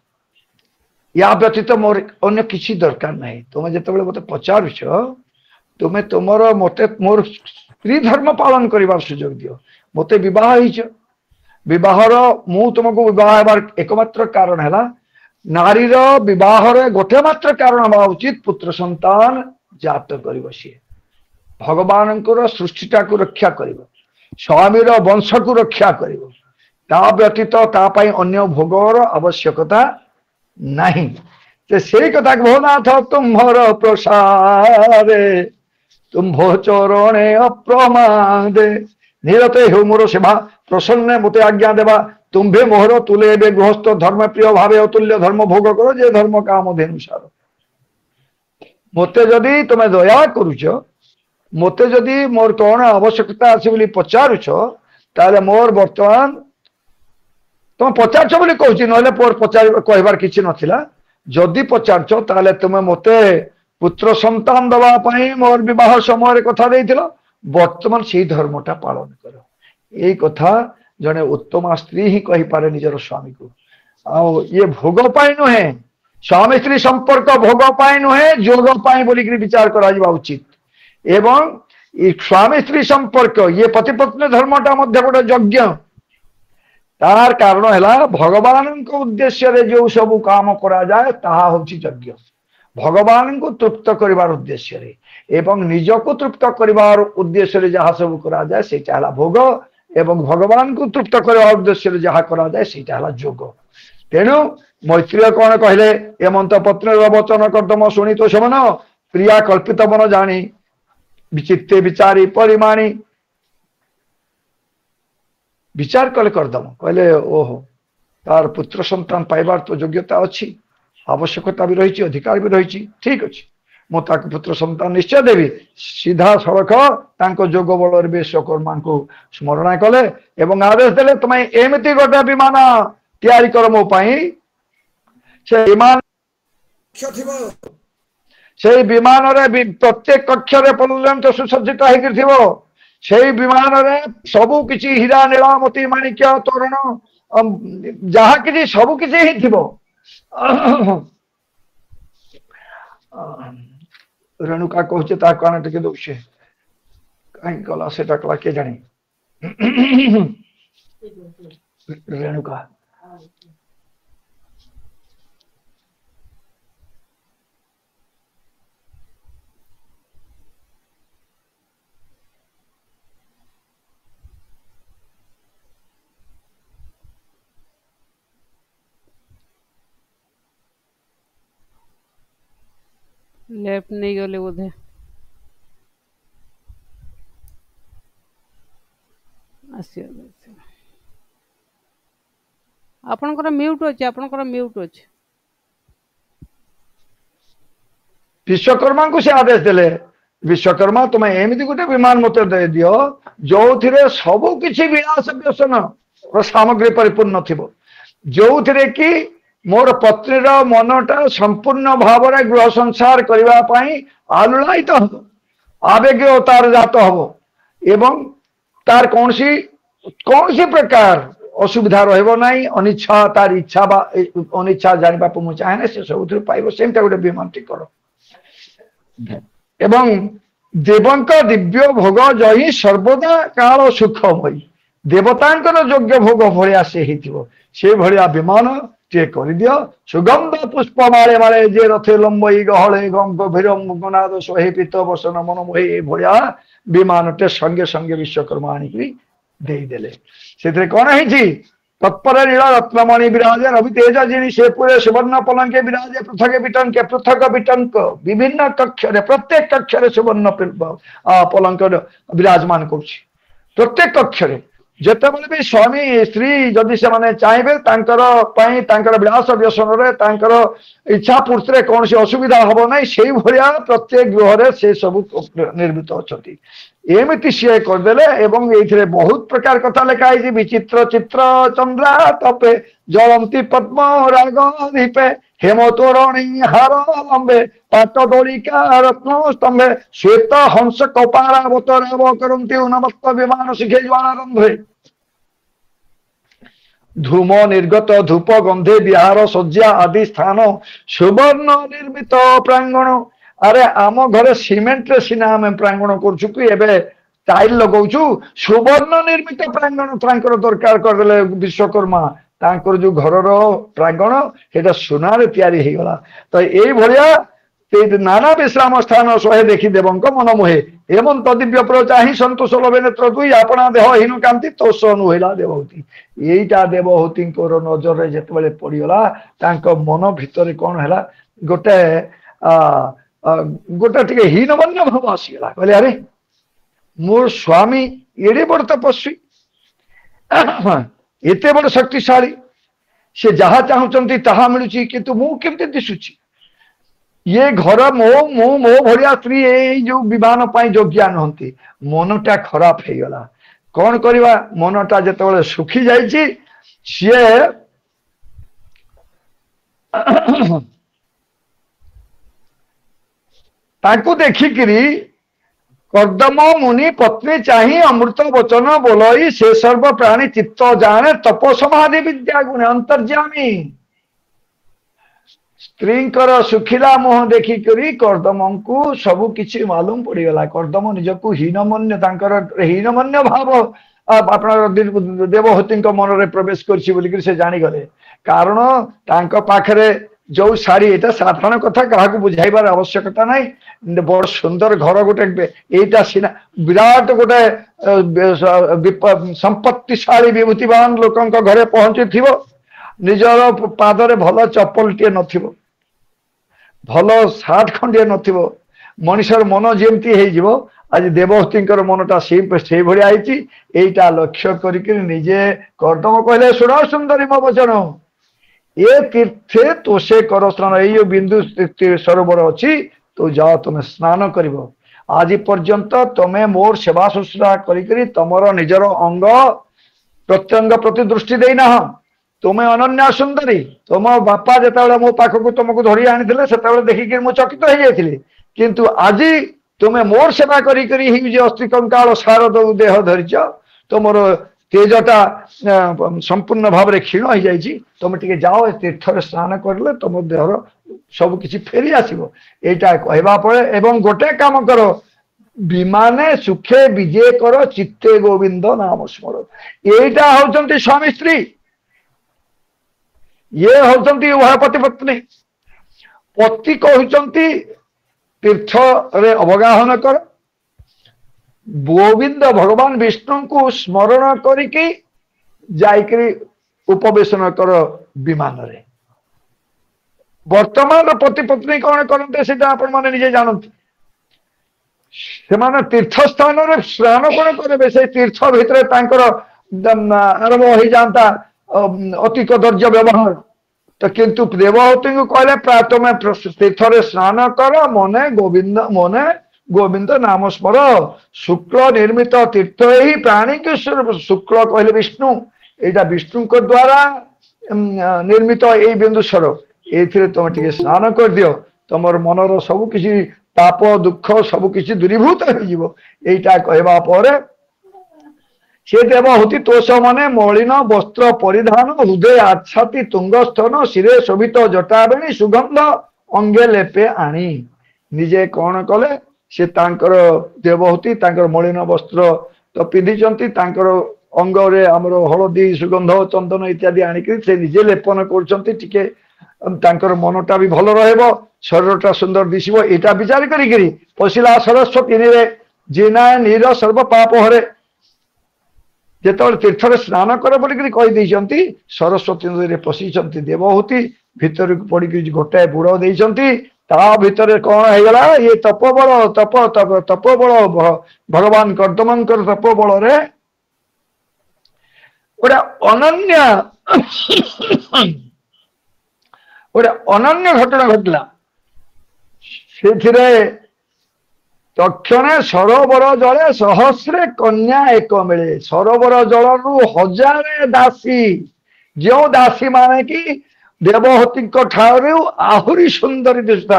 S3: या व्यतीत मोर अन्य किसी दरकार नहीं तुम जो मत पचारुच तुमे तुमर मत मोर स्त्री धर्म पालन कर सुजोग दियो मत विवाहर मु तुमको विवाह हेबार एकमात्र कारण है नारीर विवाहर गोटे मात्र कारण हवा उचित पुत्र संतान जात कर सी भगवान सृष्टिटा को रक्षा कर स्वामीर वंश को रक्षा कर व्यतीत अन्य भोगर आवश्यकता नहीं से कथा भोनाथ तुम्हार प्रसारे तुम्भो चरणे अप्रमादे निरते हो मोर सेवा प्रसन्न मते आज्ञा देवा तुम्भे मोहर तुले गृहस्थ धर्म प्रिय भावे अतुल्य धर्म भोग करो जे धर्म काम धेनुसार मते जदि तुम दया करुच मते जदि मोर कौन आवश्यकता अच्छी बोली पचारुच ताले मोर वर्तमान तुम पचारछ बोली कहूँ ना पचार कहबार किसी नथिला जदि पचारछ ताले तुम मते पुत्र संतान दवाई मोर विवाह समय कथा देथिलो वर्तमान से धर्मटा पालन कर यही कथा जड़े उत्तम स्त्री ही कही पारे निजर स्वामी को आ ये भोग पाई नुहे स्वामी स्त्री संपर्क भोग पाई नुहे जोग पाई बोलिक विचार करा उचित एवं स्वामी स्त्री संपर्क ये पति पत्नी धर्मटा मध्य गोटे यज्ञ तार कारण है भगवान को उद्देश्य रे जो सब काम करा जाए ताहा होछि यज्ञ भगवान को तृप्त करिवार उद्देश्य रे एवं निज को तृप्त करिवार उद्देश्य रे जहाँ सब करा जाए सेटा हला भोग एवं भगवान को तृप्त करिवार उद्देश्य रे जहाँ करा जाए सेटा हला जोग तेणु मैत्रेय कौन कहले एमंत पत्नी वचन कर्दम शुणी तो सेमन प्रिया कल्पित मन जानी विचित्ते विचारी परिमाणी विचार कले करदम कहले ओहो तार पुत्र संतान पाइबार तो योग्यता अच्छी आवश्यकता भी रही अधिकार भी रही ठीक अच्छे मुझे पुत्र संतान निश्चय देवी सीधा सड़क जोग बल विश्वकर्मा को स्मरण कले एवं आदेश देले तुम एमती गोटे विमान तैयारी कर मो से विमान से विमान रे प्रत्येक कक्ष पर्यंत सुसज्जित हो से विमान रे सबु किछि हीरा नीला मोती माणिक्य तोरण जहाँ किछि सबु किछि ही थिबो रेणुका कहचे ता कान टिके दोषे कहीं कला सेटा कला के जानी रेणुका
S1: लेफ्ट नहीं गले बोधे आपनकर म्यूट अछि आपनकर म्यूट अछि
S3: विश्वकर्मा को से आदेश देले विश्वकर्मा तुम एमती गोटे विमान मत दे दियो जो थिरे सबु किछि विलास व्यसन और सामग्री परिपूर्ण थिबो जो थिरे कि मोर पत्नीर मनटा संपूर्ण भाव गृह संसार करने आलुलायित हम आवेग तार जात हम एवं तार कौन सी प्रकार असुविधा रहा अनिच्छा तार इच्छा अनिच्छा जाना मुझे चाहे से सब पाइब से गोटे विमान टी कर एवं देवंक दिव्य भोग जही सर्वदा काल सुखमयी देवतांकर योग्य भोग भाया से भाया विमान टे कर दियो सुगंध पुष्प माले माले जे रथे लंबई गहले गंगनाद सोहे पीत बसन मनमोहे भाया विमान टे संगे संगे विश्वकर्मा आनिक देदेले से कौन है तत्पर नीला रत्नमणि विराजे रवि तेज जिनी से पूरे सुवर्ण पलंके विराजे पृथक बिटंक विभिन्न कक्ष प्रत्येक कक्ष सुवर्ण पलंक विराजमान कर प्रत्येक कक्ष जिते भी स्वामी स्त्री जदि से माने चाहिए विलास व्यसन इच्छा पूर्ति कौन सी असुविधा हम ना से भाया प्रत्येक गृह से सब निर्मित अच्छा एमती सी करदे एवं ये बहुत प्रकार कथा लिखाई विचित्र चित्र चंद्रा तपे जलंती पद्म राग दीपे हेमतोरणी हार लंबे पाटदोलिका रत्न स्तंभे श्वेत हंस कपारावतराव करन्ति उन्मत्त विमान शिखे ज्वालारंभे धूम निर्गत धूप गंधे विहार सज्जा आदि स्थान सुवर्ण निर्मित प्रांगण अरे आम घरे सीमेंट रे सिना आम प्रांगण कर टाइल लगौछु सुवर्ण निर्मित प्रांगण तांकर दरकार करदेले विश्वकर्मा तांकर जो घर प्रांगण सेटा सुना रे तैयारी हे गला तो एई भलिया नाना विश्राम स्थान सहे देखी देवंक मन मोहे एवं तदिव्य प्र चाही संतोष लभे नेत्र दुई आपणा देह हीन कांति तोष नुहेला देवहूति एईटा देवहूति नजर रे जेतेबेले पड़ीगला तांको मन भितर कौन हैला गोटे गोटे टिके हीनमन्य भाव आसीगला कहले अरे मोर स्वामी एडे बड़ तपस्वी एते बड़ शक्तिशाली से जहा चाहूचंती ताहा मिलुची किंतु मु केमते दिसुची ये घर मो मो मो भरिया स्त्री ए जो विमान पाई योग्य नहंती मनटा खराब हे गला कौन करवा मनटा जेतेबेले सुखी जाईची सिए ताकू देखिकी कर्दम मुनि पत्नी चाही अमृत वचन बोलई से सर्व प्राणी चित्त जाने तप समाधि विद्या गुण अंतर्जामी स्त्रींकर सुखिला मुह देखिकी कर्दम को सबु किछि मालूम पड़ीगला कर्दम निजकू हीनमन्य हीनमन्य भाव आप देवहूति मन में प्रवेश कर जानीगले कारण तांको पाखरे जो शाड़ी एटा साधारण कथा क्या बुझाइबार आवश्यकता नहीं बड़ सुंदर घर गोटे एटा सीना विराट गोटे संपत्तिशाली विभूतिवान लोकंक घरे पहुंची थिबो निजर पादरे भल चप्पल टे नथिबो भल सार्ट खंडिए नथिबो मनुष्यर मन जेमती हे जिवो आज देवहूति मनटा से भली आईची एटा लक्ष्य करिक निजे कर्दम कहले सुनो सुंदरी मो वचन ये तीर्थे तो से कर स्नान ये बिंदु सरोवर अच्छी तो जाओ तुम्हें स्नान कर आज पर्यंत तुम्हें मोर सेवा शुश्रूषा करी तुमर निजर अंग प्रत्यंग प्रति दृष्टि देना तुम्हें अनन्या सुंदरी तुम बापा जो मो पाखक तुमको धरी आनी से देखिक मुझे चकित हो जाती किंतु आज तुम्हें मोर सेवा करी अस्थि कंकाल सार देह धरिच तुमर तेजटा संपूर्ण भाव में क्षीण हो जाए तुम टे जाओ तीर्थ स्नान करले तुम देहर सब किसी फेरी आसो यहाँ कहवापर एवं गोटे काम कर विमाने सुखे विजय कर चित्ते गोविंद नाम स्मर यहीटा होती स्वामी स्त्री ये होती उभय पति पत्नी पति कहते तीर्थ रे अवगाहन कर गोविंद भगवान विष्णु को स्मरण करिकी जाइकरी उपवेशन कर विमान रे वर्तमान पति पत्नी कौन करते सीधा आपण माने निजे जानते से तीर्थ स्थान रे स्नान कौन करेंगे से तीर्थ भितर तांकर आरंभ हो जाता अति कदर्य व्यवहार तो किंतु देवहूति को कहले तुम तीर्थ रे स्नान कर मने गोविंद नाम स्मर शुक्ल निर्मित तीर्थ ही प्राणी के शुक्ल कहले विष्णु एटा विष्णु को द्वारा निर्मित यही बिंदुस्वर ये तुम टे स्नान कर दियो तुम मनर सब किसी पाप दुख सब किसी दूरीभूत होटा कहवा पर से देवहूति तोष मने मलिन वस्त्र परिधान हृदय आच्छाति तुंगस्थन शिरे शोभित जटाबेणी सुगंध अंगे लेपे आनी निजे कौन कले से तांकर देवहूति तांकर मलिन वस्त्र तो पिंधिचंती तांकर अंगरे आमर हलदी सुगंध चंदन इत्यादि आनिक से निजे लेपन करचंती टिके तांकर मनटा भी भल रहबो शरीरटा सुंदर दिसिबो एटा विचार करी पशिला सरस्वती नीरे जिना नीर सर्व पाप हरे जेतबेले तीर्थरे स्नान कर बोलिक कहि दैचंती सरस्वती नदी रे पशिचंती देवहूति भितर पड़ी गोटाए बुड़ देचंती ता भितर कौन है गला ये तपोबल तपोबल भगवान कर्दमंकर तपोबल रे अनन्य घटना घटला से तक्षणे सरोवर जले सहस्रे कन्या एक मिले सरोवर जलू हजारे दासी जो दासी माने कि देवहती ठारू आहुरी सुंदरी दिशा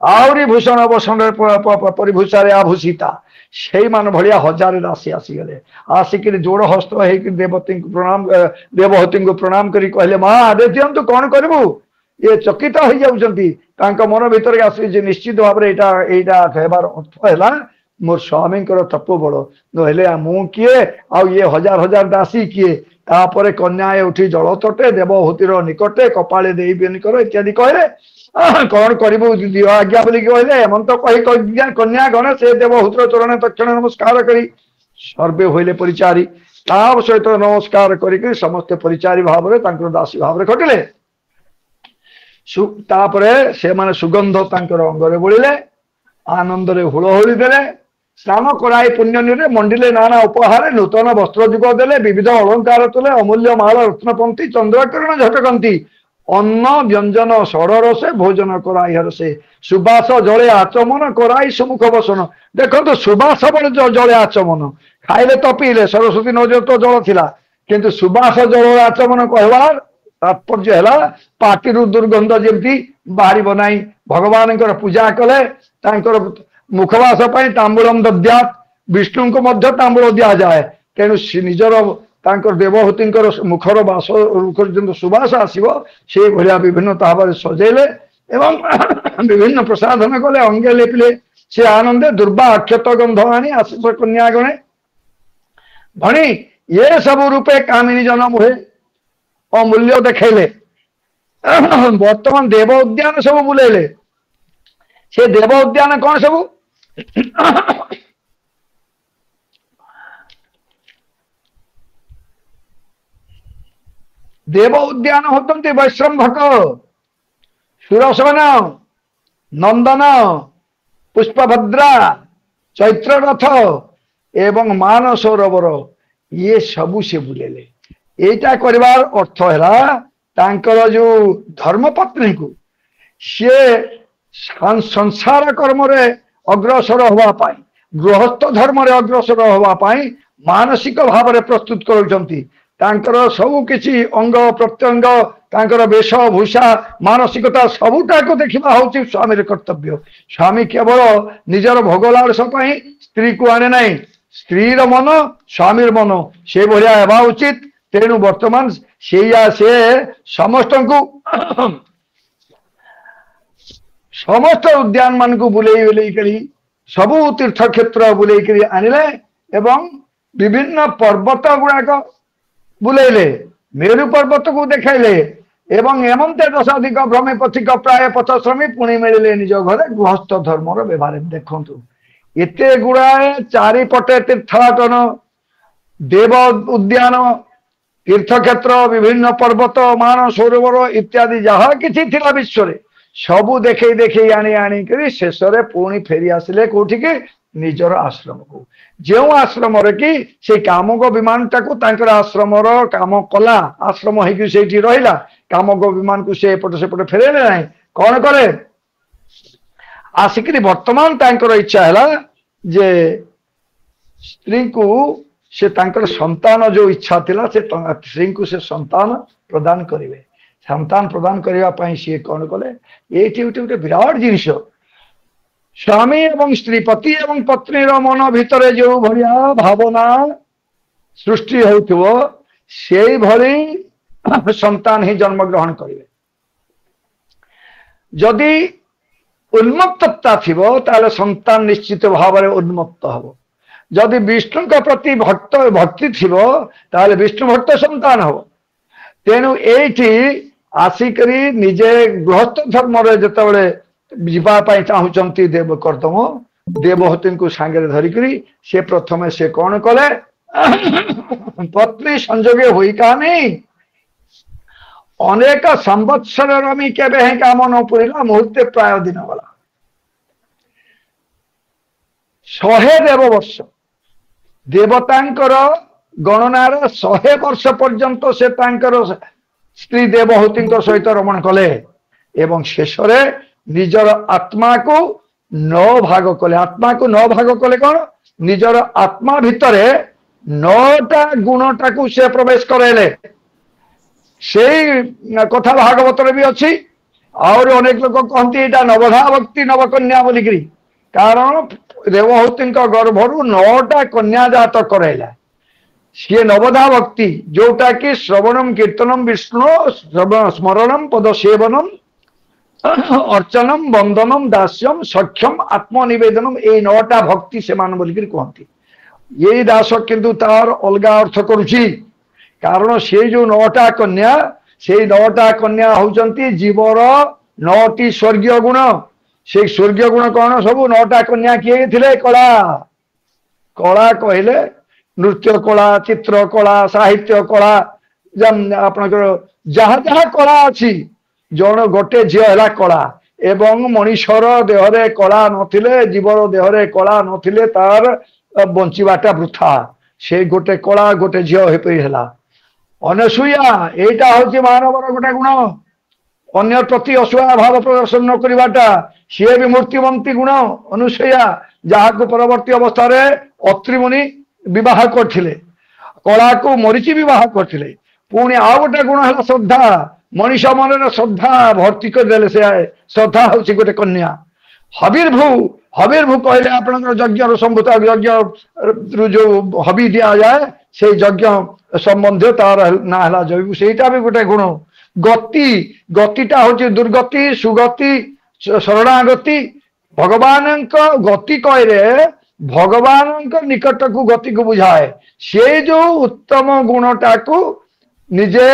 S3: आहरी भूषण बसन परिभूषारे आभूषिता से मान भाया हजारे दासी आसीगले आसिक जोड़ हस्त हो देवती प्रणाम देवहती को प्रणाम करी कहले माँ आदेश दिंतु कौन करू ये चकित हो जाउछंती तांका मन भीतर आसी निश्चित भाव में एटा कहबार अर्थ है मोर स्वामी तप बड़ नहले मु किए आ ये हजार हजार दासी किए तापर कन्या उठी जल तटे देवहूतिर निकटे कपाले दे निकर इत्यादि कहले कौन करू दिव आज्ञा बोलिक कहले हेमंत कही कन्या गण से देवहूतिर चरण तक्षण नमस्कार करी सर्वे होइले परिचारी ताप सहित नमस्कार करी समस्ते परिचारी भाव में दासी भाव में खटिले तापरे से माने सुगंध तांकर अंगरे बोलिले आनंद रे हुलहुली देले स्नान कराई पुण्यनिरे मंडिले नाना उपहार नूतन वस्त्र जुग देले विविध अलंकार तुले अमूल्य माल रत्नपंथी चंद्रकिरण झटकंती अन्न व्यंजन षड़रसे भोजन कराई हरसे सुबास जले आचमन कराई सुमुख बसन देखो सुबास बड़े जले आचमन खाइले तो पीले सरस्वती नजर तो जल थिला किंतु सुबास जल आचमन कहवार तात्पर्य है पार्टी दुर्गंध जमी बाहर बनाई भगवान पूजा कले मुखवास तांबूलम दद्यात विष्णु को मध्य तांबूल दि जाए तेणु निजर देवहूति मुखर बास जो सुबास आसो से भाया विभिन्न भाव सजेले एवं विभिन्न प्रसाधन कले अंगे लेपिले से आनंदे दुर्बा अक्षत गंध आनी आशीष कन्यागणे भणी ये सब रूपे कामिनी जन्म हुए अमूल्य देखले बर्तमान देव उद्यान सब बुलेले से देव उद्यान कौन सब देव उद्यान होते वैश्रम्भक सुरसन नंदन पुष्पभद्रा चैत्र रथ एवं मान सरोवर ये सबू से बुलेले एटा करिवार अर्थ है जो धर्मपत्नी को सी संसार कर्म रे अग्रसर होवापाई गृहस्थ धर्म रे अग्रसर होवापाई मानसिक भाव में प्रस्तुत कर सबु किसी अंग प्रत्यंग तांकर वेशभूषा मानसिकता सबुटा को देखा हूँ स्वामी कर्तव्य स्वामी केवल निजर भोगलालस स्त्री को आने ना स्त्रीर मन स्वामीर मन से भाया हेबा उचित तेणु वर्तमान से समस्त को समस्त उद्यान मान को बुले बुले सबू तीर्थ क्षेत्र बुले आनिले एवं विभिन्न पर्वत गुड़ाक बुलेले मेरु पर्वत को देखाइले एवं एमंते दशाधिक भ्रमे पथिक प्राय पथश्रमी पुणी मिले निज घर गृहस्थ धर्म व्यवहार देखु एते गुड़ाए चारिपटे तीर्थाटन देव उद्यान तीर्थक्षेत्र विभिन्न पर्वत मान सरोवर इत्यादि जहाँ किसी थिला विश्व रे सबू देखे देखे आनी आनी करी शेष रे पुणी फेरी आसिले कोठी के निजर आश्रम को जो आश्रम रे कि से कामक विमान टाकू तांकर आश्रम काम कला आश्रम होगी से रहा कामक विमान को से एपट सेपट फेरेले ना कौन करे आसिक वर्तमान तांकर इच्छा है जे स्त्री को से तांकर संतान जो इच्छा थिला से स्त्री को से संतान प्रदान करेंगे संतान प्रदान करने सी कौन कले ये गोटे विराट जिनिस स्वामी एवं स्त्री पति एवं पत्नी मन भितर जो भाया भावना सृष्टि हो से भली संतान ही जन्म ग्रहण करेंगे जदि उन्मत्तता थिबो ताले संतान निश्चित भाव में उन्मत्त हम जदि विष्णु का प्रति भक्ति थिबो ताले विष्णु भक्त संतान हम तेणु एठी आसिक निजे गृहस्थ धर्म जिते जावाई चाहूँगी देव कर्दम देवहूति को सांगे धरिक से प्रथम से कौन कले पत्नी संजोगे हुई का नहीं अनेक संवत्सर रमी केबे हे काम न पुरिला मुहूर्ते प्राय दिन वाला 100 देव वर्ष देवतांकर गणनार 100 वर्ष पर्यंत से तांकर स्त्री देवहूति सहित रमण कले एवं शेष निजर आत्मा को नौ भाग कले आत्मा को नौ भाग कले कौन निजर आत्मा भितर 9टा गुणटा को से प्रवेश करेले से कथा भागवत भी अच्छी और अनेक लोग कहते यहाँ नवधा भक्ति नवकन्या बोलिकी कारण देवहूति गर्भरु 9टा कन्या जात कराइला सी नवधा भक्ति जोटा कि श्रवणम कीर्तनम विष्णु स्मरणम पद सेवनम अर्चनम बंदनम दास्यम सख्यम आत्मनिवेदनम ये 9टा भक्ति से मान बोलिकी कहती ये दास किंतु तार अलगा अर्थ करुची कारण से जो 9टा कन्या से 9टा कन्या होचंती जीवर 9टी स्वर्गीय गुण से स्वर्गीय गुण कौन सब 9टा कन्या किए थिले कला कला कहले नृत्य कला चित्र कला साहित्य कला आपनकर जहाँ जहाँ कला अच्छी जन गोटे झील है कला एवं मनीषर देहरे कला नथिले जीवर देहरे कला नथिले तार बंचीबाटा वृथा से गोटे कला गोटे झील है अनसूया एटा हूँ मानवर गोटे गुण अन्य प्रति असूया भाव प्रदर्शन न करवाटा सी भी मूर्तिमंती गुण अनुसूया जहाँ को परवर्ती अवस्था अत्रि मुनि विवाह करथिले कला को मरीचि विवाह करथिले पुणी आ गोटे गुण है श्रद्धा मनीष मन श्रद्धा भर्ती करदे से श्रद्धा हूँ गोटे कन्या हबीरभू कहले आप यज्ञ संभूत यज्ञ जो हबी दि जाए से यज्ञ संबंध तार ना है जयबू सेटा भी गोटे गुण गति गतिटा हूँ दुर्गति सुगति शरणागति भगवान गति कहले भगवान निकट को गति को बुझाए से जो उत्तम गुणटा को निजे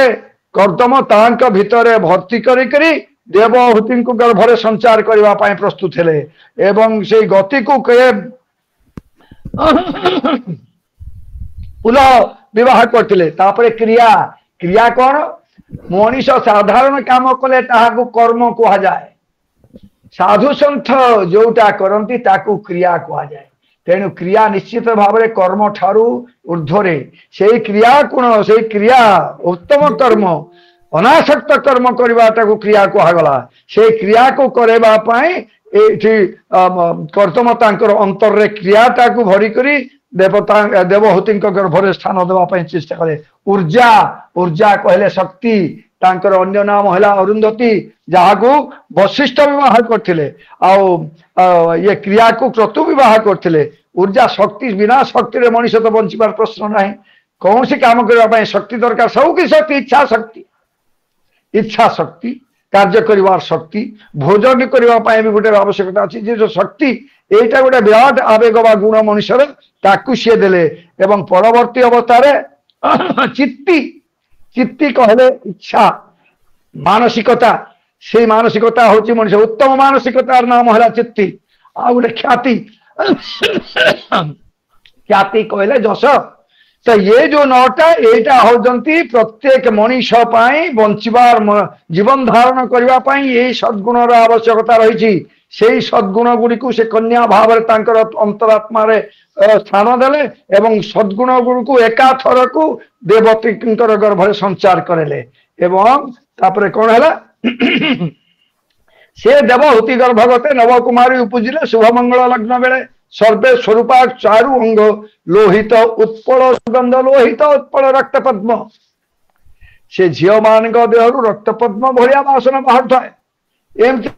S3: कर्दम तांक भितर भर्ती करी देवहूति को गर्भरे संचार करने प्रस्तुत हेले एवं से गति को कहे पुनः विवाह करते क्रिया क्रिया कौन मनीष साधारण काम कले ताहाको कर्म कह जाए साधु सन्थ जोटा करती ताकू क्रिया कह जाए तेणु क्रिया निश्चित भाव में कर्म ठारू ऊर्ध्वरे से क्रिया गुण से क्रिया उत्तम कर्म अनासक्त कर्म करवाटा को क्रिया कहगला से क्रिया को करवा कर्तम अंतर रे क्रियाटा को भरी करी देवता देवहूति गर्भरे स्थान देवाई चेष्टा करे ऊर्जा ऊर्जा कहले शक्ति तांकर अन्य नाम है अरुंधति जहाँ को वशिष्ठ विवाह करते ये क्रिया को क्रतु विवाह करते ऊर्जा शक्ति बिना शक्ति रे मनीष तो बंचार प्रश्न ना कौन सी काम करने शक्ति दरकार सब कि शक्ति इच्छा शक्ति कार्य करिवार शक्ति भोजन करने भी गोटे आवश्यकता अच्छी जो शक्ति यहीटा गोटे विराट आवेग बा गुण मनुष्यर ताकू सी देले एवं परवर्ती अवस्था चित्ती चित्ती कहले इच्छा मानसिकता से मानसिकता हूँ मनुष्य उत्तम मानसिकतार नाम है चित्ती आ गोटे ख्याति ख्याति कहले जश तो ये जो 9टा एटा होती प्रत्येक मनीष बंचार जीवन धारण करने यही सद्गुणर आवश्यकता रही से सद्गुण गुड़ी को से कन्या भाव अंतरात्मा स्थान देले एवं सद्गुण गुड़ी को एकाथर को देवती गर्भरे संचार करेले एवं तापरे कौन है से देवहूति गर्भगते नवकुमारी उपजिले शुभमंगल लग्न बेले सर्वे स्वरूपा चारु अंग लोहित उत्पल सुगंध लोहित उत्पल रक्त पद्म से झील मान देहरु रक्त पद्म भाया बासन बाहर थाए एमती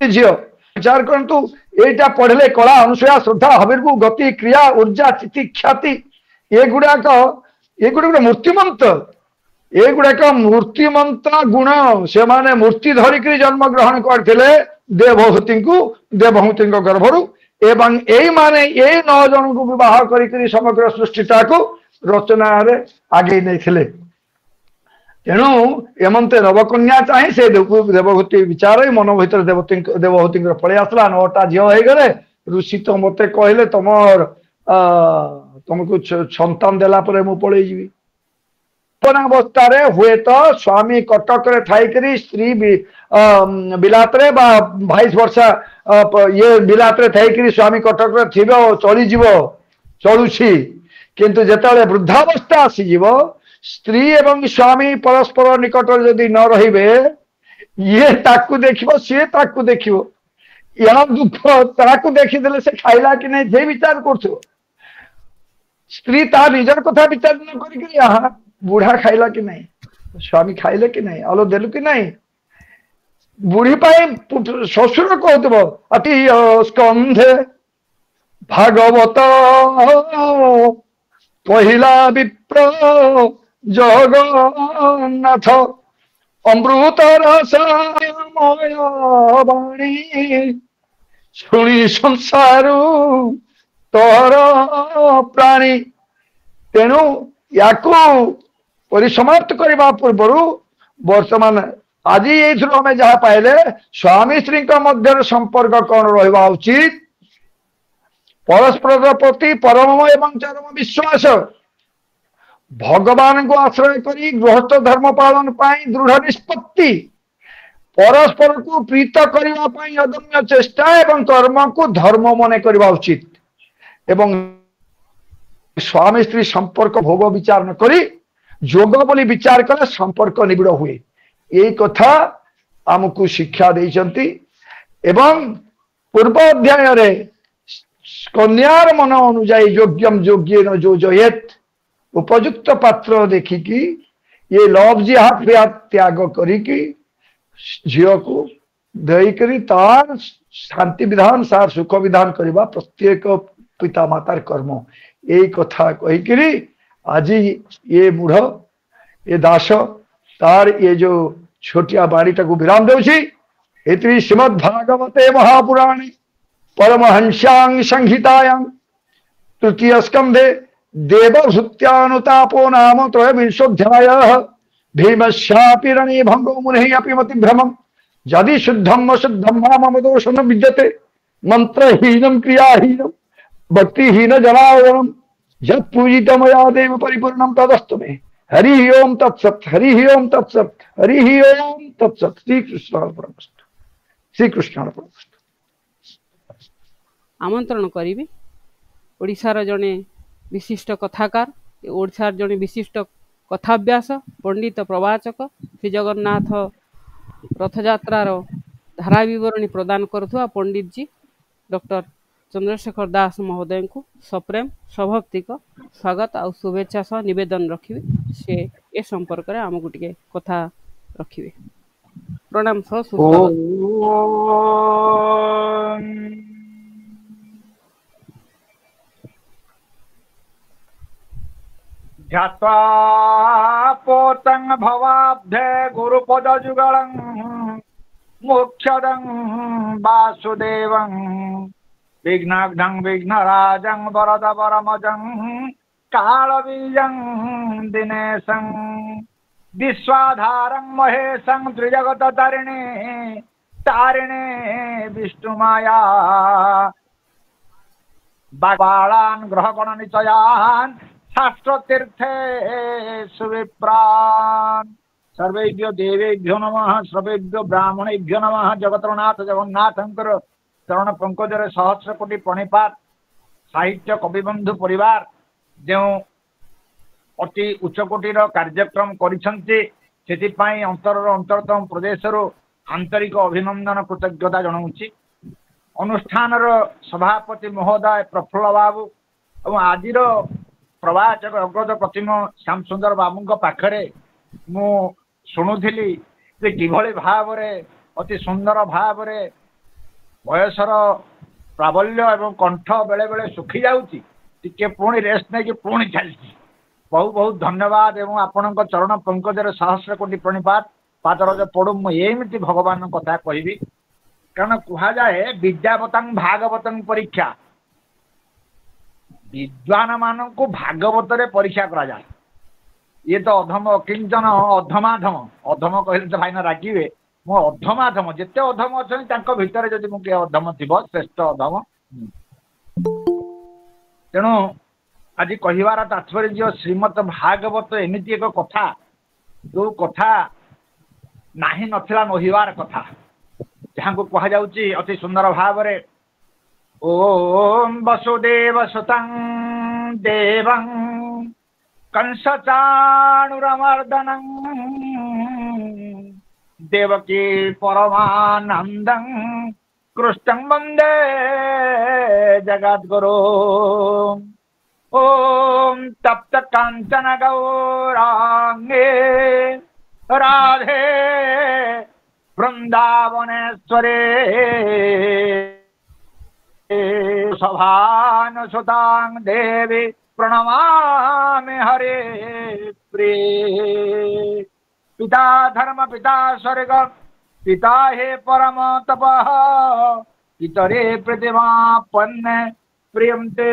S3: झील विचार करतु एटा पढ़ले कला अनुसूया श्रद्धा हबीरभू गति क्रिया ऊर्जा चिति ख्याति ये गुड़ाक मूर्तिमंत ये गुड़ाक मूर्तिमंत गुण से माने मूर्ति धरिक जन्म ग्रहण करते देवहूति गर्भरु एवं यही माने ये 9 जन को विवाह करी समग्र सृष्टिटा को रचना आगे नहीं तेणु एमंते नवकन्या चाहे से देवहूति विचार मन भर देवहूति पलि आसला 9टा झील हो गले ऋषि तो मत कहले तुमको संतान देला मु पलि जी अवस्था हुए तो स्वामी कटक थी स्त्री बिलातरे भाईस वर्षा ये बिलातरे थी स्वामी कटक थी चलीज चलुची किंतु जिते वृद्धावस्था आसीज स्त्री एवं स्वामी परस्पर निकट जदि न रे ये ताकू देखिबो सी ताकू देखिबो या दुख ताकू देखीदे से खाइला कि नहीं जे विचार कर स्त्री ता निजर कथा विचार न कर बुढ़ा खाइला कि नहीं स्वामी खाइले कि नहीं आलो देलु कि नहीं बुढ़ी शशुर कहतब अति स्कंधे भागवत पहिला विप्र जगन्नाथ अमृत रसमय वाणी शुणी संसार तोर प्राणी तेणु याकू परिसमाप्त करने पूर्वर वर्तमान आज ये आम जहाँ पाइले स्वामी स्त्री मध्य संपर्क कौन रहा उचित परस्पर प्रति परम एवं चरम विश्वास भगवान को आश्रय करी गृहस्थ धर्म पालन पाई दृढ़ निष्पत्ति परस्पर को प्रीत करने अदम्य चेष्टा एवं कर्म को धर्म मन करवा उचित एवं स्वामी स्त्री संपर्क भोग विचार न करी जोग बोली विचार कले संपर्क निबिड़ हुए यही कथा आमको शिक्षा देइचंती एवं पूर्व अध्याय रे कन्यार मन अनुजाई योग्यम योग्येन जो जयेत उपयुक्त पात्र देखिकी ये लव जिहाद त्याग करिकी झील को देकरी तार शांति विधान सार सुख विधान करवा प्रत्येक पिता मातार कर्म यही कथा कहीकि आज ये बुढ़ ये दास तार ये जो छोटिया बाड़ी को विराम देउछि श्रीमद्भागवते महापुराणे परमहंस्यां संहितायां तृतीय स्कंधे देवभृत्यानुतापो नाम त्रयोविंशोऽध्यायः भीमस्यापि रणे भंगो मुनिः अपि मतिभ्रमम् यदि शुद्धम अशुद्धम मम दोषं विद्यते मंत्रहीनं क्रियाहीनं भक्तिहीन जनावरणं यत् पूजितं मया देव परिपूर्णं तदस्तु मे हरि ओम तत्सत् हरि ओम तत्सत् हरि ओम तत्सत् श्री कृष्णार्पणमस्तु श्री कृष्णार्पणमस्तु।
S1: आमंत्रण करी ओडिशार जड़े विशिष्ट कथाकार ओडिशार जड़े विशिष्ट कथाभ्यास पंडित प्रवाचक श्री जगन्नाथ रथयात्रार धारा विवरणी प्रदान करुवा पंडित जी डॉक्टर चंद्रशेखर दास महोदय को सप्रेम सभक्ति स्वागत आ शुभेच्छा सह निवेदन रखिए से ए संपर्क में आमको टे कथा रखिए प्रणाम सह सुस्वागत।
S4: ध्यात्वा पोतं भवाब्धे गुरुपद जुगलं मोक्षदं वासुदेवं विघ्नघ्नं विघ्नराजं वरद वरमजं कालबीजं दिनेशं विश्वाधारं महेशं त्रिजगत तारिणे विष्णुमाया बालान् ग्रहगण निचयान् शास्त्रतीर्थे सुविप्रान् सर्वेभ्यो देवेभ्यो नमः सर्वेभ्यो ब्राह्मणेभ्यो नमः। जगतनाथ जगन्नाथंकर चरण पंकजरे सहस्र कोटि प्रणिपात। साहित्य कविबंधु परिवार जो अति उच्चकोटीर कार्यक्रम करिसंती सेतिपाई अंतरर अंतरतम प्रदेशर आंतरिक अभिनंदन कृतज्ञता जनाऊँगी। अनुष्ठानर सभापति महोदय प्रफुल्ल बाबू और आजिर प्रवाचक अग्रज प्रतिम श्याम सुंदर बाबू पाखरे मु शुणुली किभली भाव अति सुंदर भाव बयसर प्राबल्य एवं कंठ बेले बेले सुखी जाऊँगी टिके पुणी रेस्ट नहीं कि पुणी चलती। बहुत बहुत धन्यवाद एवं आपण चरण पंकजर सहस्र कोटि प्रणिपात पादरज पड़ू मुझे भगवान कथा कहि कारण कह जाए विद्यावतं भागवतं परीक्षा विद्वान मान को भागवत रे परीक्षा करा जाए। ये तो अधम अकिंचन अधमाधम अधम कहले तो भाईना रागिवे मो अधमाधम जिते अधम अच्छा भितर जदि मुझे अधम थी श्रेष्ठ अधम। तेणु आज कहवार तात्पर्य श्रीमद भागवत एमती एक कथा जो कथा नाही नथिला नहिवार कथा जहाँ को कह जाउची अति सुंदर भाव रे ओम वसुदेव सुतं देवं कंस चाणुरमर्दनं देवकी परमानंदं कृष्णं वन्दे जगद्गुरो ॐ तप्त काञ्चन गौराङ्गे राधे वृन्दावनेश्वरे सभानुसुतां देवी प्रणमामि हरे प्रिये पिता धर्म पिता स्वर्ग पिता हे परम तपः पितरे प्रतिमापन्ने प्रियन्ते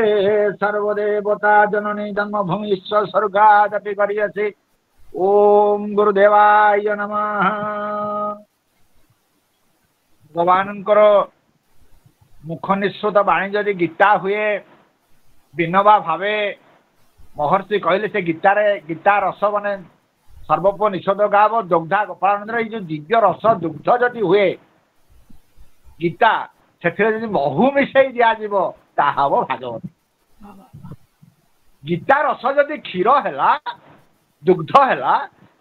S4: सर्वदेवता जननी जन्मभूमिश्च स्वर्गादपि गरीयसी ओम गुरुदेवाय नमः। भगवानंकर मुख निःसृत बाणी जदि गीता हुए विनोबा भावे महर्षि कहले से गीता रस बने सर्वोपनिषद गाव दुग्धा गोपालानंद जो दिव्य रस दुग्ध जदि हुए गीता से महू मिसई दिज्व ताहा भागवत। गीता रस जदि क्षीर है दुग्ध है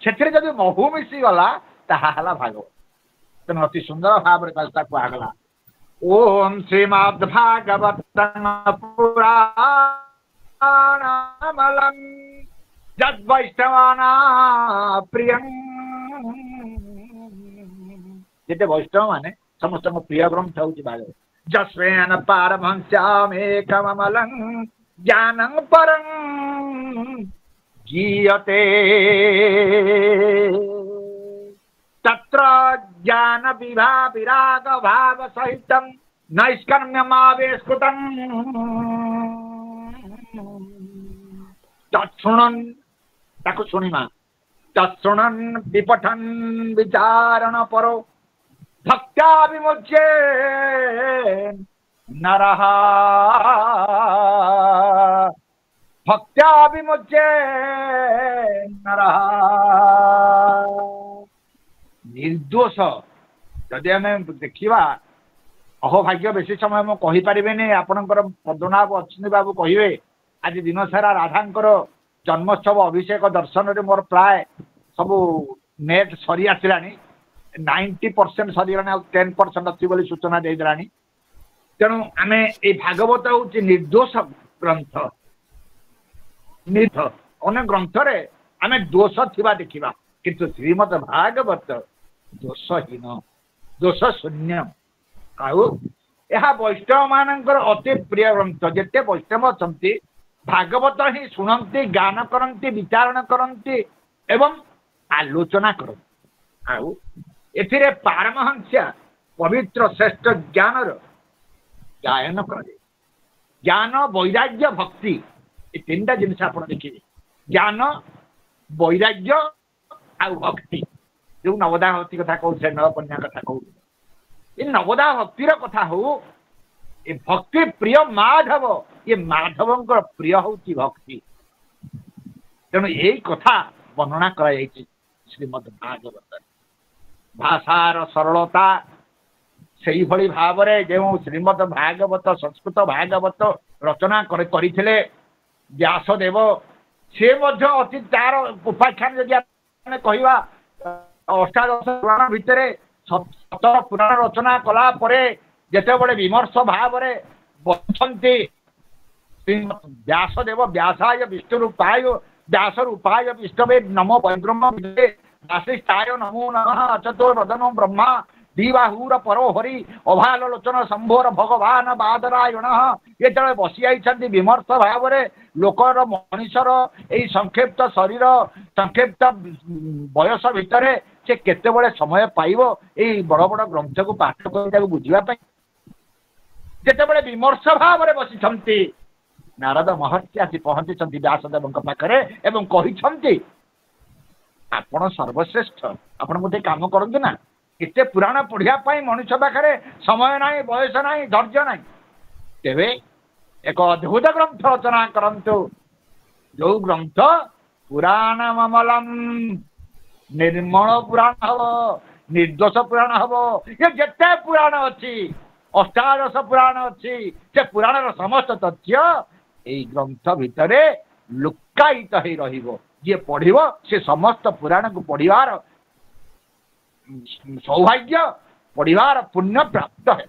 S4: से महू मिसी गला ताहा भागवत। तेना अति सुंदर भाव कहगला ओम श्रीमद्भागवत पुराणमलं यद्वैष्णवाना प्रियं जेते वैष्णव माने समस्त प्रिय ग्रंथ हूँ भागवत। जस्वेन पारमहंस्यामेकमलं ज्ञानं परं गीयते तत्र ज्ञान विराग भाव सहित नैष्कर्म्यमावेशकृतं तत्शृणन् ताको शुणिमा तत्शृणन् विपठन् विचारण परो भक्त्या विमुच्ये नरः भक्त्या विमुच्ये नरः। निर्दोष जदि आम देखा अहोभाग्य बेसी समय मु कहीपरि आपणकर पद्मनाभ अच्छी बाबू कहे आज दिन सारा राधांकर जन्मोत्सव अभिषेक दर्शन रे मोर प्राय सबू नेट सरी आसला 90% सरीगला 10% अच्छी बोली सूचना देदेला। तेणु आम ये भागवत हूँ निर्दोष ग्रंथ अनेक ग्रंथ रे आम दोष थिबा देखिबा किंतु श्रीमद भागवत दोषहीन दोष शून्य आउ यह वैष्णव मानकर अति प्रिय ग्रंथ। जिते वैष्णव अच्छा भागवत ही शुणती ज्ञान करती विचारण करती एवं आलोचना करती आउ एथिरे पारमहंस्या पवित्र श्रेष्ठ ज्ञान गायन कर ज्ञान वैराग्य भक्ति ये तीन टा जिन आप देखिए ज्ञान वैराग्य आ भक्ति जो नवदा भक्ति कथा कहते नवकन्या कथा कहते ये नवदा भक्तिर कथा हो ये भक्ति प्रिय माधव ये माधव प्रिय हूँ भक्ति। तेणु यही कथा वर्णना कर श्रीमद भागवत भाषार सरलता से भाव जो श्रीमद भागवत संस्कृत भागवत रचना करथिले व्यासदेव से अति तार उपाख्यान जदि कहवा अष्टादश पुराण भितर 17 पुराण रचना कला परे जेते बड़े विमर्श भाव बसंती व्यासदेव व्यासाय विष्णुरूपाय व्यासरूपाय विष्णवे नमो वैब्रह्म वासिष्ठाय नमो नमः अचतो वदनो ब्रह्मा दिबाहूर परो हरि अभाल लोचन शंभोर भगवान बादरायण ये जब बसी आई विमर्श भाव लोकर मनीषर यही संक्षिप्त शरीर संक्षिप्त बयस भितर से केते बड़े समय पाइब यही बड़ बड़ ग्रंथ को पाठ कर बुझापी जिते विमर्श भाव बसी नारद महर्षि आसी पहुंची व्यासदेव पाखे एवं कही आपण सर्वश्रेष्ठ आपण गोटे काम करते ना इतने पुराण पढ़ापी मनुष्य पाखे समय ना बयस ना धैर्य ना तेरे एक अद्भुत ग्रंथ रचना करंतु जो ग्रंथ पुराण ममलम निर्मल पुराण हम निर्दोष पुराण हम ये जिते पुराण अच्छी अष्टादश पुराण अच्छी से पुराण समस्त तथ्य यही ग्रंथ भितर लुकायित हो रहिबो जे पढ़िबो से समस्त पुराण को पढ़िबार सौभाग्य पढ़िबार पुण्य प्राप्त है।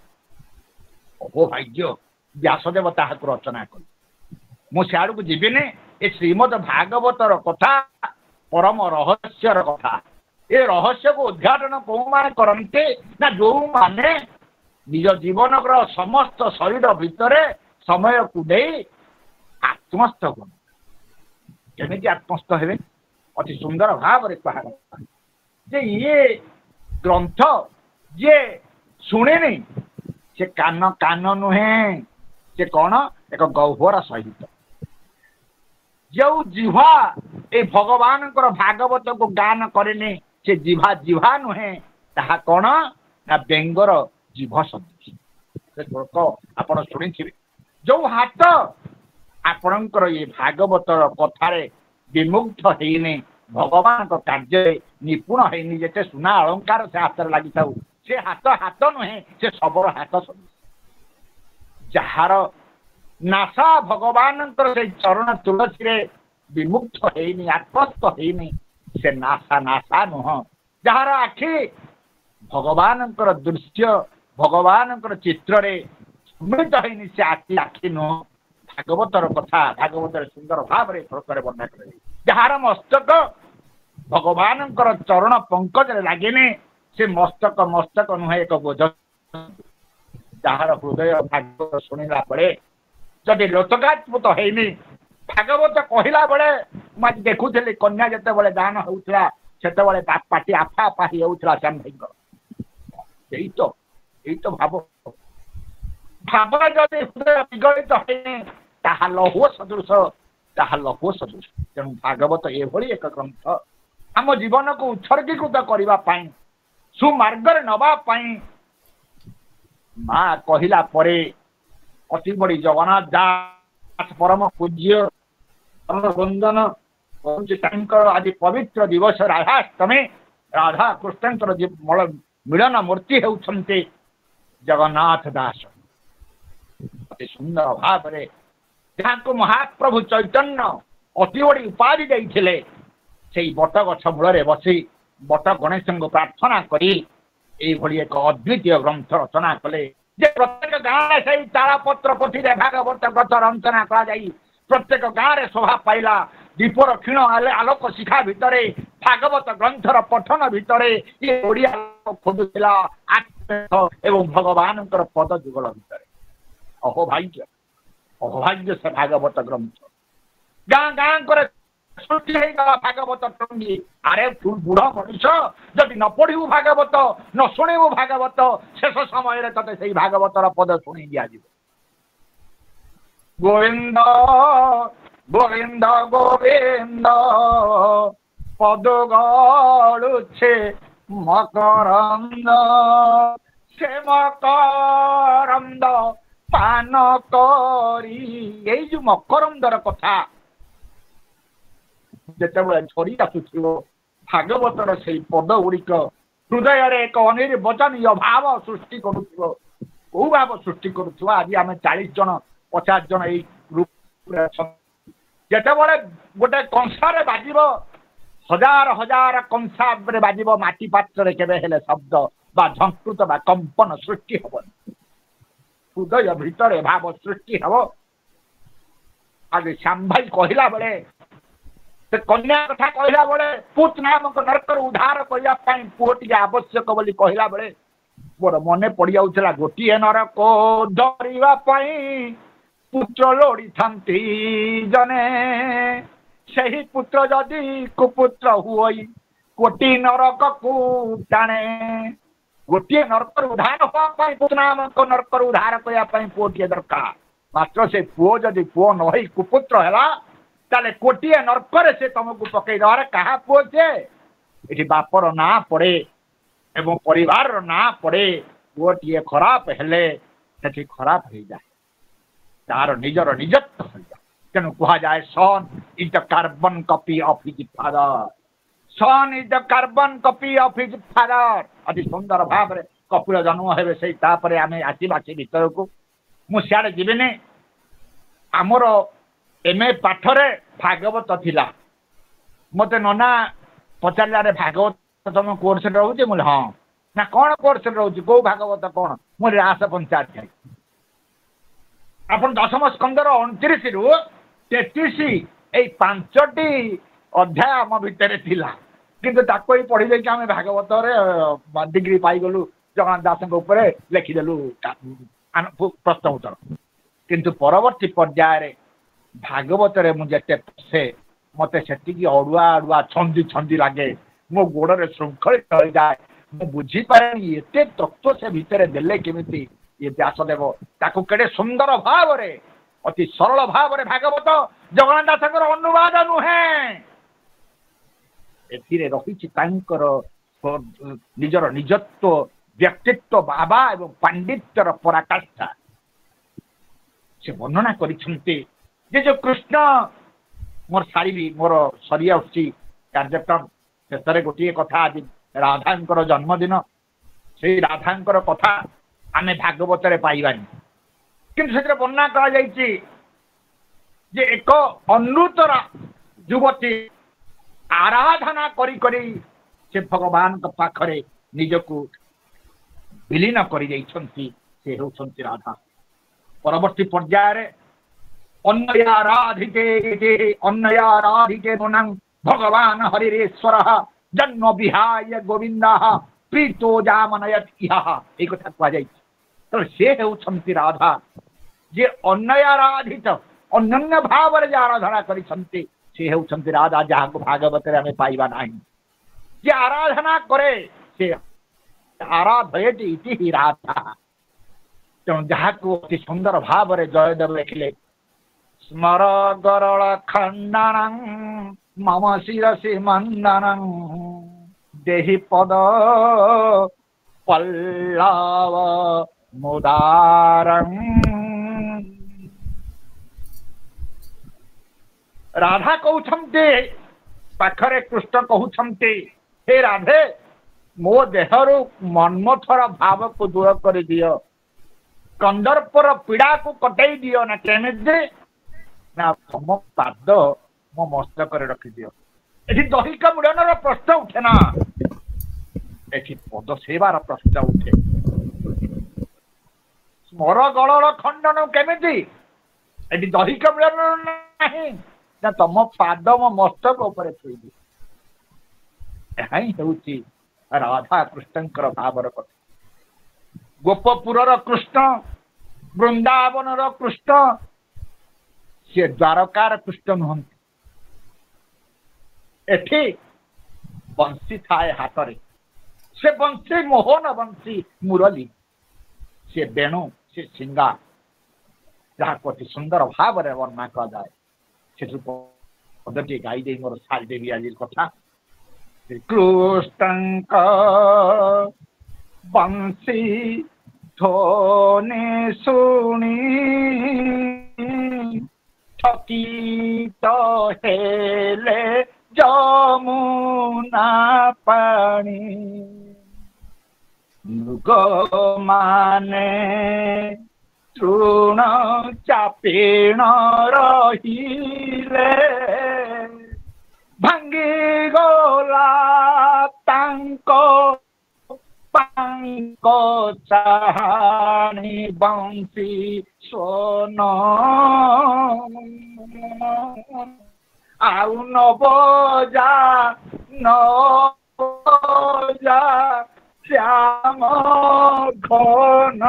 S4: ଅହୋ ଭାଗ୍ୟ ବ୍ୟାସଦେବ ତାହାକୁ ରଚନା କଲେ। ମୁଁ ସିଆଡ଼କୁ ଯିବିନି। ଏ ଶ୍ରୀମଦ ଭାଗବତର କଥା ପରମ ରହସ୍ୟର କଥା। ଏ ରହସ୍ୟକୁ ଉଦ୍ଘାଟନ କୋଉମାନେ କରନ୍ତି ନା ଯୋଉମାନେ ନିଜ ଜୀବନର ସମସ୍ତ ଶରୀର ଭିତରେ ସମୟକୁ ଦେଇ ଆତ୍ମସ୍ଥ ହୁଅନ୍ତି। କେମିତି ଆତ୍ମସ୍ଥ ହେବେ? ଅତି ସୁନ୍ଦର ଭାବରେ କୁହାଗଲା ଯେ ଇଏ ଗ୍ରନ୍ଥ ଯିଏ ଶୁଣେନି ସେ କାନ ନୁହେଁ, ସେ କଣ ଏକ ଗହ୍ୱର ସହିତ। ଯେଉଁ ଜିହ୍ୱା ଏ ଭଗବାନଙ୍କର ଭାଗବତକୁ ଗାନ କରେନି ସେ ଜିହ୍ୱା ନୁହେଁ, ତାହା କଣ ନା ବେଙ୍ଗର ଜିଭ ସଦୃଶ। ସେ ଶ୍ଲୋକ ଆପଣ ଶୁଣିଥିବେ। ଯୋଉ ହାତ ଆପଣଙ୍କର ଏ ଭାଗବତର କଥାରେ ବିମୁଗ୍ଧ ହେଇନି, ଭଗବାନଙ୍କ କାର୍ଯ୍ୟରେ ନିପୁଣ ହେଇନି, ଯେତେ ସୁନା ଅଳଙ୍କାର ସେ ହାତରେ ଲାଗିଥାଉ ସେ ହାତ ନୁହେଁ, ସେ ଶବର ହାତ ସଦୃଶ। ଯାହାର ନାସା ଭଗବାନଙ୍କର ସେଇ ଚରଣ ତୁଳସୀରେ ବିମୁଗ୍ଧ ହେଇନି, ଆତ୍ମସ୍ଥ ହେଇନି, ସେ ନାସା ନୁହଁ। ଯାହାର ଆଖି ଭଗବାନଙ୍କର ଦୃଶ୍ୟ ଭଗବାନଙ୍କର ଚିତ୍ରରେ ସ୍ମୃତ ହେଇନି, ସେ ଆଖି ନୁହଁ। ଭାଗବତର କଥା ଭାଗବତରେ ସୁନ୍ଦର ଭାବରେ ଶ୍ଲୋକରେ ବର୍ଣ୍ଣନା କରାଯାଇଛି। ଯାହାର ମସ୍ତକ ଭଗବାନଙ୍କର ଚରଣ ପଙ୍କଜରେ ଲାଗିନି, ସେ ମସ୍ତକ ନୁହେଁ, ଏକ ବୋଝ। ଯାହାର ହୃଦୟ ଭାଗବତ ଶୁଣିଲା ବେଳେ ଯଦି ଲୋତକାତ୍ମୁତ ହେଇନି, ଭାଗବତ କହିଲା ବେଳେ ମୁଁ ଆଜି ଦେଖୁଥିଲି କନ୍ୟା ଯେତେବେଳେ ଦାନ ହେଉଥିଲା ସେତେବେଳେ ପାଟି ଆଫା ଆଫା ହେଇଯାଉଥିଲା ଶ୍ୟାମ ଭାଇଙ୍କର। ଏଇ ତ ଭାବରେ ଯଦି ହୃଦୟ ବିଗଳିତ ହେଇନି ତାହା ଲୌହ ସଦୃଶ। ତେଣୁ ଭାଗବତ ଏଭଳି ଏକ ଗ୍ରନ୍ଥ ଆମ ଜୀବନକୁ ଉତ୍ସର୍ଗୀକୃତ କରିବା ପାଇଁ, ସୁମାର୍ଗରେ ନେବା ପାଇଁ ମା କହିଲା ପରେ ଅତି ବଡ଼ି ଜଗନ୍ନାଥ ଦାସ ପରମ ପୂଜ୍ୟ ବନ୍ଦନ କରୁଛି ତାଙ୍କର ଆଜି ପବିତ୍ର ଦିବସ ରାଧାଷ୍ଟମୀ। ରାଧା କୃଷ୍ଣଙ୍କର ମିଳନ ମୂର୍ତ୍ତି ହେଉଛନ୍ତି ଜଗନ୍ନାଥ ଦାସ। ଅତି ସୁନ୍ଦର ଭାବରେ ଯାହାଙ୍କୁ ମହାପ୍ରଭୁ ଚୈତନ୍ୟ ଅତି ବଡ଼ି ଉପାଧି ଦେଇଥିଲେ, ସେଇ ବଟ ଗଛ ମୂଳରେ ବସି ବଟ ଗଣେଶଙ୍କୁ ପ୍ରାର୍ଥନା କରି ଏଇଭଳି ଏକ ଅଦ୍ୱିତୀୟ ଗ୍ରନ୍ଥ ରଚନା କଲେ ଯେ ପ୍ରତ୍ୟେକ ଗାଁରେ ସେଇ ତାଳପତ୍ର ପୋଥିରେ ଭାଗବତ ଗ୍ରନ୍ଥ ରଚନା କରାଯାଇ ପ୍ରତ୍ୟେକ ଗାଁରେ ଶୋଭା ପାଇଲା। ଦୀପର କ୍ଷୀଣ ଆଲୋକ ଶିଖା ଭିତରେ ଭାଗବତ ଗ୍ରନ୍ଥର ପଠନ ଭିତରେ ଇଏ ଓଡ଼ିଆ ଖୋଜୁଥିଲା ଏବଂ ଭଗବାନଙ୍କର ପଦ ଯୁଗଳ ଭିତରେ। ଅଭାଗ୍ୟ ସେ ଭାଗବତ ଗ୍ରନ୍ଥ। ଗାଁ করে ସୃଷ୍ଟି ହେଇଗଲା ଭାଗବତ ଟଙ୍ଗୀ। ଆରେ ତୁ ବୁଢ଼ ମଣିଷ, ଯଦି ନ ପଢିବୁ ଭାଗବତ, ନ ଶୁଣିବୁ ଭାଗବତ, ଶେଷ ସମୟରେ ତତେ ସେଇ ଭାଗବତର ପଦ ଶୁଣି ଦିଆଯିବ। ଗୋବିନ୍ଦ ଗୋବିନ୍ଦ ଗୋବିନ୍ଦ ପଦ ଗଳୁଛେ ମକରନ୍ଦ, ସେ ମକରନ୍ଦ ପାନ କରି। ଏଇ ଯୋଉ ମକରନ୍ଦର କଥା ଯେତେବେଳେ ଝରି ଆସୁଥିବ, ଭାଗବତର ସେଇ ପଦ ଗୁଡ଼ିକ ହୃଦୟରେ ଏକ ଅନିର୍ବଚନୀୟ ଭାବ ସୃଷ୍ଟି କରୁଥିବ। କୋଉ ଭାବ ସୃଷ୍ଟି କରୁଥିବ? ଆଜି ଆମେ 40 ଜଣ 50 ଜଣ ଏଇ ଗ୍ରୁପରେ ଅଛନ୍ତି। ଯେତେବେଳେ ଗୋଟେ କଂସାରେ ବାଜିବ, ହଜାର ହଜାର କଂସାରେ ବାଜିବ, ମାଟି ପାତ୍ରରେ କେବେ ହେଲେ ଶବ୍ଦ ବା ଝଙ୍କୃତ ବା କମ୍ପନ ସୃଷ୍ଟି ହବନି। ହୃଦୟ ଭିତରେ ଭାବ ସୃଷ୍ଟି ହବ। ଆଜି ଶ୍ୟାମ ଭାଇ କହିଲା ବେଳେ, ସେ କନ୍ୟା କଥା କହିଲା ବେଳେ, ପୁତ ନାମକ ନରକରୁ ଉଦ୍ଧାର କରିବା ପାଇଁ ପୁଅ ଟିକେ ଆବଶ୍ୟକ ବୋଲି କହିଲା ବେଳେ ମୋର ମନେ ପଡ଼ିଯାଉଥିଲା, ଗୋଟିଏ ନରକ ଧରିବା ପାଇଁ ପୁତ୍ର ଲୋଡ଼ିଥାନ୍ତି ଜଣେ, ସେହି ପୁତ୍ର ଯଦି କୁପୁତ୍ର ହୁଏ କୋଟି ନରକକୁ ଟାଣେ। ଗୋଟିଏ ନରକରୁ ଉଦ୍ଧାର ହେବା ପାଇଁ, ପୁତ ନାମକ ନରକରୁ ଉଦ୍ଧାର କରିବା ପାଇଁ ପୁଅଟିଏ ଦରକାର। ମାତ୍ର ସେ ପୁଅ ଯଦି ପୁଅ ନ ହେଇ କୁପୁତ୍ର ହେଲା, ତାହେଲେ କୋଟିଏ ନର୍କରେ ସେ ତମକୁ ପକେଇ ଦେବାର। କାହା ପୁଅ ସେ? ଏଠି ବାପର ନାଁ ପଡ଼େ ଏବଂ ପରିବାରର ନାଁ ପଡ଼େ। ପୁଅଟିଏ ଖରାପ ହେଲେ ସେଠି ଖରାପ ହେଇଯାଏ, ତାର ନିଜର ନିଜତ୍ୱ ହେଇଯାଏ। ତେଣୁ କୁହାଯାଏ son is the carbon copy of his father. Son is the carbon copy of his father. ଅତି ସୁନ୍ଦର ଭାବରେ କପିଳ ଜନ୍ମ ହେବେ, ସେଇ ତାପରେ ଆମେ ଆସିବା ସେ ଭିତରକୁ। ମୁଁ ସିଆଡ଼େ ଯିବିନି। ଆମର MA ପାଠରେ ଭାଗବତ ଥିଲା। ମତେ ନନା ପଚାରିଲାରେ ଭାଗବତ ତମ କୋର୍ସରେ ରହୁଛି? ମୁଁ ହଁ। ନା କଣ କୋର୍ସରେ ରହୁଛି? କୋଉ ଭାଗବତ କଣ? ମୁଁ ରାସ ପଞ୍ଚାଧ୍ୟାୟୀ। ଆପଣ ଦଶମ ସ୍କନ୍ଧର 29 ରୁ 33 ଏଇ 5ଟି ଅଧ୍ୟାୟ ଆମ ଭିତରେ ଥିଲା, କିନ୍ତୁ ତାକୁ ଏଇ ପଢି ଦେଇକି ଆମେ ଭାଗବତରେ ଡିଗ୍ରୀ ପାଇଗଲୁ, ଜଗନ୍ନାଥ ଦାସଙ୍କ ଉପରେ ଲେଖିଦେଲୁ ପ୍ରଶ୍ନ ଉତ୍ତର। କିନ୍ତୁ ପରବର୍ତ୍ତୀ ପର୍ଯ୍ୟାୟରେ ଭାଗବତରେ ମୁଁ ଯେତେ ପଶେ ମତେ ସେତିକି ଅଡୁଆ ଅଡୁଆ ଛନ୍ଦି ଛନ୍ଦି ଲାଗେ, ମୋ ଗୋଡରେ ଶୃଙ୍ଖଳିତ ହୋଇଯାଏ। ମୁଁ ବୁଝିପାରେନି ଏତେ ତତ୍ତ୍ୱ ସେ ଭିତରେ ଦେଲେ କେମିତି ଇଏ ବ୍ୟାସଦେବ। ତାକୁ କେଡ଼େ ସୁନ୍ଦର ଭାବରେ ଅତି ସରଳ ଭାବରେ ଭାଗବତ ଜଗନ୍ନାଥ ଦାସଙ୍କର ଅନୁବାଦ ନୁହେଁ, ଏଥିରେ ରହିଛି ତାଙ୍କର ନିଜର ନିଜତ୍ୱ, ବ୍ୟକ୍ତିତ୍ୱ, ବାବା ଏବଂ ପାଣ୍ଡିତ୍ୟର ପରାକାଷ୍ଠା ସେ ବର୍ଣ୍ଣନା କରିଛନ୍ତି। ଯେ ଯୋଉ କୃଷ୍ଣ ମୋର ସାରିବି, ମୋର ସରି ଆସୁଛି କାର୍ଯ୍ୟକ୍ରମ, ଶେଷରେ ଗୋଟିଏ କଥା, ଆଜି ରାଧାଙ୍କର ଜନ୍ମଦିନ, ସେଇ ରାଧାଙ୍କର କଥା ଆମେ ଭାଗବତରେ ପାଇବାନି, କିନ୍ତୁ ସେଥିରେ ବର୍ଣ୍ଣନା କରାଯାଇଛି ଯେ ଏକ ଅନୃତର ଯୁବତୀ ଆରାଧନା କରି କରି ସେ ଭଗବାନଙ୍କ ପାଖରେ ନିଜକୁ ବିଲୀନ କରିଯାଇଛନ୍ତି, ସେ ହେଉଛନ୍ତି ରାଧା। ପରବର୍ତ୍ତୀ ପର୍ଯ୍ୟାୟରେ ଅନ୍ୟୟାରାଧିକେ ନୁନଂ ଭଗବାନ ହରିରେଶ୍ୱର ଜନ୍ମ ବିହାୟ ଗୋବିନ୍ଦ ପ୍ରୀତୋ ଜାମନୟତ୍ ଇହ, ଏଇ କଥା କୁହାଯାଇଛି। ତେଣୁ ସେ ହେଉଛନ୍ତି ରାଧା, ଯେ ଅନ୍ୟୟାରାଧିତ, ଅନନ୍ୟ ଭାବରେ ଯେ ଆରାଧନା କରିଛନ୍ତି ସେ ହେଉଛନ୍ତି ରାଧା, ଯାହାକୁ ଭାଗବତରେ ଆମେ ପାଇବା ନାହିଁ। ଯେ ଆରାଧନା କରେ ସେ ଆରାଧୟତି ଇତି ହି ରାଧା। ତେଣୁ ଯାହାକୁ ଅତି ସୁନ୍ଦର ଭାବରେ ଜୟଦେବ ଲେଖିଲେ, ସ୍ମର ଗରଳ ଖଣ୍ଡନଂ ମମ ଶିରସି ମଣ୍ଡନଂ ଦେହି ପଦ ପଲ୍ଲବ ମୁଦାରଂ। ରାଧା କହୁଛନ୍ତି, ପାଖରେ କୃଷ୍ଣ କହୁଛନ୍ତି, ହେ ରାଧେ ମୋ ଦେହରୁ ମନ୍ମଥର ଭାବକୁ ଦୂର କରିଦିଅ, କନ୍ଦର୍ପର ପୀଡ଼ାକୁ କଟେଇ ଦିଅ। ନା କେମିତି? ନା ତମ ପାଦ ମୋ ମସ୍ତକରେ ରଖିଦିଅ। ଏଠି ଦୈହିକ ମିଳନର ପ୍ରଶ୍ନ ଉଠେ ନା, ଏଠି ପଦ ସେବାର ପ୍ରଶ୍ନ ଉଠେ। ସ୍ମର ଗଳର ଖଣ୍ଡନ କେମିତି? ଏଠି ଦୈହିକ ମିଳନ ନାହିଁ, ନା ତମ ପାଦ ମୋ ମସ୍ତକ ଉପରେ ଥୋଇଦିଅ। ଏହା ହିଁ ହେଉଛି ରାଧା କୃଷ୍ଣଙ୍କର ଭାବର କଥା। ଗୋପପୁରର କୃଷ୍ଣ, ବୃନ୍ଦାବନର କୃଷ୍ଣ, ସେ ଦ୍ୱାରକାର କୃଷ୍ଣ ନୁହନ୍ତି। ଏଠି ବଂଶୀ ଥାଏ ହାତରେ, ସେ ବଂଶୀ ମୋହନ ବଂଶୀ ମୁରଲୀ, ସେ ବେଣୁ, ସେ ସିଙ୍ଗା, ଯାହାକୁ ଅତି ସୁନ୍ଦର ଭାବରେ ବର୍ଣ୍ଣନା କରାଯାଏ। ସେଠୁ ପଦଟି ଗାଇ ଦେଇ ମୋର ସାରିଦେବି ଆଜିର କଥା। କୃଷ୍ଣଙ୍କ ବଂଶୀ ଧ୍ୱନି ଶୁଣି ଥକିତ ହେଲେ ଯମୁନା ପାଣି, ମୃଗମାନେ ତୃଣ ଚାପିଣ ରହିଲେ, ଭାଙ୍ଗିଗଲା ତାଙ୍କ ପାଙ୍କ ଚାହାଣି ବଂଶୀ ସ୍ୱନ, ଆଉ ନବଜା ନବଜା ଶ୍ୟାମ ଘନ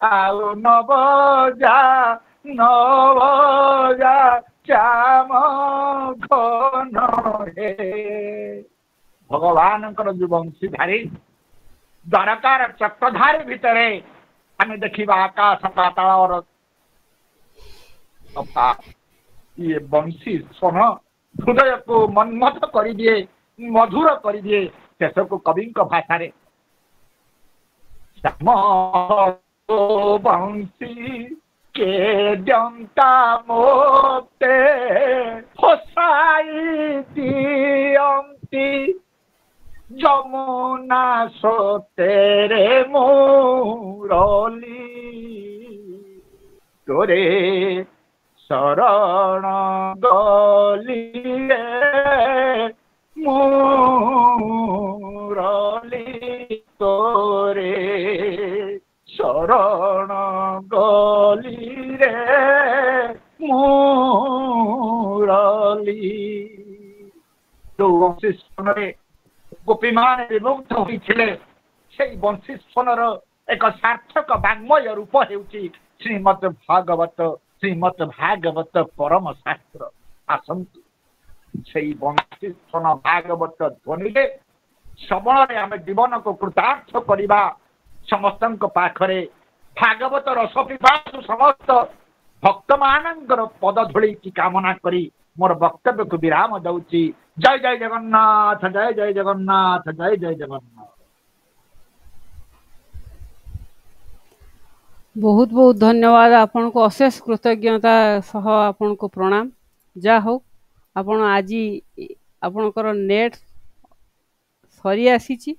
S4: ଆଉ ନବଜା ନବଜା ଶ୍ୟାମ ଘନ ହେ। ଭଗବାନଙ୍କର ଯୋଉ ବଂଶୀଧାରୀ ଦ୍ୱାରକାର ଚକ୍ରଧାରୀ ଭିତରେ ଆମେ ଦେଖିବା ଆକାଶ ପାତାଳର କଥା। ଇଏ ବଂଶୀ ସ୍ୱନ ହୃଦୟକୁ ମନ୍ମଥ କରିଦିଏ, ମଧୁର କରିଦିଏ। ଶେଷକୁ କବିଙ୍କ ଭାଷାରେ ଶ୍ୟାମ ବଂଶୀ କେ ଜନ୍ତା ମୋତେ ହସାଇ ଦିଅନ୍ତି, ଯମୁନା ସ୍ରୋତରେ ମୁରଲି ତୋରେ ଶରଣ ଗଲିଏ ମୁରଲି ତୋରେ ଯୋଉ ବଂଶୀ ସ୍ୱନରେ ଗୋପୀମାନେ ବିମୁଗ୍ଧ ହୋଇଥିଲେ ସେଇ ବଂଶୀ ସ୍ୱନର ଏକ ସାର୍ଥକ ବାଙ୍ଗ୍ମୟ ରୂପ ହେଉଛି ଶ୍ରୀମଦ୍ ଭାଗବତ ପରମ ଶାସ୍ତ୍ର। ଆସନ୍ତୁ ସେଇ ବଂଶୀ ସ୍ୱନ ଭାଗବତ ଧ୍ୱନିରେ ଶ୍ରବଣରେ ଆମେ ଜୀବନକୁ କୃତାର୍ଥ କରିବା। ସମସ୍ତଙ୍କ ପାଖରେ ଭାଗବତ ରସ ପିପାସୁ ସମସ୍ତ ଭକ୍ତମାନଙ୍କର ପଦ ଧୂଳିକି କାମନା କରି ମୋର ବକ୍ତବ୍ୟକୁ ବିରାମ ଦଉଛି। ଜୟ ଜୟ ଜଗନ୍ନାଥ, ଜୟ ଜୟ ଜଗନ୍ନାଥ, ଜୟ ଜୟ ଜଗନ୍ନାଥ।
S1: ବହୁତ ବହୁତ ଧନ୍ୟବାଦ। ଆପଣଙ୍କୁ ଅଶେଷ କୃତଜ୍ଞତା ସହ ଆପଣଙ୍କୁ ପ୍ରଣାମ। ଯାହା ହଉ ଆପଣ ଆଜି ଆପଣଙ୍କର ନେଟ୍ ସରି ଆସିଛି